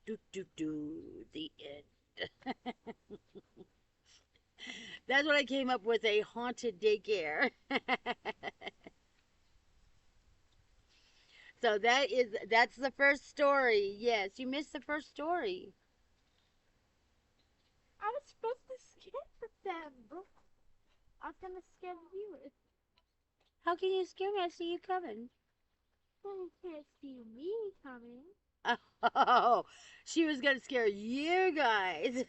The end. That's what I came up with, a haunted daycare. So that's the first story. Yes, you missed the first story. I was supposed to scare them. I was gonna scare the viewers. How can you scare me? I see you coming. Well, you can't see me coming. Oh, she was gonna scare you guys.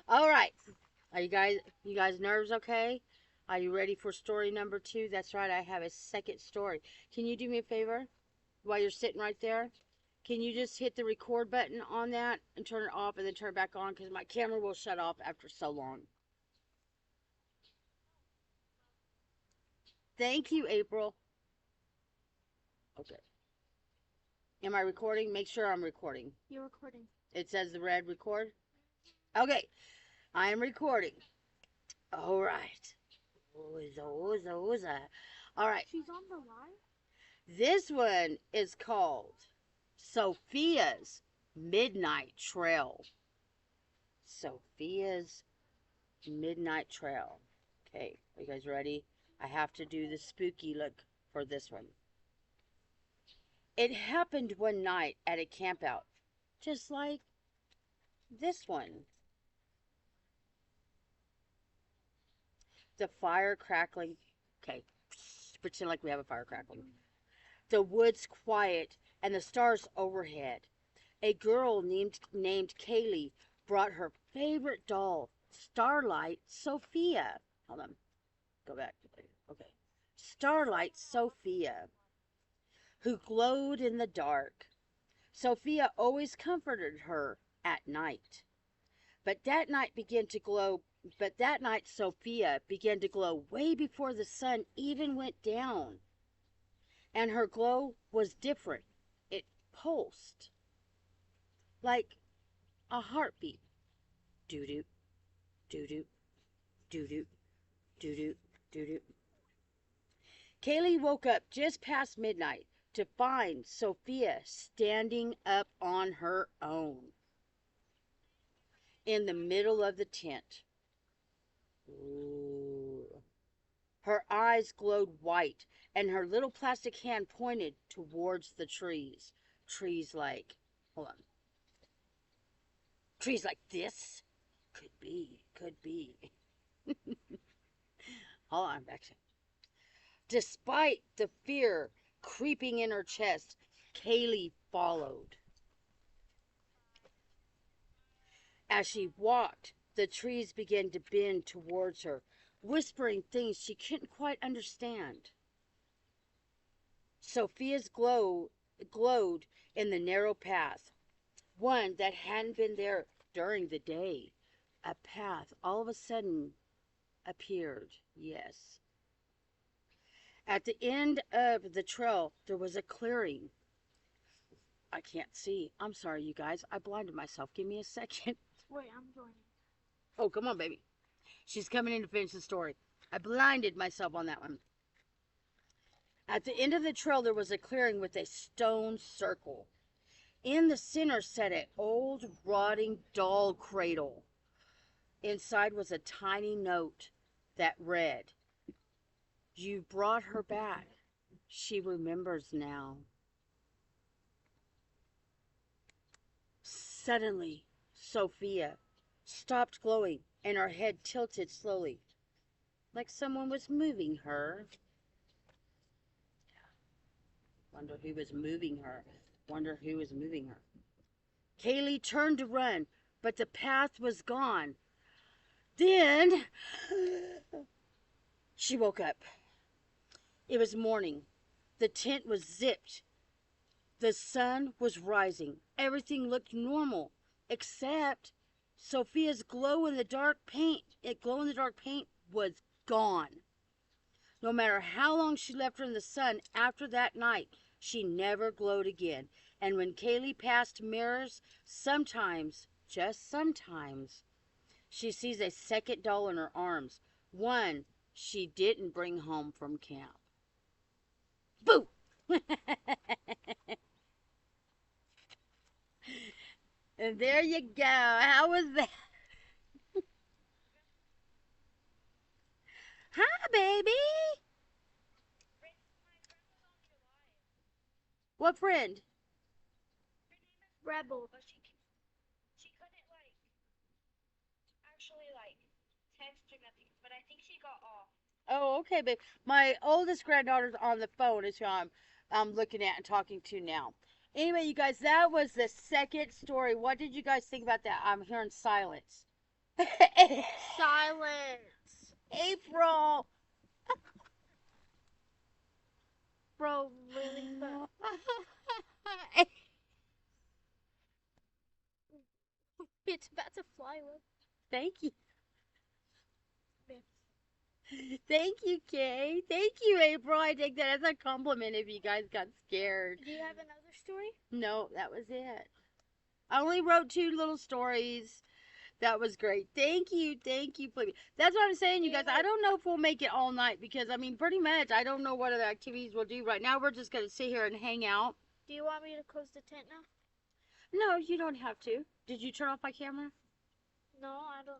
All right. Are you guys nerves okay? Are you ready for story number 2? That's right, I have a second story. Can you do me a favor? while you're sitting right there? Can you just hit the record button on that and turn it off and then turn it back on? Because my camera will shut off after so long. Thank you, April. Okay. Am I recording? Make sure I'm recording. You're recording. It says the red record. Okay. I am recording. All right. All right. She's on the line? This one is called Sophia's Midnight Trail. Sophia's Midnight Trail. Okay, are you guys ready? I have to do the spooky look for this one. It happened one night at a campout, just like this one. The fire crackling. Okay, pretend like we have a fire crackling. The woods quiet and the stars overhead. A girl named Kaylee brought her favorite doll, Starlight Sophia. Hold on. Go back. Okay. Starlight Sophia, who glowed in the dark. Sophia always comforted her at night. But that night Sophia began to glow way before the sun even went down. And her glow was different. It pulsed like a heartbeat. Doo-doo, doo-doo, doo-doo, doo-doo, doo-doo. Kaylee woke up just past midnight to find Sophia standing up on her own in the middle of the tent. Ooh. Her eyes glowed white, and her little plastic hand pointed towards the trees. Trees like, hold on. Trees like this? Could be. Hold on, back to. Despite the fear creeping in her chest, Kaylee followed. As she walked, the trees began to bend towards her, whispering things she couldn't quite understand. Sophia's glowed in the narrow path, one that hadn't been there during the day. A path all of a sudden appeared, yes. At the end of the trail, there was a clearing. I can't see. I'm sorry, you guys. I blinded myself. Give me a second. Wait, I'm joining. Oh, come on, baby. She's coming in to finish the story. I blinded myself on that one. At the end of the trail, there was a clearing with a stone circle. In the center sat an old, rotting doll cradle. Inside was a tiny note that read, "You brought her back. She remembers now." Suddenly, Sophia stopped glowing and her head tilted slowly, like someone was moving her. Wonder who was moving her. Kaylee turned to run, but the path was gone. Then she woke up. It was morning. The tent was zipped. The sun was rising. Everything looked normal, except Sophia's glow-in-the-dark paint was gone. No matter how long she left her in the sun after that night, she never glowed again. And when Kaylee passed mirrors, sometimes, just sometimes, she sees a second doll in her arms, one she didn't bring home from camp. Boo! And there you go. How was that? Hi, baby. What friend? Rebel. But she couldn't actually text or nothing. But I think she got off. Oh, okay, babe. My oldest granddaughter's on the phone is who I'm looking at and talking to now. Anyway, you guys, that was the second story. What did you guys think about that? I'm hearing silence. Silence. April. Bro, really? But it's about to fly away. Thank you. Yeah. Thank you, Kay. Thank you, April. I take that as a compliment if you guys got scared. Do you have another story? No, that was it. I only wrote 2 little stories. That was great. Thank you, Flavia. That's what I'm saying, you guys. I don't know if we'll make it all night because, I mean, pretty much, I don't know what other activities we'll do. Right now, we're just going to sit here and hang out. Do you want me to close the tent now? No, you don't have to. Did you turn off my camera? No, I don't.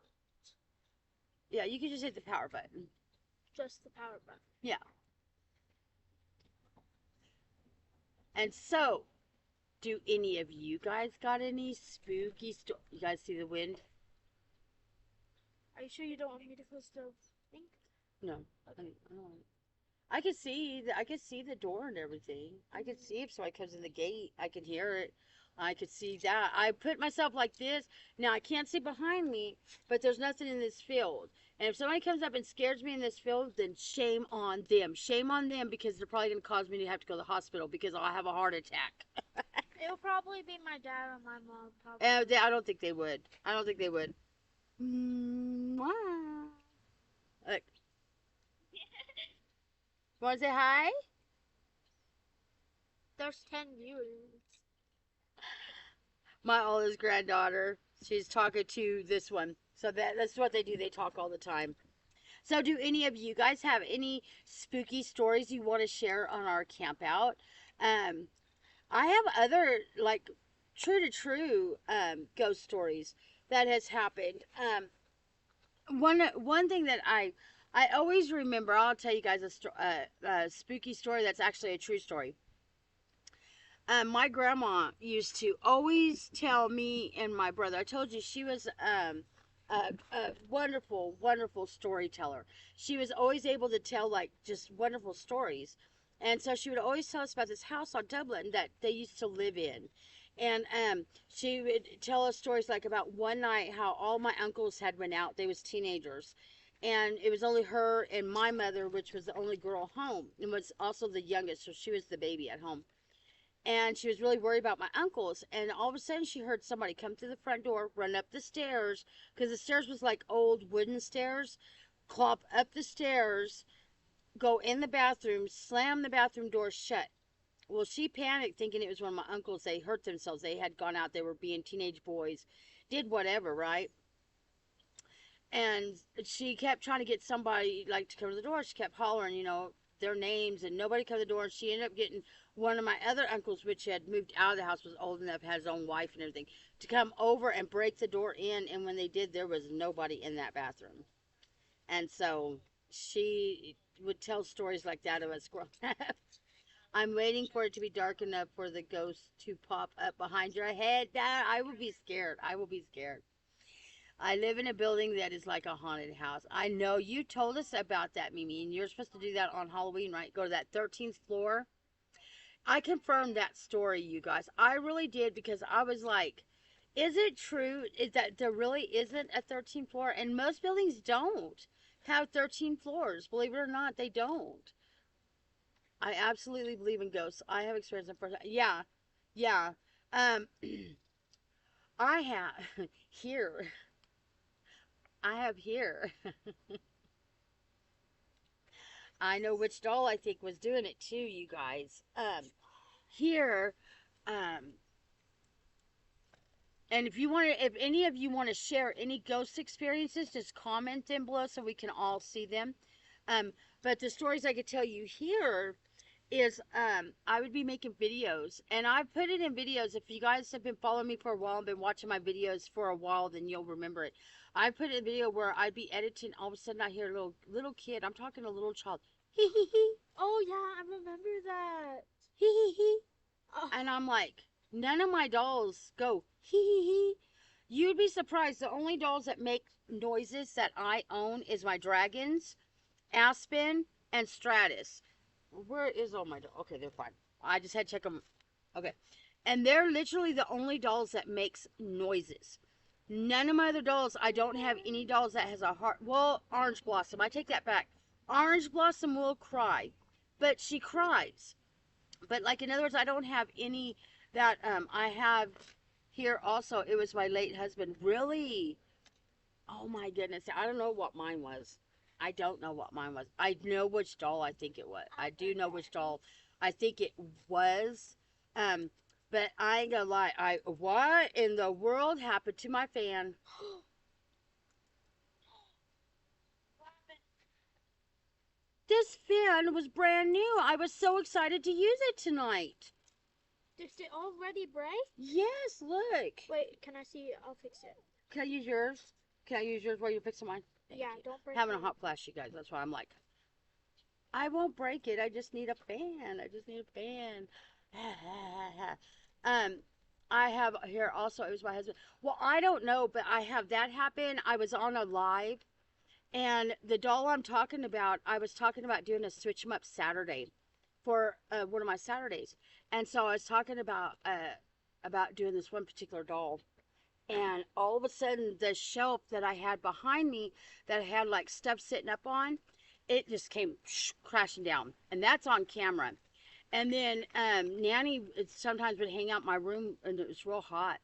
Yeah, you can just hit the power button. Just the power button. Yeah. And so, do any of you guys got any spooky stories? You guys see the wind? Are you sure you don't want me to close the thing? No. I don't. I could see the door and everything. I could see if somebody comes in the gate. I could hear it. I could see that. I put myself like this. Now I can't see behind me, but there's nothing in this field. And if somebody comes up and scares me in this field, then shame on them. Shame on them because they're probably going to cause me to have to go to the hospital because I'll have a heart attack. It'll probably be my dad or my mom. Probably. I don't think they would. I don't think they would. Mwah. Look. Want to say hi? There's 10 viewers. My oldest granddaughter, she's talking to this one. So that's what they do. They talk all the time. So do any of you guys have any spooky stories you want to share on our camp out? I have other, like, true ghost stories that has happened. One thing that I always remember, I'll tell you guys a spooky story that's actually a true story. My grandma used to always tell me and my brother. I told you she was a wonderful, wonderful storyteller. She was always able to tell like just wonderful stories, and so she would always tell us about this house on Dublin that they used to live in. And she would tell us stories like about one night how all my uncles had went out. They was teenagers, and it was only her and my mother, which was the only girl home, and was also the youngest, so she was the baby at home. And she was really worried about my uncles. And all of a sudden, she heard somebody come through the front door, run up the stairs, because the stairs was like old wooden stairs, clop up the stairs, go in the bathroom, slam the bathroom door shut. Well, she panicked, thinking it was one of my uncles. They hurt themselves. They had gone out. They were being teenage boys, did whatever, right? And she kept trying to get somebody like to come to the door. She kept hollering, their names, and nobody come to the door. And she ended up getting one of my other uncles, which had moved out of the house, was old enough, had his own wife and everything, to come over and break the door in. And when they did, there was nobody in that bathroom. And so she would tell stories like that of us growing up. I'm waiting for it to be dark enough for the ghost to pop up behind your head. I will be scared. I will be scared. I live in a building that is like a haunted house. I know you told us about that, Mimi, and you're supposed to do that on Halloween, right? Go to that 13th floor. I confirmed that story, you guys. I really did, because I was like, is it true that there really isn't a 13th floor? And most buildings don't have 13 floors. Believe it or not, they don't. I absolutely believe in ghosts. I have experienced them firsthand. Yeah. I have here. I know which doll I think was doing it too, you guys. Here, and if any of you want to share any ghost experiences, just comment them below so we can all see them. But the stories I could tell you here is, I would be making videos, and I put it in videos. If you guys have been following me for a while and been watching my videos for a while, then you'll remember it. I put in a video where I'd be editing, all of a sudden I hear a little kid, I'm talking a little child, hee hee hee. Oh yeah, I remember that. Hee hee hee. Oh. And I'm like, none of my dolls go hee hee hee. You'd be surprised, the only dolls that make noises that I own is my dragons, Aspen, and Stratus. Where is all my dolls? Okay, they're fine. I just had to check them. Okay. And they're literally the only dolls that makes noises. None of my other dolls, I don't have any dolls that has a heart. Well, Orange Blossom, I take that back. Orange Blossom will cry, but she cries. But like in other words, I don't have any that I have here also. It was my late husband. Really? Oh my goodness. I don't know what mine was. I don't know what mine was. I know which doll I think it was. I do know which doll I think it was. Um, but I ain't gonna lie. What in the world happened to my fan? This fan was brand new. I was so excited to use it tonight. Does it already break? Yes, look. Wait, can I see it? I'll fix it. Can I use yours? Can I use yours while you fix mine? Thank Yeah, you. don't break Having a it. hot flash, you guys. That's why I'm like, I won't break it. I just need a fan. I just need a fan. um, I have here also. It was my husband. Well, I don't know, but I have that happen. I was on a live, and the doll I'm talking about, I was talking about doing a switch 'em up Saturday for one of my Saturdays, and so I was talking about doing this one particular doll. And all of a sudden, the shelf that I had behind me that had like stuff sitting up on, it just came crashing down. And that's on camera. And then Nanny sometimes would hang out my room and it was real hot.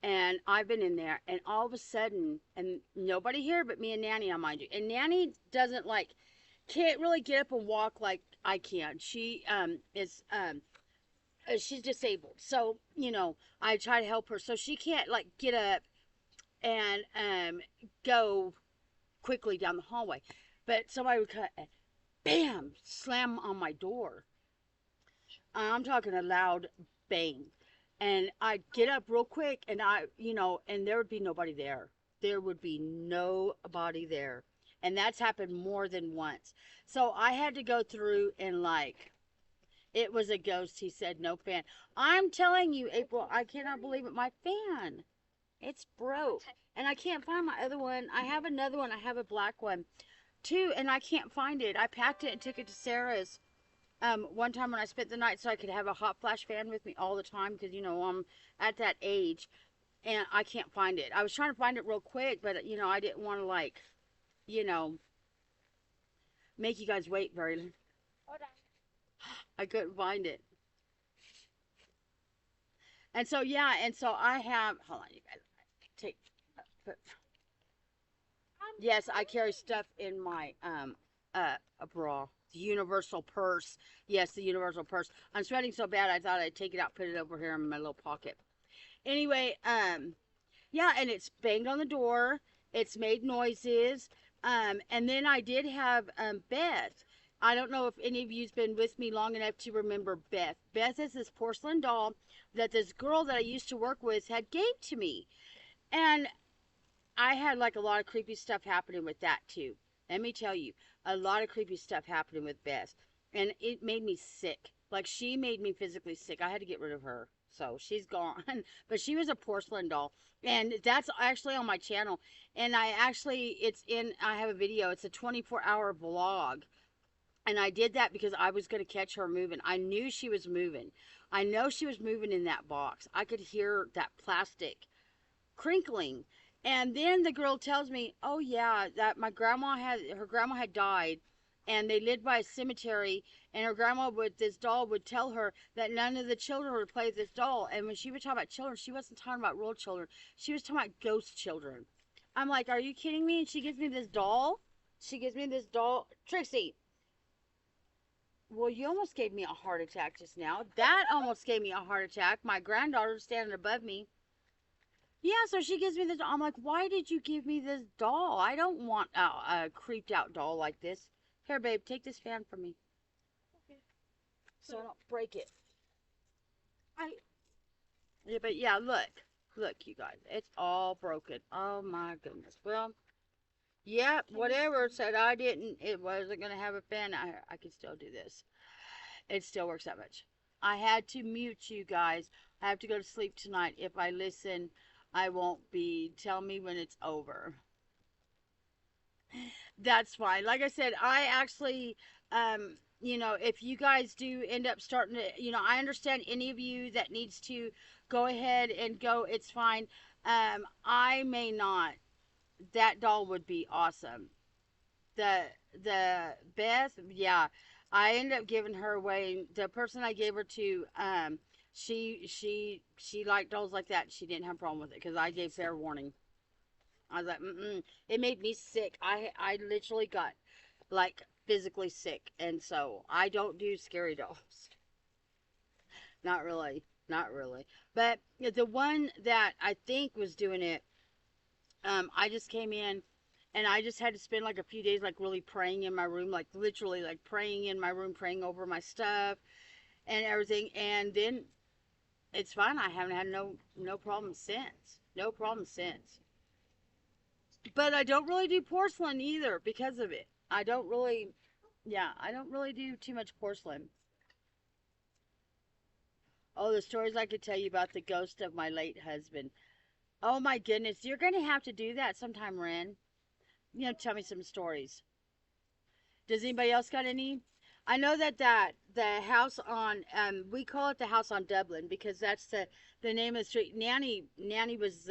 And I've been in there, and all of a sudden, and nobody here but me and Nanny, I mind you. And Nanny doesn't like, can't really get up and walk like I can. She is she's disabled, so I try to help her, so she can't like get up and go quickly down the hallway. But somebody would cut and bam, slam on my door. I'm talking a loud bang. And I'd get up real quick and and there would be nobody there. There would be nobody there. And that's happened more than once. So I had to go through and like, it was a ghost. He said, no fan. I'm telling you, April, I cannot believe it. My fan, it's broke. And I can't find my other one. I have another one. I have a black one too, and I can't find it. I packed it and took it to Sarah's one time when I spent the night so I could have a hot flash fan with me all the time because, I'm at that age and I can't find it. I was trying to find it real quick, but, I didn't want to, like, you know, make you guys wait very long. Hold on. I couldn't find it. And so, yeah, and so I have, hold on, you guys, take, yes, I carry stuff in my, a bra. The universal purse. Yes, the universal purse. I'm sweating so bad I thought I'd take it out, put it over here in my little pocket. Anyway, yeah, and it's banged on the door. It's made noises. And then I did have, Beth. I don't know if any of you's been with me long enough to remember Beth. Beth is this porcelain doll that this girl that I used to work with had gave to me. And I had like a lot of creepy stuff happening with that too. Let me tell you, a lot of creepy stuff happening with Beth. And it made me sick. Like, she made me physically sick. I had to get rid of her. So, she's gone. But she was a porcelain doll. And that's actually on my channel. And I have a video. It's a 24-hour vlog. And I did that because I was going to catch her moving. I knew she was moving. I know she was moving in that box. I could hear that plastic crinkling. And then the girl tells me, oh yeah, that her grandma had died, and they lived by a cemetery, and this doll would tell her that none of the children would play with this doll. And when she would talk about children, she wasn't talking about real children. She was talking about ghost children. I'm like, are you kidding me? And she gives me this doll. Trixie. Well, you almost gave me a heart attack just now. That almost gave me a heart attack. My granddaughter's standing above me. Yeah, so she gives me this. I'm like, why did you give me this doll? I don't want a creeped out doll like this. Here, babe, take this fan from me. Okay. So I don't break it. Yeah, but yeah, look, you guys, it's all broken. Oh my goodness. Well, yeah, whatever. Said I didn't. It wasn't gonna have a fan. I can still do this. It still works that much. I had to mute you guys. I have to go to sleep tonight. If I listen, I won't be. Tell me when it's over. That's fine. Like I said, I actually, if you guys do end up starting to, I understand any of you that needs to go ahead and go, it's fine. I may not. That doll would be awesome. The Beth, yeah. I ended up giving her away. The person I gave her to, she liked dolls like that. She didn't have a problem with it because I gave fair warning. I was like, mm-mm. It made me sick. I literally got like physically sick, and so I don't do scary dolls. Not really, not really. But the one that I think was doing it, I just came in and I just had to spend like a few days like really praying in my room, like literally like praying in my room, praying over my stuff and everything. And then it's fine. I haven't had no problem since. No problem since. But I don't really do porcelain either because of it. I don't really, yeah, I don't really do too much porcelain. Oh, the stories I could tell you about the ghost of my late husband. Oh my goodness, you're gonna have to do that sometime, Ren. You know, tell me some stories. Does anybody else got any? I know that the house on we call it the house on Dublin because that's the name of the street. Nanny was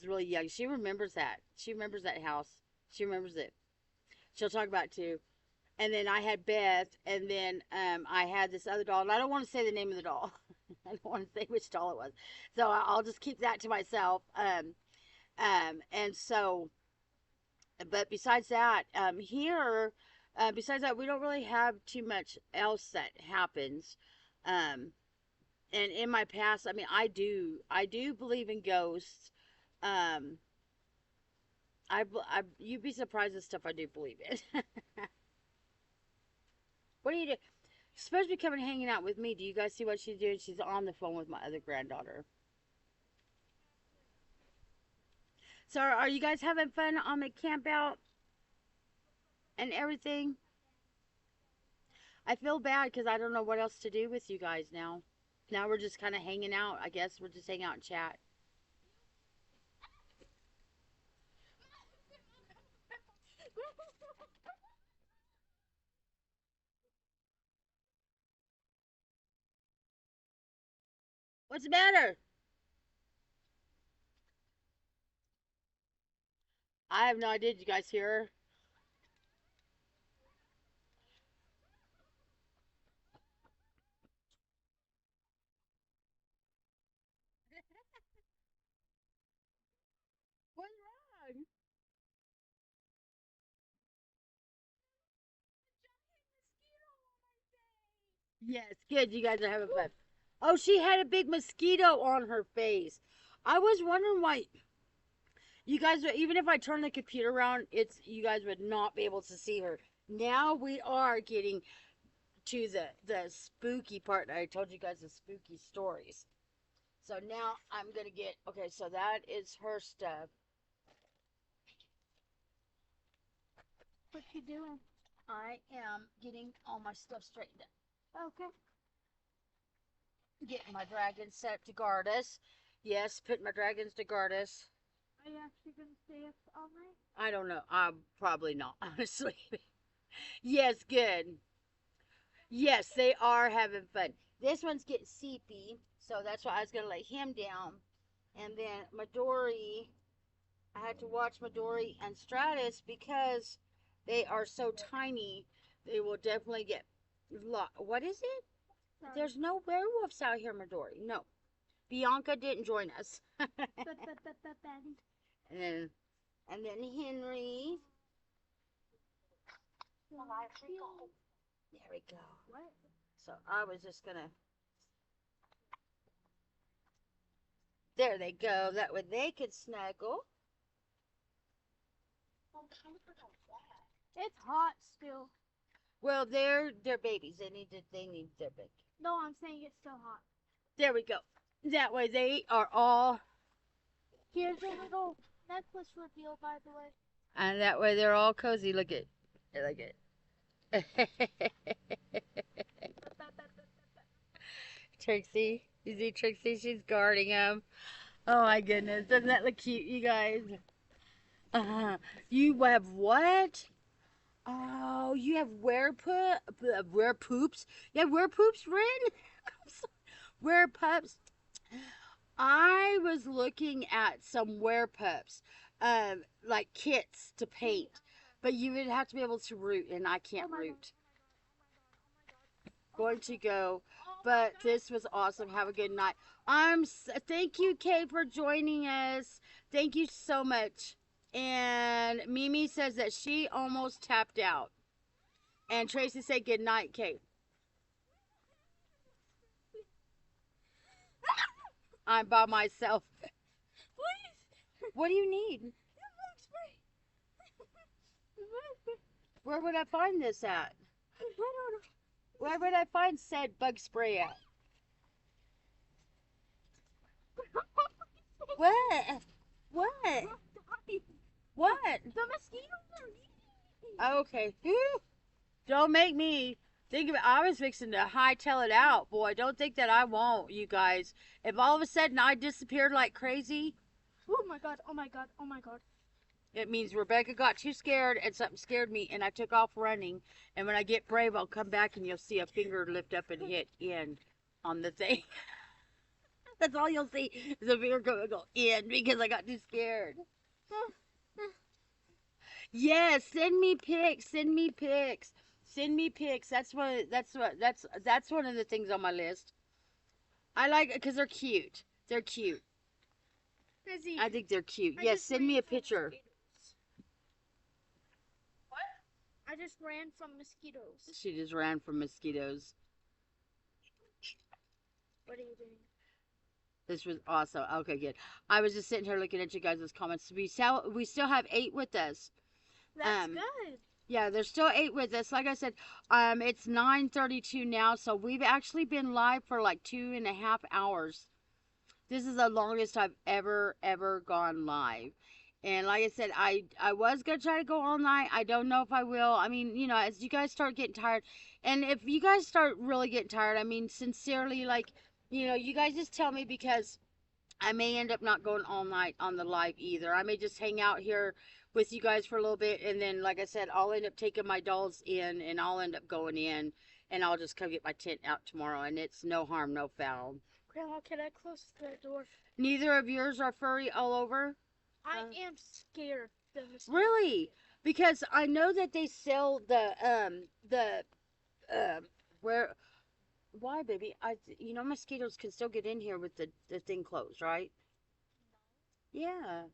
really young. She remembers that. She remembers that house. She remembers it. She'll talk about it too. And then I had Beth, and then I had this other doll, and I don't want to say the name of the doll. I don't want to say which doll it was, so I'll just keep that to myself. And so, but besides that, besides that, we don't really have too much else that happens. Um, and in my past, I mean, I do believe in ghosts. Um, you'd be surprised at stuff I do believe in. What do you do? She's supposed to be coming and hanging out with me. Do you guys see what she's doing? She's on the phone with my other granddaughter. So are you guys having fun on the camp out and everything? I feel bad because I don't know what else to do with you guys now. Now we're just kind of hanging out. I guess we're just hanging out and chat. What's the matter? I have no idea. Did you guys hear her? What's wrong? Yes, good. You guys are having fun. Oh, she had a big mosquito on her face. I was wondering why you guys, even if I turn the computer around, you guys would not be able to see her. Now we are getting to the spooky part. I told you guys the spooky stories. So now I'm gonna get okay. So that is her stuff. What you doing? I am getting all my stuff straightened up. Okay. Getting my dragons set to guard us. Yes, putting my dragons to guard us. Are you actually gonna stay up all night? I don't know. Probably not, honestly. Yes, good. Yes, they are having fun. This one's getting seepy, so that's why I was gonna lay him down. And then Midori, I had to watch Midori and Stratus because they are so tiny. They will definitely get lost. What is it? Sorry. There's no werewolves out here, Midori. No. Bianca didn't join us. and then Henry. There we go. What? So I was just gonna. There they go. That way they could snuggle. It's hot still. Well, they're babies. They need their big. No, I'm saying it's still hot. There we go. That way they are all. Here's a little necklace reveal, by the way. And that way they're all cozy. Look at, look at. Trixie, you see Trixie? She's guarding him. Oh my goodness, doesn't that look cute, you guys? You have what? Oh, you have were poops? You have were poops, Ren? Were pups? I was looking at some were pups, like kits to paint, but you would have to be able to root, and I can't root. going to go. But this was awesome. Have a good night. Thank you, Kay, for joining us. Thank you so much. And Mimi says that she almost tapped out. And Tracy said good night, Kay. I'm by myself. Please. What do you need? Where would I find this at? I don't know. Where would I find said bug spray at? What? What? What? The mosquitoes are eating me. Okay. Don't make me think of it. I was fixing to hightail it out, boy. Don't think that I won't, you guys. If all of a sudden I disappeared like crazy, Oh my god, oh my god, oh my god. it means Rebecca got too scared and something scared me and I took off running. And when I get brave, I'll come back and you'll see a finger lift up and hit in on the thing. That's all you'll see is a finger go in because I got too scared. Yes, send me pics. Send me pics. Send me pics. That's one of the things on my list. I like it because they're cute. They're cute. Busy. I think they're cute. I Yes, just send ran me a from picture. mosquitoes. What? I just ran from mosquitoes. She just ran from mosquitoes. What are you doing? This was awesome. Okay, good. I was just sitting here looking at you guys' comments. We still have 8 with us. That's good. Yeah, there's still 8 with us. Like I said, it's 9:32 now, so we've actually been live for like 2.5 hours. This is the longest I've ever gone live. And like I said, I was gonna try to go all night. I don't know if I will. I mean, you know, as you guys start getting tired, and if you guys start really getting tired, I mean, sincerely, like, you know, you guys just tell me because I may end up not going all night on the live either. I may just hang out here with you guys for a little bit, and then, like I said, I'll end up taking my dolls in, and I'll end up going in, and I'll just come get my tent out tomorrow, and it's no harm, no foul. Grandma, can I close the door? Neither of yours are furry all over? I am scared. The mosquitoes. Really? Because I know that they sell where, why, baby? You know, mosquitoes can still get in here with the thing closed, right? Yeah.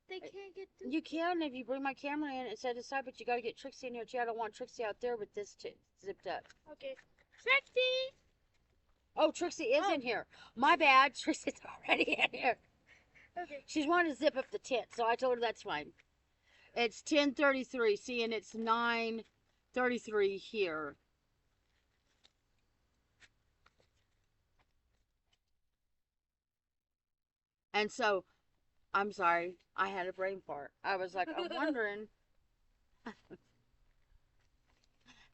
They can't get through. You can if you bring my camera in and set aside, but you got to get Trixie in here too. I don't want Trixie out there with this zipped up. Okay. Trixie! Oh, Trixie is in here. My bad. Trixie's already in here. Okay. She's wanting to zip up the tent, so I told her that's fine. It's 10:33. See, and it's 9:33 here. And so, I'm sorry. I had a brain fart. I was like, I'm wondering.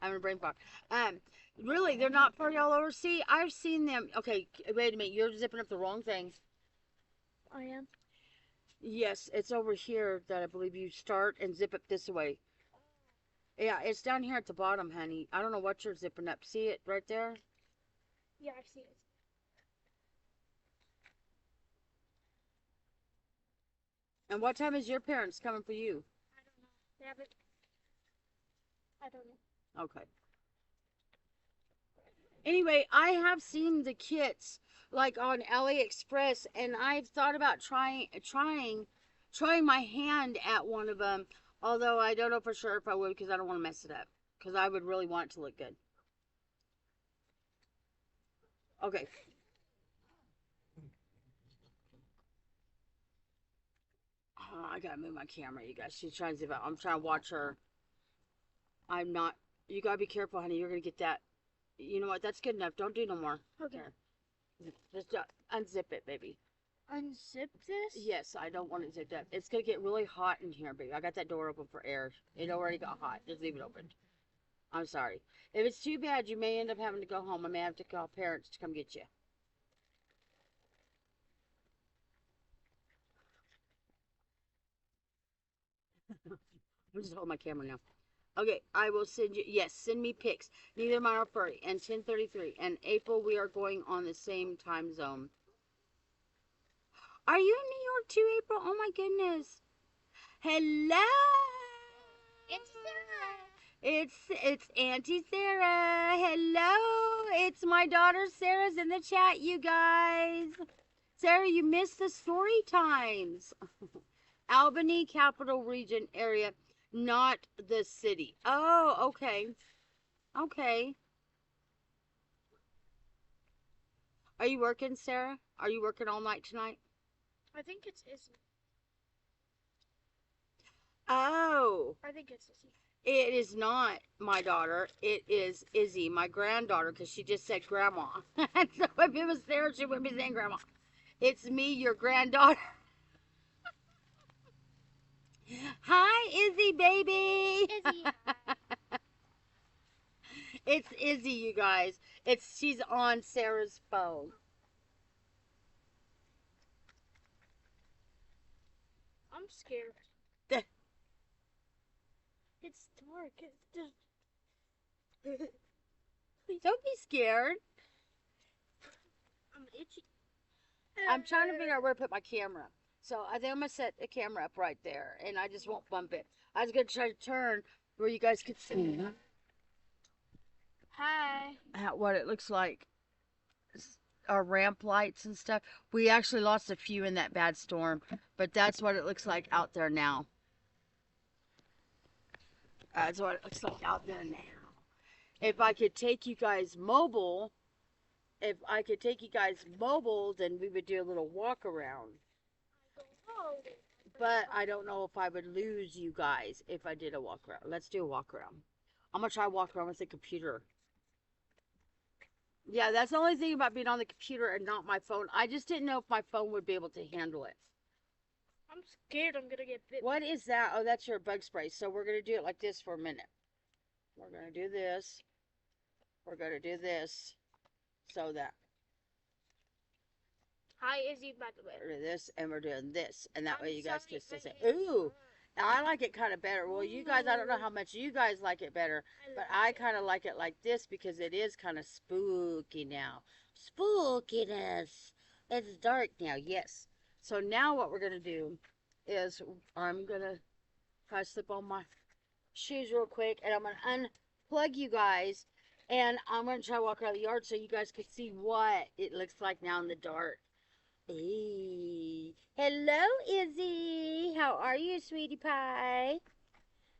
Having a brain fart. Really, they're not furry all over. See, I've seen them. Okay, wait a minute. You're zipping up the wrong thing. I am. Yes, it's over here that I believe you start and zip up this way. Yeah, it's down here at the bottom, honey. I don't know what you're zipping up. See it right there? Yeah, I see it. And what time is your parents coming for you? I don't know. They haven't. I don't know. Okay. Anyway, I have seen the kits like on AliExpress, and I've thought about trying my hand at one of them. Although I don't know for sure if I would, because I don't want to mess it up. Because I would really want it to look good. Okay. Oh, I gotta move my camera, you guys. She's trying to zip out. I'm trying to watch her. I'm not. You gotta be careful, honey. You're gonna get that. You know what? That's good enough. Don't do no more. Okay. Here. Just unzip it, baby. Unzip this? Yes, I don't want it zipped up. It's gonna get really hot in here, baby. I got that door open for air. It already got hot. Just leave it open. I'm sorry. If it's too bad, you may end up having to go home. I may have to call parents to come get you. I'm just holding my camera now. Okay, I will send you. Yes, send me pics. Neither of mine are furry. And 10:33. And April, we are going on the same time zone. Are you in New York too, April? Oh my goodness. Hello. It's Sarah. It's Auntie Sarah. Hello. It's my daughter Sarah's in the chat, you guys. Sarah, you missed the story times. Albany Capital Region area, not the city. Oh, okay. Okay. Are you working, Sarah? Are you working all night tonight? I think it's Izzy. Oh. I think it's Izzy. It is not my daughter. It is Izzy, my granddaughter, because she just said grandma. So if it was Sarah, she wouldn't be saying grandma. It's me, your granddaughter. Hi, Izzy, baby. Izzy. It's Izzy, you guys. She's on Sarah's phone. I'm scared. It's dark. Don't be scared. I'm itchy. I'm trying to figure out where to put my camera. So I think I'm going to set the camera up right there, and I just won't bump it. I was going to try to turn where you guys could see Hi. what it looks like. Our ramp lights and stuff. We actually lost a few in that bad storm, but that's what it looks like out there now. That's what it looks like out there now. If I could take you guys mobile, then we would do a little walk around. But I don't know if I would lose you guys if I did a walk around. Let's do a walk around. I'm going to try to walk around with the computer. Yeah, that's the only thing about being on the computer and not my phone. I just didn't know if my phone would be able to handle it. I'm scared I'm gonna get bit. What is that? Oh, that's your bug spray. So we're going to do it like this for a minute. We're going to do this. We're going to do this. So that. Hi, Izzy, by the way. We're doing this and we're doing this. And that I'm way you guys sorry can if say, I hit you. ooh, I like it kind of better. Well, you guys, I don't know how much you guys like it better. But I kind of like it like this because it is kind of spooky now. Spookiness. It's dark now, yes. So now what we're going to do is I'm going to try to slip on my shoes real quick. And I'm going to unplug you guys. And I'm going to try to walk around the yard so you guys can see what it looks like now in the dark. Hey. Hello, Izzy. How are you, sweetie pie?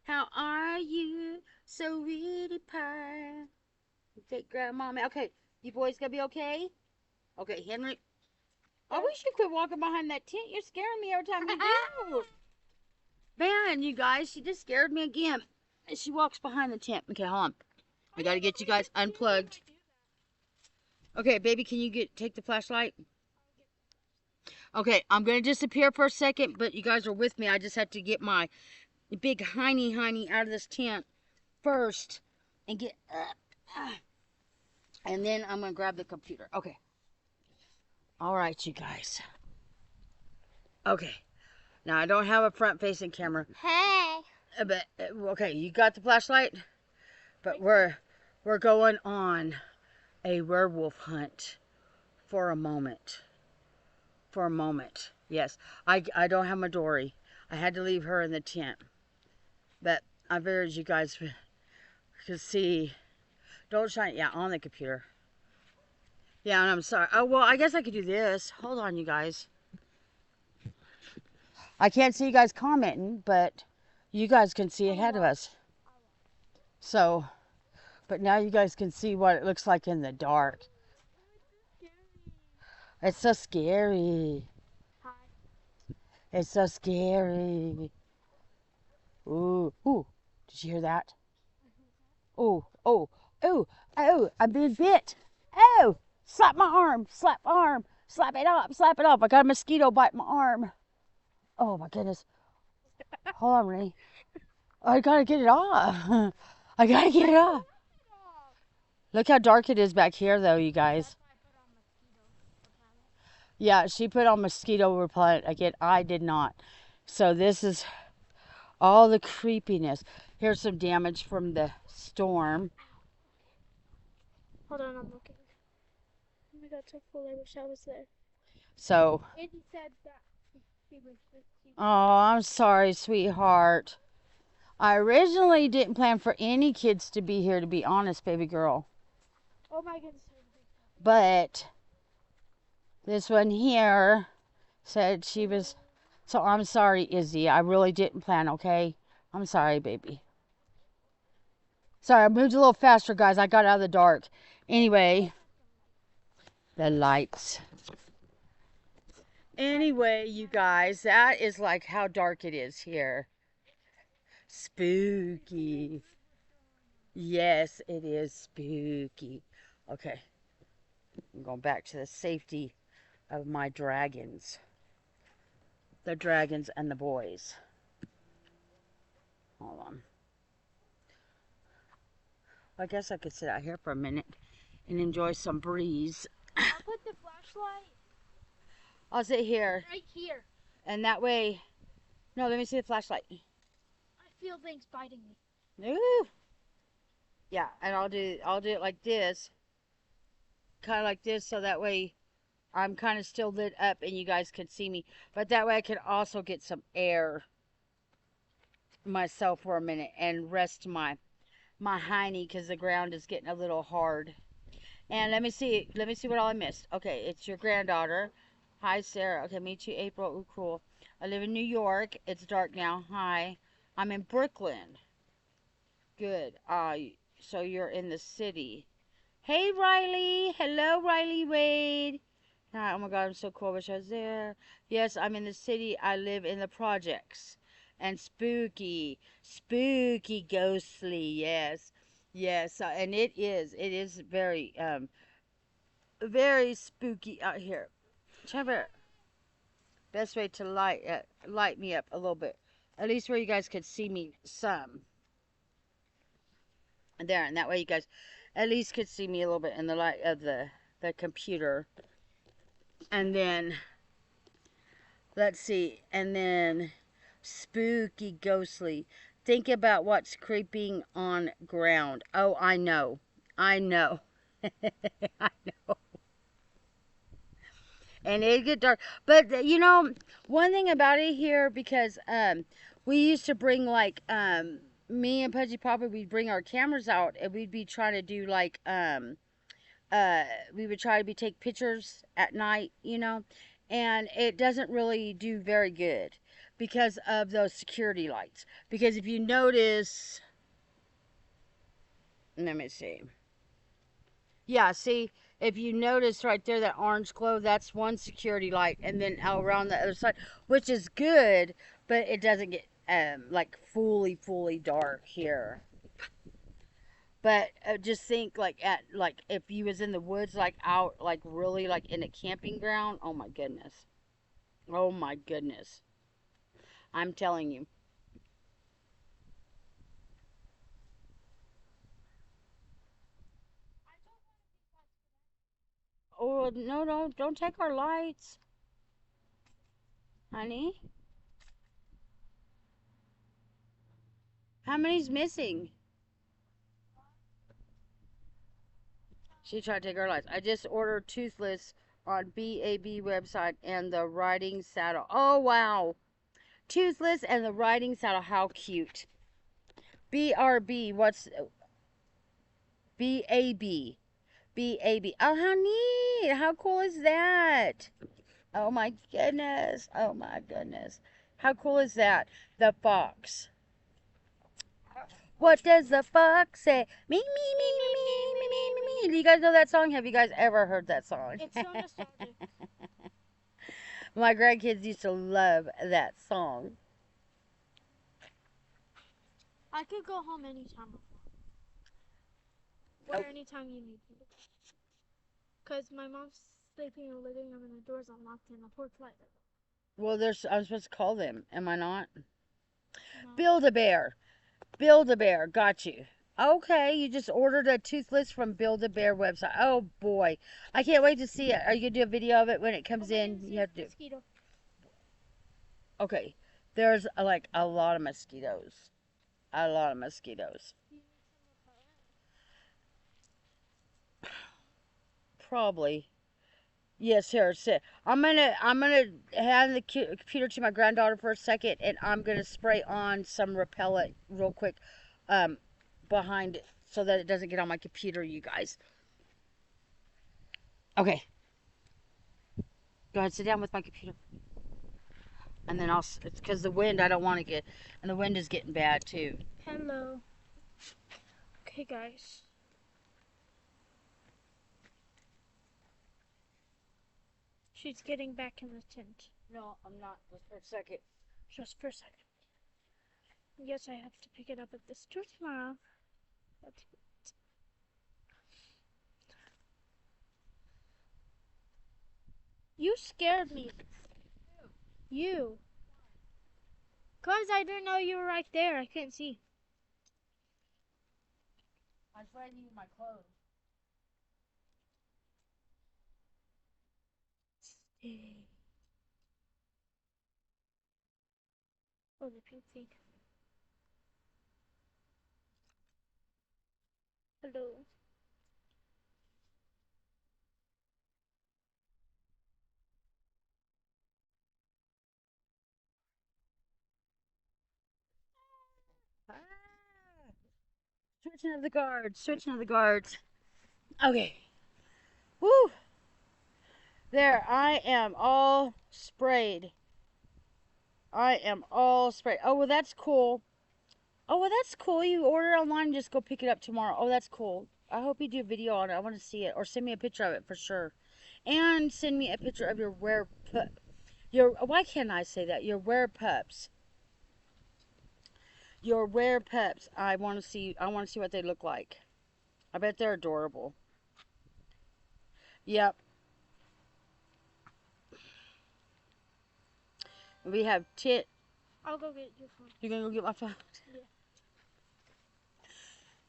How are you, sweetie pie? Take grandma. Okay, you boys gonna be okay? Okay, Henry. I wish you quit walking behind that tent. You're scaring me every time you do. Man, you guys, she just scared me again. And she walks behind the tent. Okay, hold on. I gotta get you guys unplugged. Okay, baby, can you take the flashlight? Okay, I'm gonna disappear for a second, but you guys are with me. I just have to get my big hiney out of this tent first and get and then I'm gonna grab the computer. Okay. All right, you guys. Okay. Now I don't have a front-facing camera. Hey. But okay, you got the flashlight? But we're going on a werewolf hunt for a moment. For a moment. Yes. I don't have my Dory. I had to leave her in the tent. But I figured you guys could see. Don't shine. Yeah, on the computer. Yeah, and I'm sorry. Oh, well, I guess I could do this. Hold on, you guys. I can't see you guys commenting, but you guys can see ahead of us. So, but now you guys can see what it looks like in the dark. It's so scary. Hi. It's so scary. Ooh, ooh. Did you hear that? Oh, oh, oh, oh, I'm being bit. Oh, slap my arm, slap my arm, slap it off, slap it off. I got a mosquito bite my arm. Oh my goodness. Hold on, Renee. I gotta get it off. I gotta get it off. Look how dark it is back here though, you guys. Yeah, she put on mosquito repellent. Again, I did not. So this is all the creepiness. Here's some damage from the storm. Hold on, I'm looking. Oh my god, so cool. I wish I was there. So, Izzy said that she was. oh, I'm sorry, sweetheart. I originally didn't plan for any kids to be here, to be honest, baby girl. Oh my goodness. But this one here said she was. So I'm sorry, Izzy. I really didn't plan, okay? I'm sorry, baby. Sorry, I moved a little faster, guys. I got out of the dark. Anyway, the lights. Anyway, you guys, that is like how dark it is here. Spooky. Yes, it is spooky. Okay. I'm going back to the safety of my dragons. The dragons and the boys. Hold on. I guess I could sit out here for a minute and enjoy some breeze. I'll put the flashlight I'll sit here. right here. And that way... No, let me see the flashlight. I feel things biting me. Ooh. Yeah, and I'll do it like this. Kind of like this, so that way I'm kind of still lit up and you guys could see me. But that way I could also get some air myself for a minute and rest my hiney, because the ground is getting a little hard. And let me see what all I missed. Okay, it's your granddaughter. Hi, Sarah. Okay, me too, April. Ooh, cool. I live in New York. It's dark now. Hi. I'm in Brooklyn. Good. So you're in the city. Hey, Riley. Hello, Riley Wade. Hi. Oh my God, I'm so cool. I wish I was there. Yes, I'm in the city. I live in the projects. And spooky, ghostly. Yes, yes. And it is very, very spooky out here. Trevor, best way to light me up a little bit, at least where you guys could see me some. There, and that way you guys at least could see me a little bit in the light of the computer. And then let's see, and then spooky, ghostly. Think about what's creeping on ground. Oh, I know. I know. I know. And it get dark. But you know, one thing about it here, because we used to bring like me and Pudgy Papa, we'd bring our cameras out and we'd be trying to do like we would try to take pictures at night, you know, and it doesn't really do very good because of those security lights. Because if you notice, let me see. Yeah, see, if you notice right there, that orange glow, that's one security light, and then out around the other side, which is good, but it doesn't get like fully dark here. But just think like if you was in the woods, like out, like really like in a camping ground. Oh my goodness. Oh my goodness. I'm telling you. Oh, no, don't take our lights. Honey? How many's missing? She tried to take our lights. I just ordered Toothless on BAB website and the riding saddle. Oh, wow. Toothless and the riding saddle. How cute. BRB. What's... BAB. BAB. Oh, how neat. How cool is that? Oh, my goodness. Oh, my goodness. How cool is that? The fox. What does the fox say? Me, me, me, me, me, me, me, me, me. Do you guys know that song? Have you guys ever heard that song? It's so nostalgic. My grandkids used to love that song. I could go home anytime. Or anytime you need me. Because my mom's sleeping in the living room and the door's unlocked and the porch light. Well, I'm supposed to call them, am I not? No. Build-A-Bear. Build-A-Bear, got you. Okay, you just ordered a Toothless from Build-A-Bear website. Oh boy, I can't wait to see it. Are you gonna do a video of it when it comes in? You have to. Mosquito. Okay, there's like a lot of mosquitoes. A lot of mosquitoes. Probably. Yes, here, sit. I'm gonna hand the computer to my granddaughter for a second, and I'm gonna spray on some repellent real quick, um, behind it so that it doesn't get on my computer, you guys. Okay, go ahead, sit down with my computer, and then it's because the wind. I don't want to get, and the wind is getting bad too. Hello. Okay, guys. She's getting back in the tent. No, I'm not. Just for a second. Just for a second. Yes, I have to pick it up at the store tomorrow. That's good. You scared me. You. Because I didn't know you were right there. I couldn't see. I swear I needed my clothes. Oh, the pink thing. Hello. Ah! Switching of the guards. Switching of the guards. Okay. Woo! There, I am all sprayed. I am all sprayed. Oh, well, that's cool. Oh, well, that's cool. You order online and just go pick it up tomorrow. Oh, that's cool. I hope you do a video on it. I want to see it. Or send me a picture of it for sure. And send me a picture of why can't I say that? Your wear pups. Your wear pups. I want to see what they look like. I bet they're adorable. Yep. We have I'll go get your phone. You're gonna go get my phone? Yeah.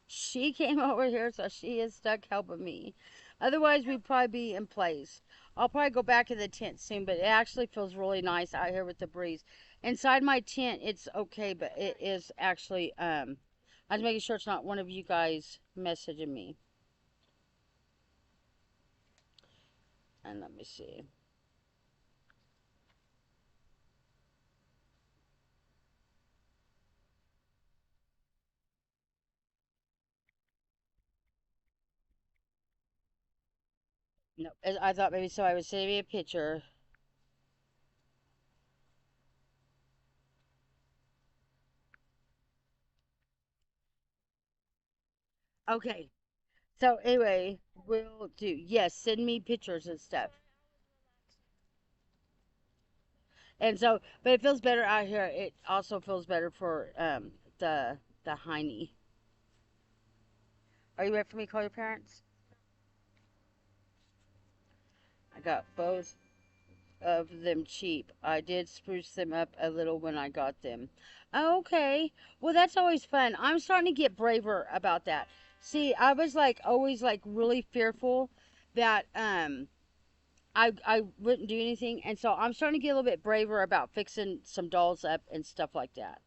She came over here, so she is stuck helping me. Otherwise, we'd probably be in place. I'll probably go back in the tent soon, but it actually feels really nice out here with the breeze. Inside my tent, it's okay, but it is actually, I was making sure it's not one of you guys messaging me. And let me see. No, I thought maybe so I would send me a picture. Okay. So anyway, we'll do. Yes, send me pictures and stuff. And so, but it feels better out here. It also feels better for the hiney. Are you ready for me to call your parents? I got both of them cheap. I did spruce them up a little when I got them. Okay. Well, that's always fun. I'm starting to get braver about that. See, I was like always like really fearful that I wouldn't do anything, and so I'm starting to get a little bit braver about fixing some dolls up and stuff like that.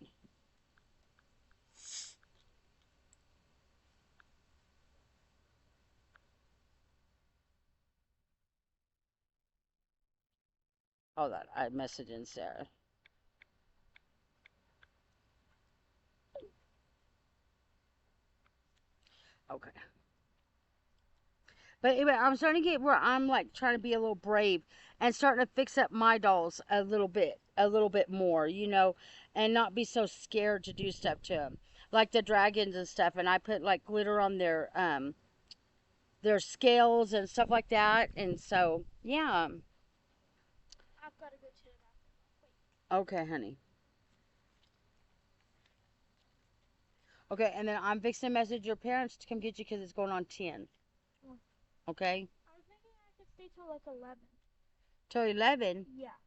Hold on, I messaged in Sarah. Okay. But anyway, I'm starting to get where I'm like trying to be a little brave and starting to fix up my dolls a little bit more, and not be so scared to do stuff to them, like the dragons and stuff. And I put like glitter on their scales and stuff like that. And so, yeah. I've got to go to the bathroom. Okay, honey. Okay, and then I'm fixing to message your parents to come get you because it's going on 10. Okay? I was thinking I could stay till like 11. Till 11? Yeah.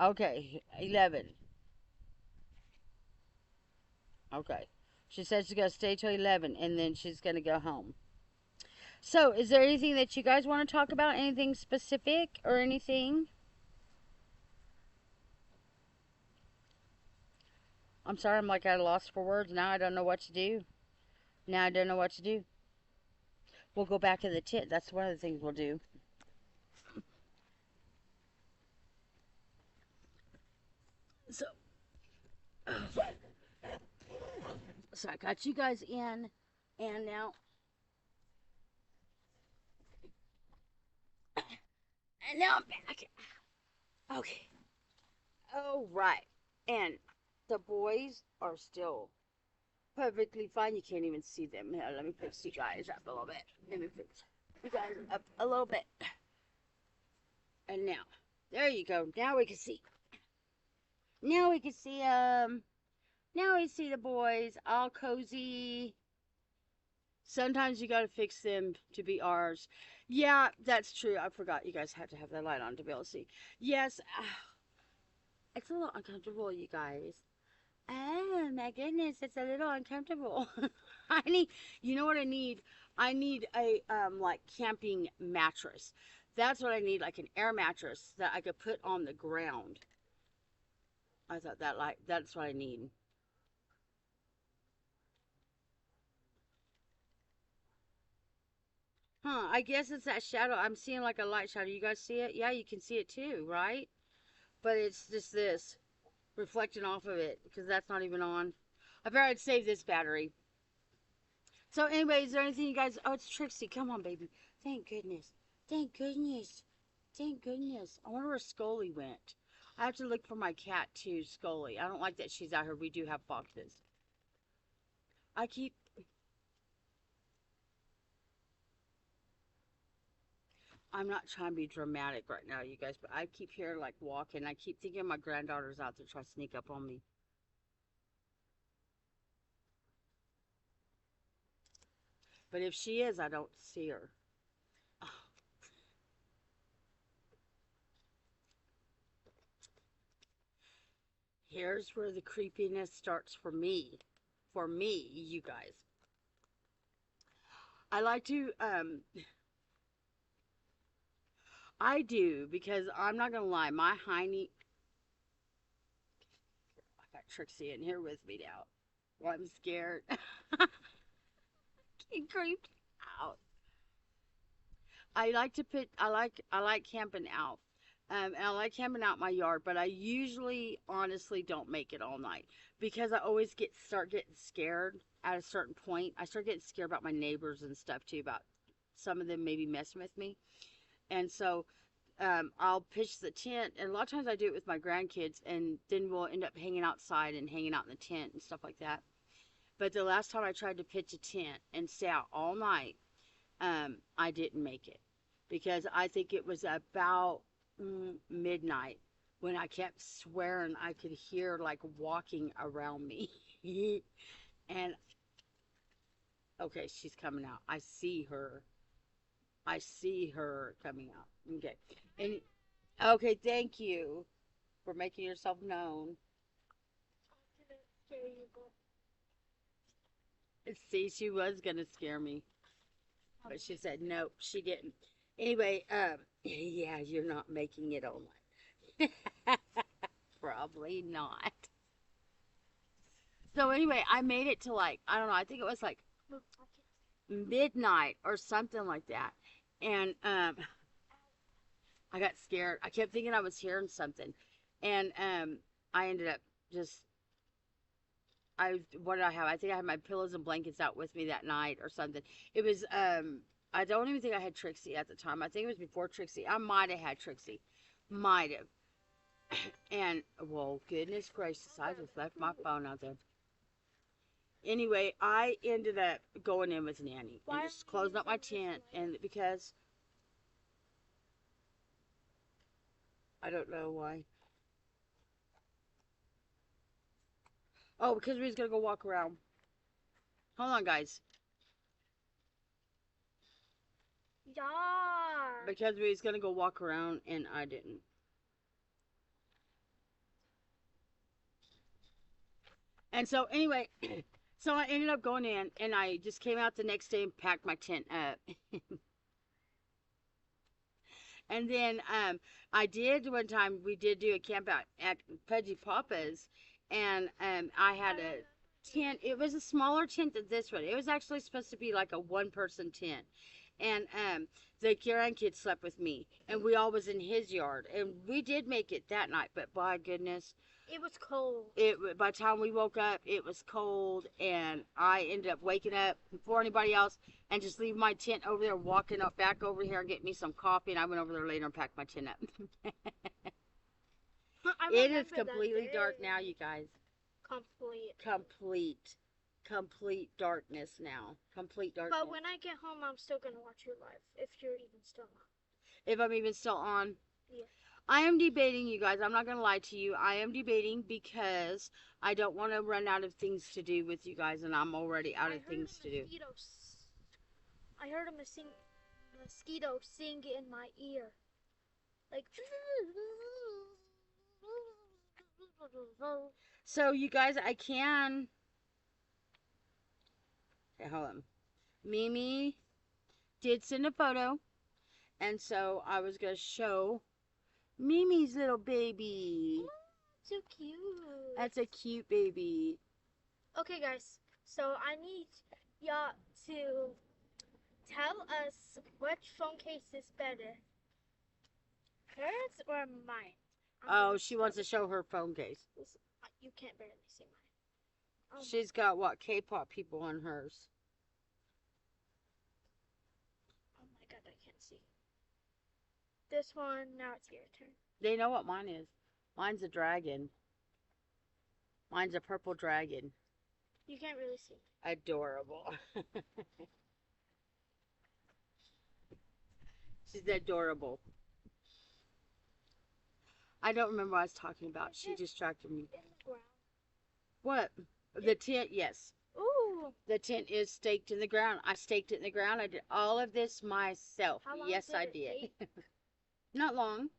Okay, 11. Okay. She said she's going to stay till 11 and then she's going to go home. So, is there anything that you guys want to talk about? Anything specific or anything? I'm sorry, I'm like at a loss for words. Now I don't know what to do. Now I don't know what to do. We'll go back in the tent. That's one of the things we'll do. So, so I got you guys in, and now, I'm back. Okay. Oh, right. And the boys are still perfectly fine. You can't even see them. Here, let me fix you guys up a little bit. Let me fix you guys up a little bit. And now, there you go. Now we can see. Now we can see them. Now we see the boys all cozy. Sometimes you gotta fix them to be ours. Yeah, that's true. I forgot you guys had to have that light on to be able to see. Yes, it's a little uncomfortable, you guys. Oh my goodness, it's a little uncomfortable. I need, you know what I need? I need a like camping mattress. That's what I need, like an air mattress that I could put on the ground. I thought that's what I need. Huh, I guess it's that shadow. I'm seeing like a light shadow. You guys see it? Yeah, you can see it too, right? But it's just this reflecting off of it because that's not even on. I figured I'd save this battery. So anyway, is there anything you guys... Oh, it's Trixie. Come on, baby. Thank goodness. Thank goodness. Thank goodness. I wonder where Scully went. I have to look for my cat too, Scully. I don't like that she's out here. We do have foxes. I keep... I'm not trying to be dramatic right now, you guys, but I keep hearing like walking. I keep thinking my granddaughter's out there trying to sneak up on me. But if she is, I don't see her. Oh. Here's where the creepiness starts for me. For me, you guys. I like to, I do, because I'm not going to lie, my hiney, I got Trixie in here with me now. Well, I'm scared. Get creeped out. I like camping out. And I like camping out in my yard, but I usually honestly don't make it all night because I always start getting scared at a certain point. I start getting scared about my neighbors and stuff too, about some of them maybe messing with me. And so I'll pitch the tent, and a lot of times I do it with my grandkids, and then we'll end up hanging outside and hanging out in the tent and stuff like that. But the last time I tried to pitch a tent and stay out all night, I didn't make it because I think it was about midnight when I kept swearing I could hear like walking around me. And okay, she's coming out. I see her. I see her coming out. Okay. And okay, thank you for making yourself known. I didn't scare you, but See, she was gonna scare me, but she said nope, she didn't. Anyway, yeah, you're not making it all night. Probably not. So anyway, I made it to like, I don't know, I think it was like look, midnight or something like that. And I got scared. I kept thinking I was hearing something. And I ended up just what did I have? I think I had my pillows and blankets out with me that night or something. It was I don't even think I had Trixie at the time. I think it was before Trixie. I might have had Trixie. Might have. And well, goodness gracious, I just left my phone out there. Anyway, I ended up going in with Nanny and just closing up my tent, and because I don't know why. Oh, because we was gonna go walk around. Hold on, guys. yeah. Because we was gonna go walk around and I didn't. And so anyway, so I ended up going in and I just came out the next day and packed my tent up. And then I did one time, we did do a camp out at Pudgy Papa's, and I had a tent. It was a smaller tent than this one. It was actually supposed to be like a one-person tent. And the grandkids slept with me, and we all was in his yard. And we did make it that night, but by goodness, It was cold. By the time we woke up, it was cold, and I ended up waking up before anybody else and just leaving my tent over there, walking up back over here and getting me some coffee, and I went over there later and packed my tent up. It is completely dark now, you guys. Complete darkness now. Complete darkness. But when I get home, I'm still gonna watch you live if you're even still on. If I'm even still on. Yeah. I am debating, you guys. I'm not going to lie to you. I am debating because I don't want to run out of things to do with you guys, and I'm already out of things to do. I heard a mosquito sing in my ear. Like. So, you guys, I can. Okay, hold on. Mimi did send a photo, and so I was going to show Mimi's little baby. So cute. That's a cute baby. Okay, guys. So I need y'all to tell us which phone case is better, hers or mine. Oh, she wants to show her phone case. You can't barely see mine. She's got what? K-pop people on hers. Oh my god, I can't see. This one, now it's your turn. They know what mine is. Mine's a dragon. Mine's a purple dragon. You can't really see. Adorable. She's adorable. I don't remember what I was talking about. She distracted me. In the ground. What? The tent, yes. Ooh. The tent is staked in the ground. I staked it in the ground. I did all of this myself. How long Yes, did I it did. take? Not long.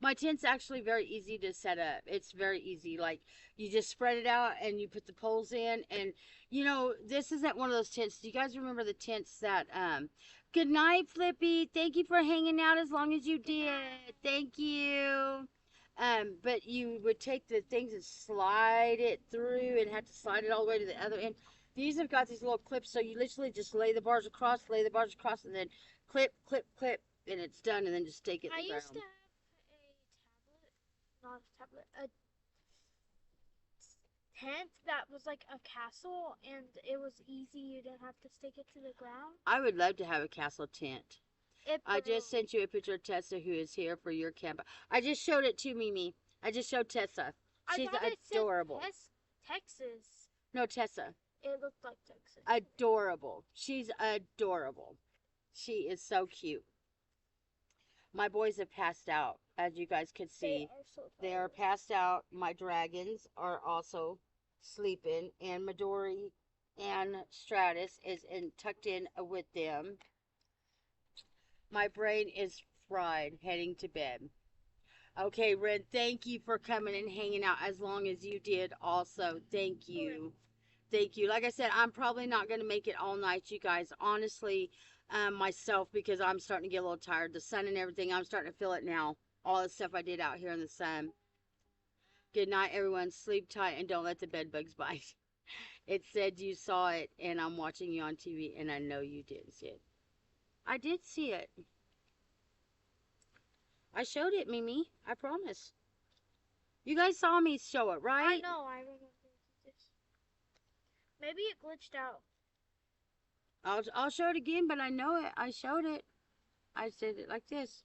My tent's actually very easy to set up. It's very easy. Like, you just spread it out and you put the poles in. And, you know, this isn't one of those tents. Do you guys remember the tents that, good night, Flippy. Thank you for hanging out as long as you did. Thank you. But you would take the things and slide it through and have to slide it all the way to the other end. These have got these little clips, so you literally just lay the bars across, and then clip, clip, clip, and it's done, and then just stake it in the ground. I used to have a tent that was like a castle, and it was easy. You didn't have to stake it to the ground. I would love to have a castle tent. I just sent you a picture of Tessa, who is here for your camp. I just showed it to Mimi. I just showed Tessa. She's adorable. Texas. No, Tessa. It looked like Texas. Adorable. She's adorable. She is so cute. My boys have passed out, as you guys could see. They are passed out. My dragons are also sleeping, and Midori and Stratus is tucked in with them. My brain is fried, heading to bed. Okay, Ren, thank you for coming and hanging out as long as you did also. Thank you. Thank you. Like I said, I'm probably not going to make it all night, you guys. Honestly, myself, because I'm starting to get a little tired. The sun and everything, I'm starting to feel it now. All the stuff I did out here in the sun. Good night, everyone. Sleep tight and don't let the bed bugs bite. It said you saw it, and I'm watching you on TV, and I know you didn't see it. I did see it. I showed it, Mimi. I promise. You guys saw me show it, right? I know. I remember this. Maybe it glitched out. I'll show it again, but I know it. I showed it. I said it like this.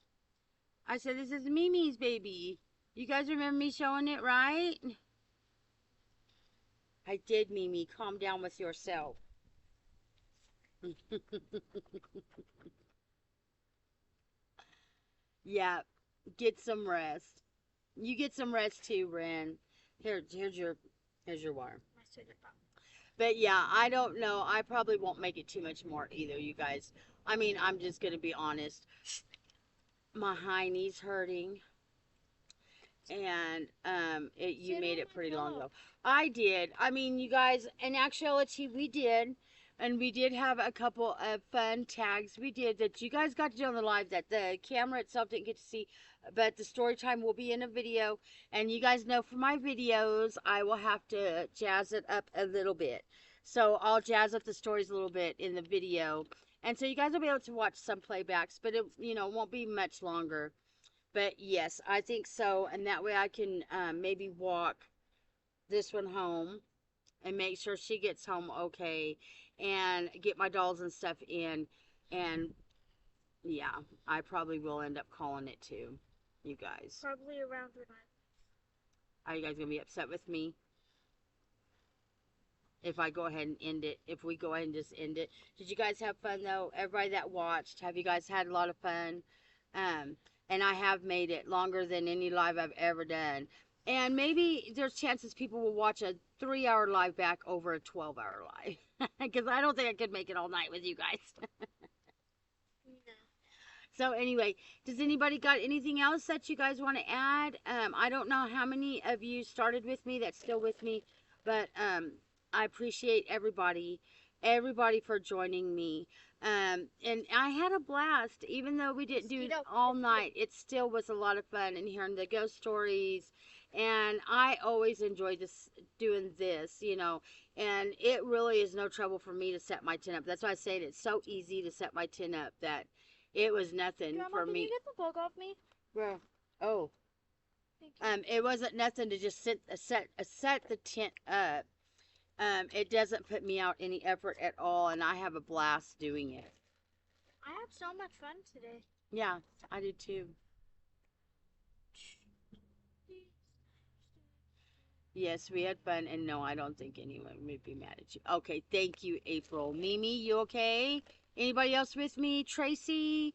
I said, this is Mimi's baby. You guys remember me showing it, right? I did, Mimi. Calm down with yourself. Yeah, get some rest. You get some rest too, Ren. Here's your water. But yeah, I don't know. I probably won't make it too much more either, you guys. I mean, I'm just gonna be honest. My high knee's hurting, and you made it pretty long ago. I did. I mean, you guys, in actuality, we did. And we did have a couple of fun tags we did that you guys got to do on the live that the camera itself didn't get to see. But the story time will be in a video. And you guys know for my videos, I will have to jazz it up a little bit. So I'll jazz up the stories a little bit in the video. And so you guys will be able to watch some playbacks. But it, you know, won't be much longer. But yes, I think so. And that way I can maybe walk this one home and make sure she gets home okay and get my dolls and stuff in. And yeah, I probably will end up calling it too, you guys. Probably around the night. Are you guys going to be upset with me if I go ahead and end it? If we go ahead and just end it? Did you guys have fun though? Everybody that watched, have you guys had a lot of fun? And I have made it longer than any live I've ever done. And maybe there's chances people will watch a 3-hour live back over a 12-hour live. Because I don't think I could make it all night with you guys. No. So anyway, does anybody got anything else that you guys want to add? I don't know how many of you started with me that's still with me. But I appreciate everybody for joining me. And I had a blast, even though we didn't do it all night. It still was a lot of fun, and hearing the ghost stories. And I always enjoy doing this, you know. And it really is no trouble for me to set my tent up. That's why I say it's so easy to set my tent up that it was nothing Grandma, for can me. you get the bug off me? Bro, oh, Thank you. it wasn't nothing to just set the tent up. It doesn't put me out any effort at all, and I have a blast doing it. I had so much fun today. Yeah, I did too. Yes, we had fun, and no, I don't think anyone would be mad at you. Okay, thank you, April. Mimi, you okay? Anybody else with me? Tracy,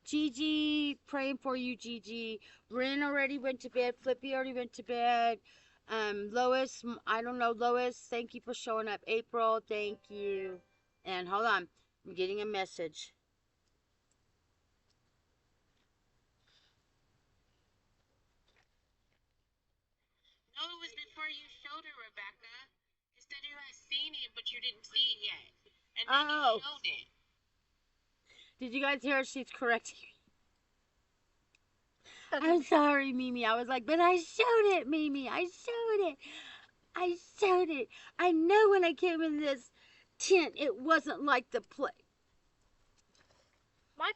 Gigi, praying for you, Gigi. Ren already went to bed. Flippy already went to bed. Lois, I don't know, Lois, thank you for showing up. April, thank you. And hold on, I'm getting a message. No, it was before you showed it, Rebecca. You said you had seen it, but you didn't see it yet. And then you showed it. Did you guys hear her? She's correcting me. I'm sorry, Mimi. I was like, but I showed it, Mimi. I showed it. I showed it. I know when I came in this tent, it wasn't like the play.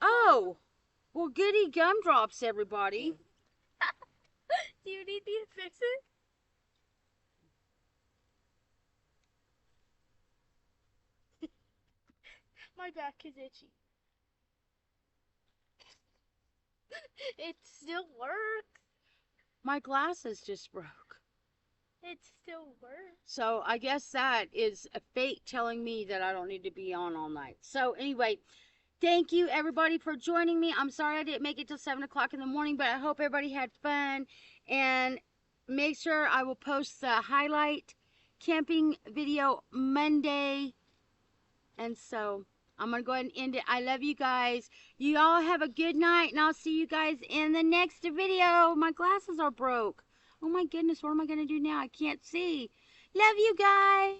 Oh, well, goody gumdrops, everybody. Do you need me to fix it? My back is itchy. It still works. My glasses just broke. It still works. So I guess that is a fate telling me that I don't need to be on all night. So anyway, thank you everybody for joining me. I'm sorry I didn't make it till 7 o'clock in the morning, but I hope everybody had fun. And make sure I will post the highlight camping video Monday. And so I'm going to go ahead and end it. I love you guys. You all have a good night, and I'll see you guys in the next video. My glasses are broke. Oh my goodness, what am I going to do now? I can't see. Love you guys.